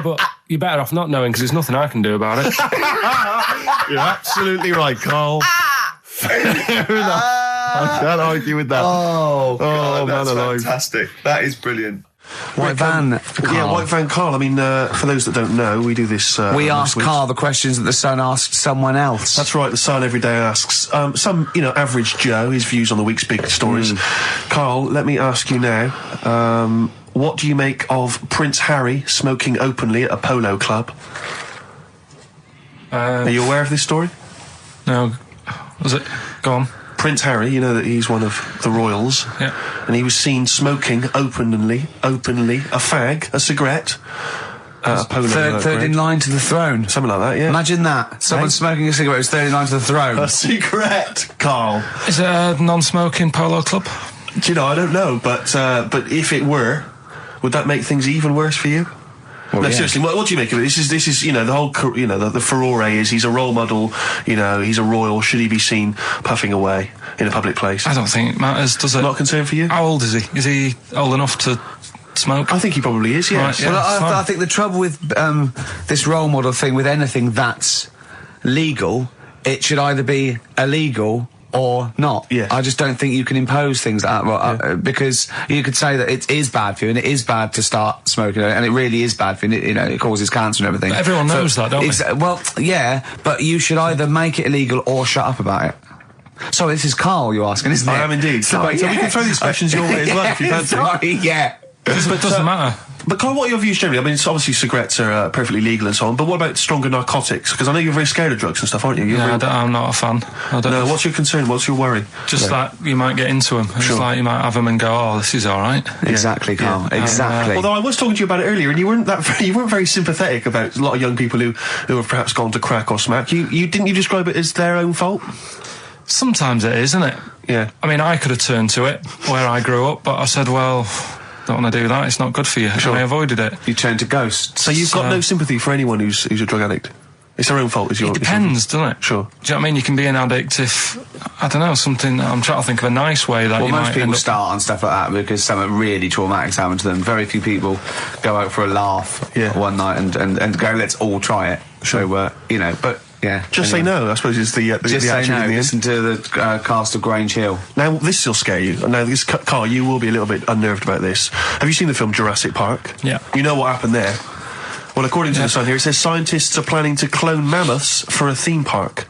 but you're better off not knowing because there's nothing I can do about it. You're absolutely right, Carl. Fair enough. I can't argue with that. Oh, God, man that's alive. fantastic. That is brilliant. White Van Carl. Yeah, White Van Carl. I mean, for those that don't know, we do this. We on ask this week. Carl the questions that the Sun asked someone else. That's right. The Sun every day asks some, average Joe his views on the week's big stories. Carl, let me ask you now. What do you make of Prince Harry smoking openly at a polo club? Are you aware of this story? No. Was it? Go on. Prince Harry, you know that he's one of the royals. Yeah. And he was seen smoking openly, a fag, a cigarette, a polo. Third in line to the throne. Something like that, yeah. Imagine that. Someone smoking a cigarette was third in line to the throne. A cigarette, Carl. Is it a non-smoking polo club? Do you know, I don't know, but if it were, would that make things even worse for you? Well, No, yeah. seriously, what do you make of it? This is, the whole, the furore is he's a role model, he's a royal. Should he be seen puffing away in a public place? I don't think it matters, does it? Not a concern for you? How old is he? Is he old enough to smoke? I think he probably is, yes. Right, yeah. Well, fine. I think the trouble with this role model thing, with anything that's legal, it should either be illegal or not. Yeah. I just don't think you can impose things like that, because you could say that it is bad for you, and it is bad to start smoking, and it really is bad for you, it causes cancer and everything. But everyone knows that, don't they? Well, yeah, but you should either make it illegal or shut up about it. So this is Carl you're asking, isn't it? I am indeed. Sorry, So we can throw these questions your way as well if you fancy. Sorry, yeah. But it doesn't matter. But Carl, what are your views generally? I mean, it's obviously cigarettes are perfectly legal and so on, but what about stronger narcotics? Because I know you're very scared of drugs and stuff, aren't you? I'm not a fan. I don't No, what's your concern? What's your worry? Just like you might get into them. It's Sure. like you might have them and go, oh, this is all right. Exactly, Carl. Exactly. Although I was talking to you about it earlier, and you weren't very sympathetic about a lot of young people who have perhaps gone to crack or smack. You didn't you describe it as their own fault? Sometimes it is, isn't it? Yeah. I mean, I could have turned to it where I grew up, but I said, well, don't want to do that. It's not good for you. Sure. And I avoided it. You turn to ghosts. So you've got no sympathy for anyone who's a drug addict. It's their own fault. Is your It depends, doesn't it? Sure. Do you know what I mean? You can be an addict if, I don't know, something, I'm trying to think of a nice way that Well, you most might end people up... start on stuff like that because something really traumatic's happened to them. Very few people go out for a laugh one night and go, let's all try it. Sure. So, but yeah. Just say no, I suppose, is the Just say attitude no. in the end. Listen to the cast of Grange Hill. Now, this will scare you. Now, Carl, you will be a little bit unnerved about this. Have you seen the film Jurassic Park? Yeah. You know what happened there? Well, according to The Sun here, it says scientists are planning to clone mammoths for a theme park.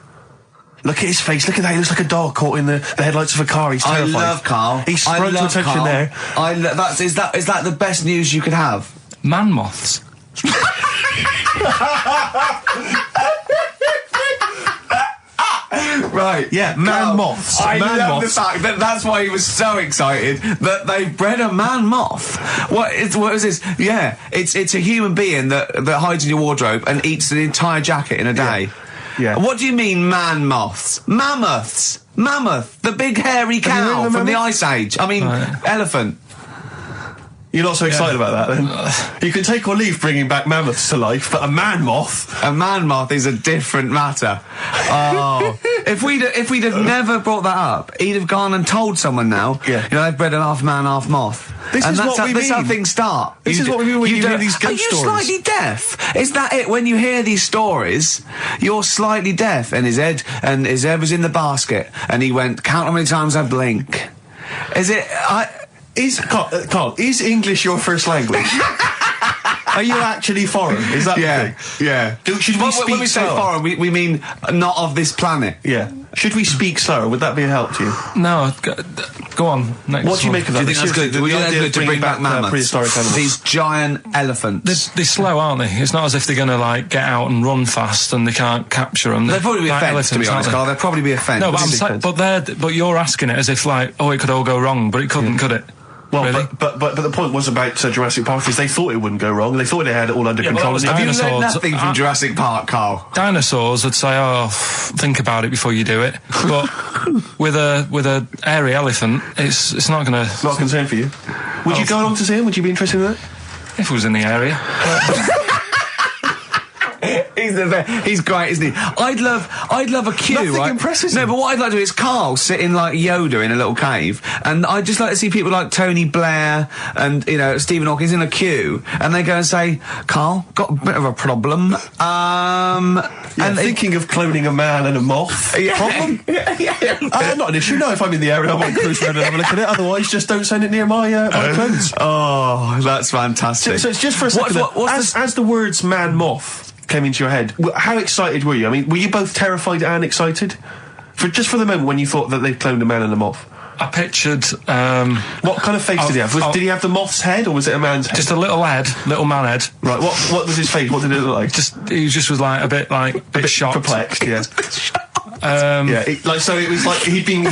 Look at his face. Look at that. He looks like a dog caught in the headlights of a car. He's terrified. I love Carl. He's sprung to attention Carl. there. Is that the best news you could have? Man moths. Right. Yeah, man moths. I Man love moths. the fact that that's why he was so excited that they bred a man moth. What is this? Yeah, it's a human being that hides in your wardrobe and eats an entire jacket in a day. Yeah. What do you mean, man moths? Mammoths. Mammoth, the big hairy Have you heard cow of a from the mammoth? Ice Age. I mean, elephant. You're not so excited about that, then? You can take or leave bringing back mammoths to life, but a man moth... A man moth is a different matter. Oh, if we'd have never brought that up, he'd have gone and told someone now. Yeah. You know, they've bred an half man, half moth. This is what we This is how mean. things start. This is what we mean when you hear don't- these ghost Are you stories. slightly deaf? Is that it? When you hear these stories, you're slightly deaf, and his head was in the basket, and he went, "Count how many times I blink." Is it? Carl, is English your first language? Are you actually foreign? Is that the thing? yeah. Should we When speak we say slower? foreign, we mean not of this planet. Yeah. Should we speak slower? Would that be a help to you? No, go on. Next What do you one. make of Do that? you think that's Seriously, good? Do you think that's idea good of to bringing bring back mammoths? prehistoric animals. These giant elephants. They're slow, aren't they? It's not as if they're going to like get out and run fast and they can't capture them. They'd probably be a Like fence, to be elephants, honest, aren't Carl. They'd probably be a fence. they? No, but Big fence. but you're asking it as if like, oh, it could all go wrong, but it couldn't, could it? Well, Really? but the point was about Jurassic Park is they thought it wouldn't go wrong. They thought they had it all under Yeah, but control. that was and Have you dinosaurs. learned nothing from Jurassic Park, Carl? Dinosaurs would say, "Oh, think about it before you do it." But with a airy elephant, it's not going to. not a concern for you. Would you go along to see him? Would you be interested in that? If it was in the area, He's great, isn't he? I'd love a queue, Nothing right? impresses No, him. but what I'd like to do is Carl sitting like Yoda in a little cave, and I'd just like to see people like Tony Blair and Stephen Hawking in a queue, and they go and say, "Carl, got a bit of a problem." And thinking of cloning a man and a moth. Problem? Not an issue. No, if I'm in the area, I might cruise around and have a look at it. Otherwise, just don't send it near my clothes. Oh, that's fantastic. So it's just for a second. As the words "man moth" came into your head, how excited were you? I mean, were you both terrified and excited? For the moment when you thought that they cloned a man and a moth. I pictured What kind of face did he have? Did he have the moth's head, or was it a man's head? just a little man head. Right. What was his face? What did it look like? He just was like a bit shocked. Perplexed. Yeah. Yeah. So it was like he'd been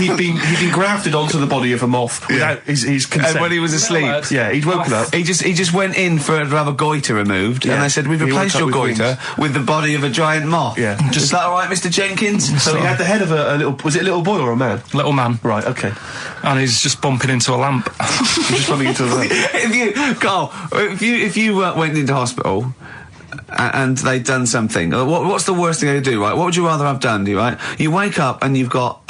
grafted onto the body of a moth without his consent. And when he was asleep, Yeah, he'd woken up. he just went in to have a goiter removed, Yeah. and they said, "We've He replaced woke your up with goiter with the body of a giant moth." Yeah. Is that all right, Mr. Jenkins? So he had the head of a little. Was it a little boy or a man? Little man, Right. Okay. and he's just bumping into a lamp. Just bumping into the. If you went into hospital and they'd done something, what's the worst thing they could do, right? What would you rather have done, right? You wake up and you've got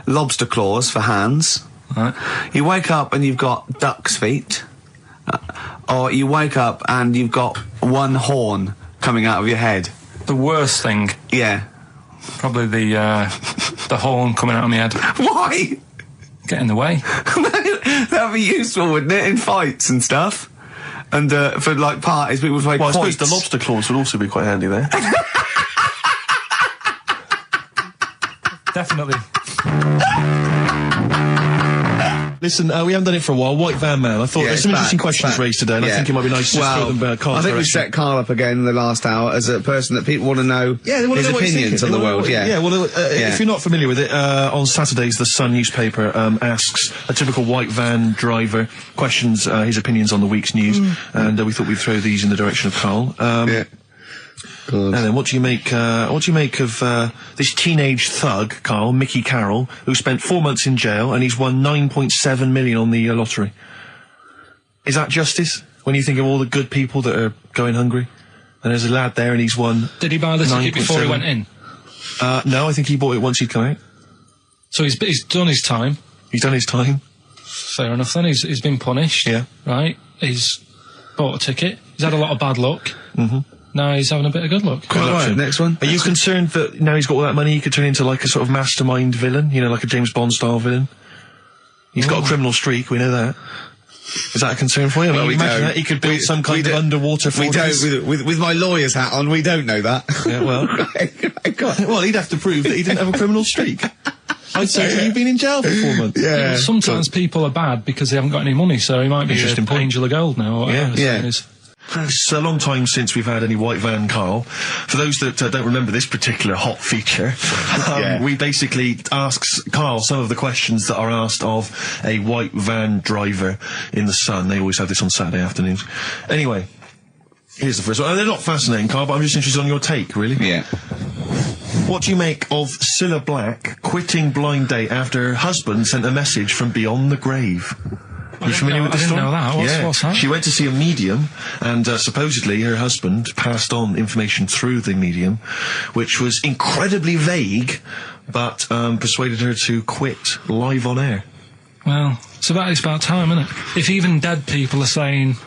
lobster claws for hands. Right. You wake up and you've got duck's feet. Or you wake up and you've got one horn coming out of your head. The worst thing, Yeah. probably the horn coming out of my head. Why? Get in the way. That'd be useful, wouldn't it, in fights and stuff? And for like parties, people would play Well, I suppose quoits. the lobster claws would also be quite handy there. Definitely. Listen, we haven't done it for a while. White Van Man. I thought Yeah, there's some it's interesting back, questions back. raised today, and I Yeah. think it might be nice to throw them Carl's I think we direction. set Carl up again in the last hour as a person that people want to know they wanna his know what he's opinions thinking. on the They wanna world. know Yeah. what- if you're not familiar with it, on Saturdays, the Sun newspaper asks a typical white van driver questions his opinions on the week's news, and we thought we'd throw these in the direction of Carl. Yeah. And then, what do you make of this teenage thug, Carl, Mickey Carroll, who spent 4 months in jail and he's won 9.7 million on the lottery? Is that justice? When you think of all the good people that are going hungry, and there's a lad there and he's won. Did he buy the ticket before he 9.7? went in? No, I think he bought it once he'd come out. So he's done his time. He's done his time. Fair enough. Then he's been punished. Yeah. Right. He's bought a ticket. He's had a lot of bad luck. Mm-hmm. Now he's having a bit of good luck. All right, next one. Are you concerned that now he's got all that money, he could turn into like a sort of mastermind villain? You know, like a James Bond style villain? He's got a criminal streak, we know that. Is that a concern for you? I mean, Well, we imagine don't. that he could build some kind we of don't- underwater We fortress. don't. With my lawyer's hat on, we don't know that. Yeah, well. Well, he'd have to prove that he didn't have a criminal streak. I'd say that you've been in jail for 4 months. Yeah, well, sometimes people are bad because they haven't got any money, so he might be an angel of gold now. Or whatever Yeah. it is. It's a long time since we've had any white van Carl. For those that don't remember this particular hot feature, we basically ask Carl some of the questions that are asked of a white van driver in the Sun. They always have this on Saturday afternoons. Anyway, here's the first one. They're not fascinating, Carl, but I'm just interested on your take, really. Yeah. What do you make of Cilla Black quitting Blind Date after her husband sent a message from beyond the grave? You familiar with this story? I didn't know that. What's that? She went to see a medium, and supposedly her husband passed on information through the medium, which was incredibly vague, but persuaded her to quit live on air. Well, it's about time, isn't it? If even dead people are saying,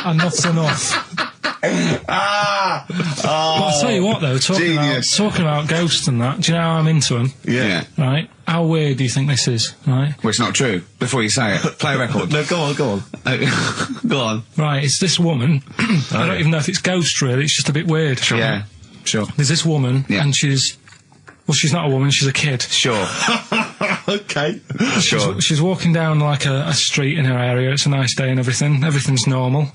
enough's enough. But I'll tell you what, though, talking about ghosts and that, do you know how I'm into them? Yeah. Right? How weird do you think this is, right? Well, it's not true. Before you say it, play a record. No, go on. Go on. Right, it's this woman. I don't even know if it's ghost, really. It's just a bit weird. Sure. Yeah, sure. There's this woman, and she's not a woman, she's a kid. Sure. Okay. Sure. She's walking down, like, a street in her area. It's a nice day and everything. Everything's normal.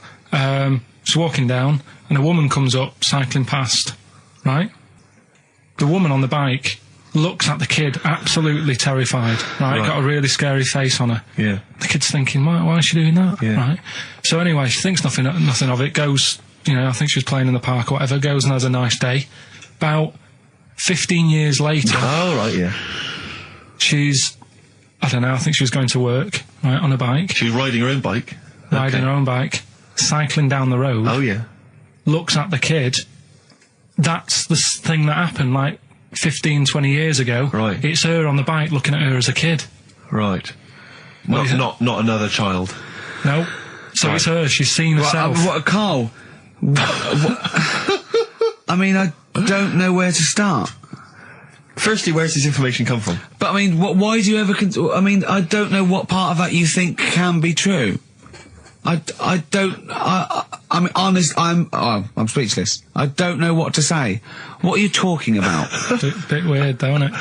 She's walking down, and a woman comes up, cycling past, right? The woman on the bike looks at the kid, absolutely terrified, right? Got a really scary face on her. Yeah. The kid's thinking, why is she doing that? Yeah. Right? So anyway, she thinks nothing of it, goes, I think she was playing in the park or whatever, goes and has a nice day. About 15 years later... Oh, right, yeah. She's, I don't know, I think she was going to work, right, on a bike. She was riding her own bike. Riding her own bike, cycling down the road. Oh, yeah. Looks at the kid. That's the thing that happened, like, 15, 20 years ago. Right. It's her on the bike looking at her as a kid. Right. Not another child. No. So it's her. She's seen herself. Carl? I mean, I don't know where to start. Firstly, where's this information come from? But I mean, why do you ever? I mean, I don't know what part of that you think can be true. I mean, honest. I'm speechless. I don't know what to say. What are you talking about? Bit weird, though, isn't it?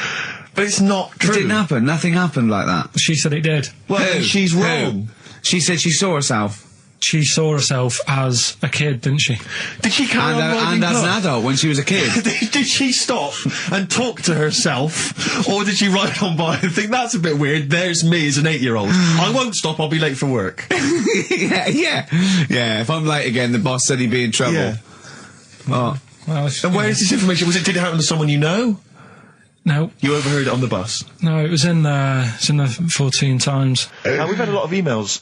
But it's not true. It didn't happen. Nothing happened like that. She said it did. Well, she's wrong. She said she saw herself. She saw herself as a kid, didn't she? Did she carry on riding and as an adult when she was a kid. Did she stop and talk to herself, or did she ride on by and think, that's a bit weird, there's me as an 8-year-old. I won't stop, I'll be late for work. Yeah, if I'm late again, the boss said he'd be in trouble. Yeah. Well, and where is this information? Did it happen to someone you know? No. You overheard it on the bus? No, it was in the 14 Times. We've had a lot of emails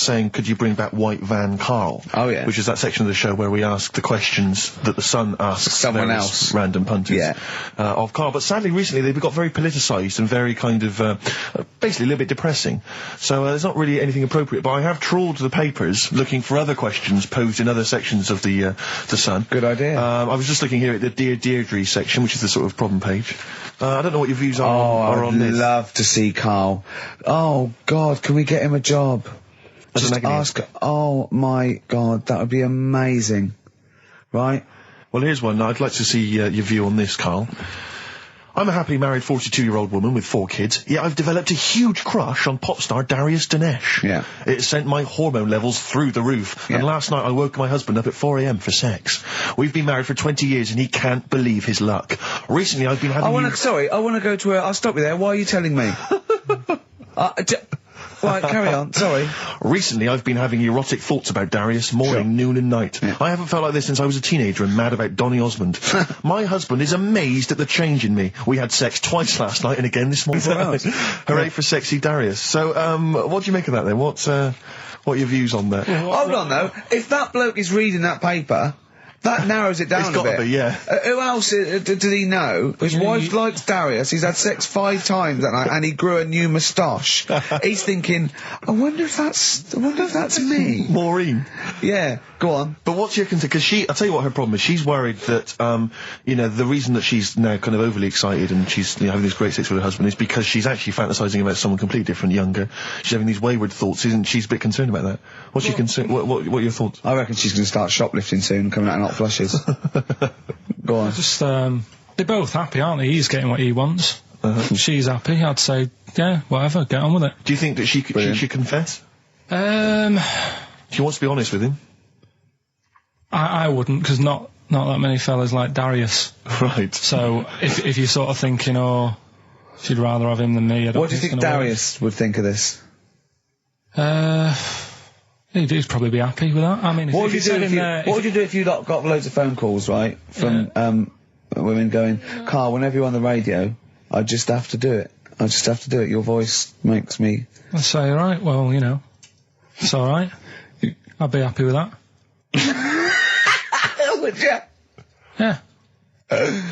saying, could you bring back White Van Carl? Oh, yeah. Which is that section of the show where we ask the questions that the Sun asks someone various else, random punters of Carl. But sadly, recently, they've got very politicised and very kind of, basically a little bit depressing. So there's not really anything appropriate. But I have trawled the papers looking for other questions posed in other sections of the Sun. Good idea. I was just looking here at the Dear Deirdre section, which is the sort of problem page. I don't know what your views are on this. I'd love to see Carl. Oh, God, can we get him a job? Just ask. Oh, my God, that would be amazing. Right? Well, here's one. I'd like to see your view on this, Carl. I'm a happily married 42-year-old woman with 4 kids, yet I've developed a huge crush on pop star Darius Dinesh. Yeah. It sent my hormone levels through the roof, and last night I woke my husband up at 4 a.m. for sex. We've been married for 20 years and he can't believe his luck. Recently I've been having... I want to go to I'll stop you there. Why are you telling me? Right, carry on, sorry. Recently, I've been having erotic thoughts about Darius morning, noon and night. Yeah. I haven't felt like this since I was a teenager and mad about Donny Osmond. My husband is amazed at the change in me. We had sex twice last night and again this morning. Hooray for sexy Darius. So, what do you make of that then? What are your views on that? Hold on, though. If that bloke is reading that paper... That narrows it down a bit. It's got to be, yeah. Who else did he know? His wife likes Darius. He's had sex 5 times that night, and he grew a new moustache. He's thinking, I wonder if that's me. Maureen. Yeah, go on. But what's your concern? Because I'll tell you what her problem is. She's worried that, the reason that she's now kind of overly excited and she's having this great sex with her husband is because she's actually fantasising about someone completely different, younger. She's having these wayward thoughts, isn't she? She's a bit concerned about that. What's your concern? What are your thoughts? I reckon she's going to start shoplifting soon and coming out in hot flushes. Go on. Just, they're both happy, aren't they? He's getting what he wants. She's happy. I'd say, yeah, whatever, get on with it. Do you think that she should confess? She wants to be honest with him. I wouldn't, because not that many fellas like Darius. Right. So if you're sort of thinking, oh, she'd rather have him than me, I don't What do you think Darius would think of this? He'd probably be happy with that. I mean, What would you do if you got loads of phone calls, right, from women going, Karl, whenever you're on the radio, I just have to do it. I just have to do it. Your voice makes me... I'd say, alright, well, you know, it's alright. I'd be happy with that. Would you? Yeah. I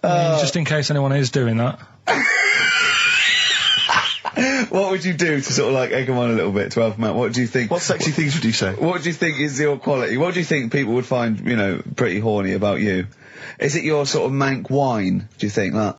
mean, just in case anyone is doing that. What would you do to sort of like egg them on a little bit to help them out? What do you think? What sexy things would you say? What do you think is your quality? What do you think people would find, you know, pretty horny about you? Is it your sort of mank wine, do you think, that?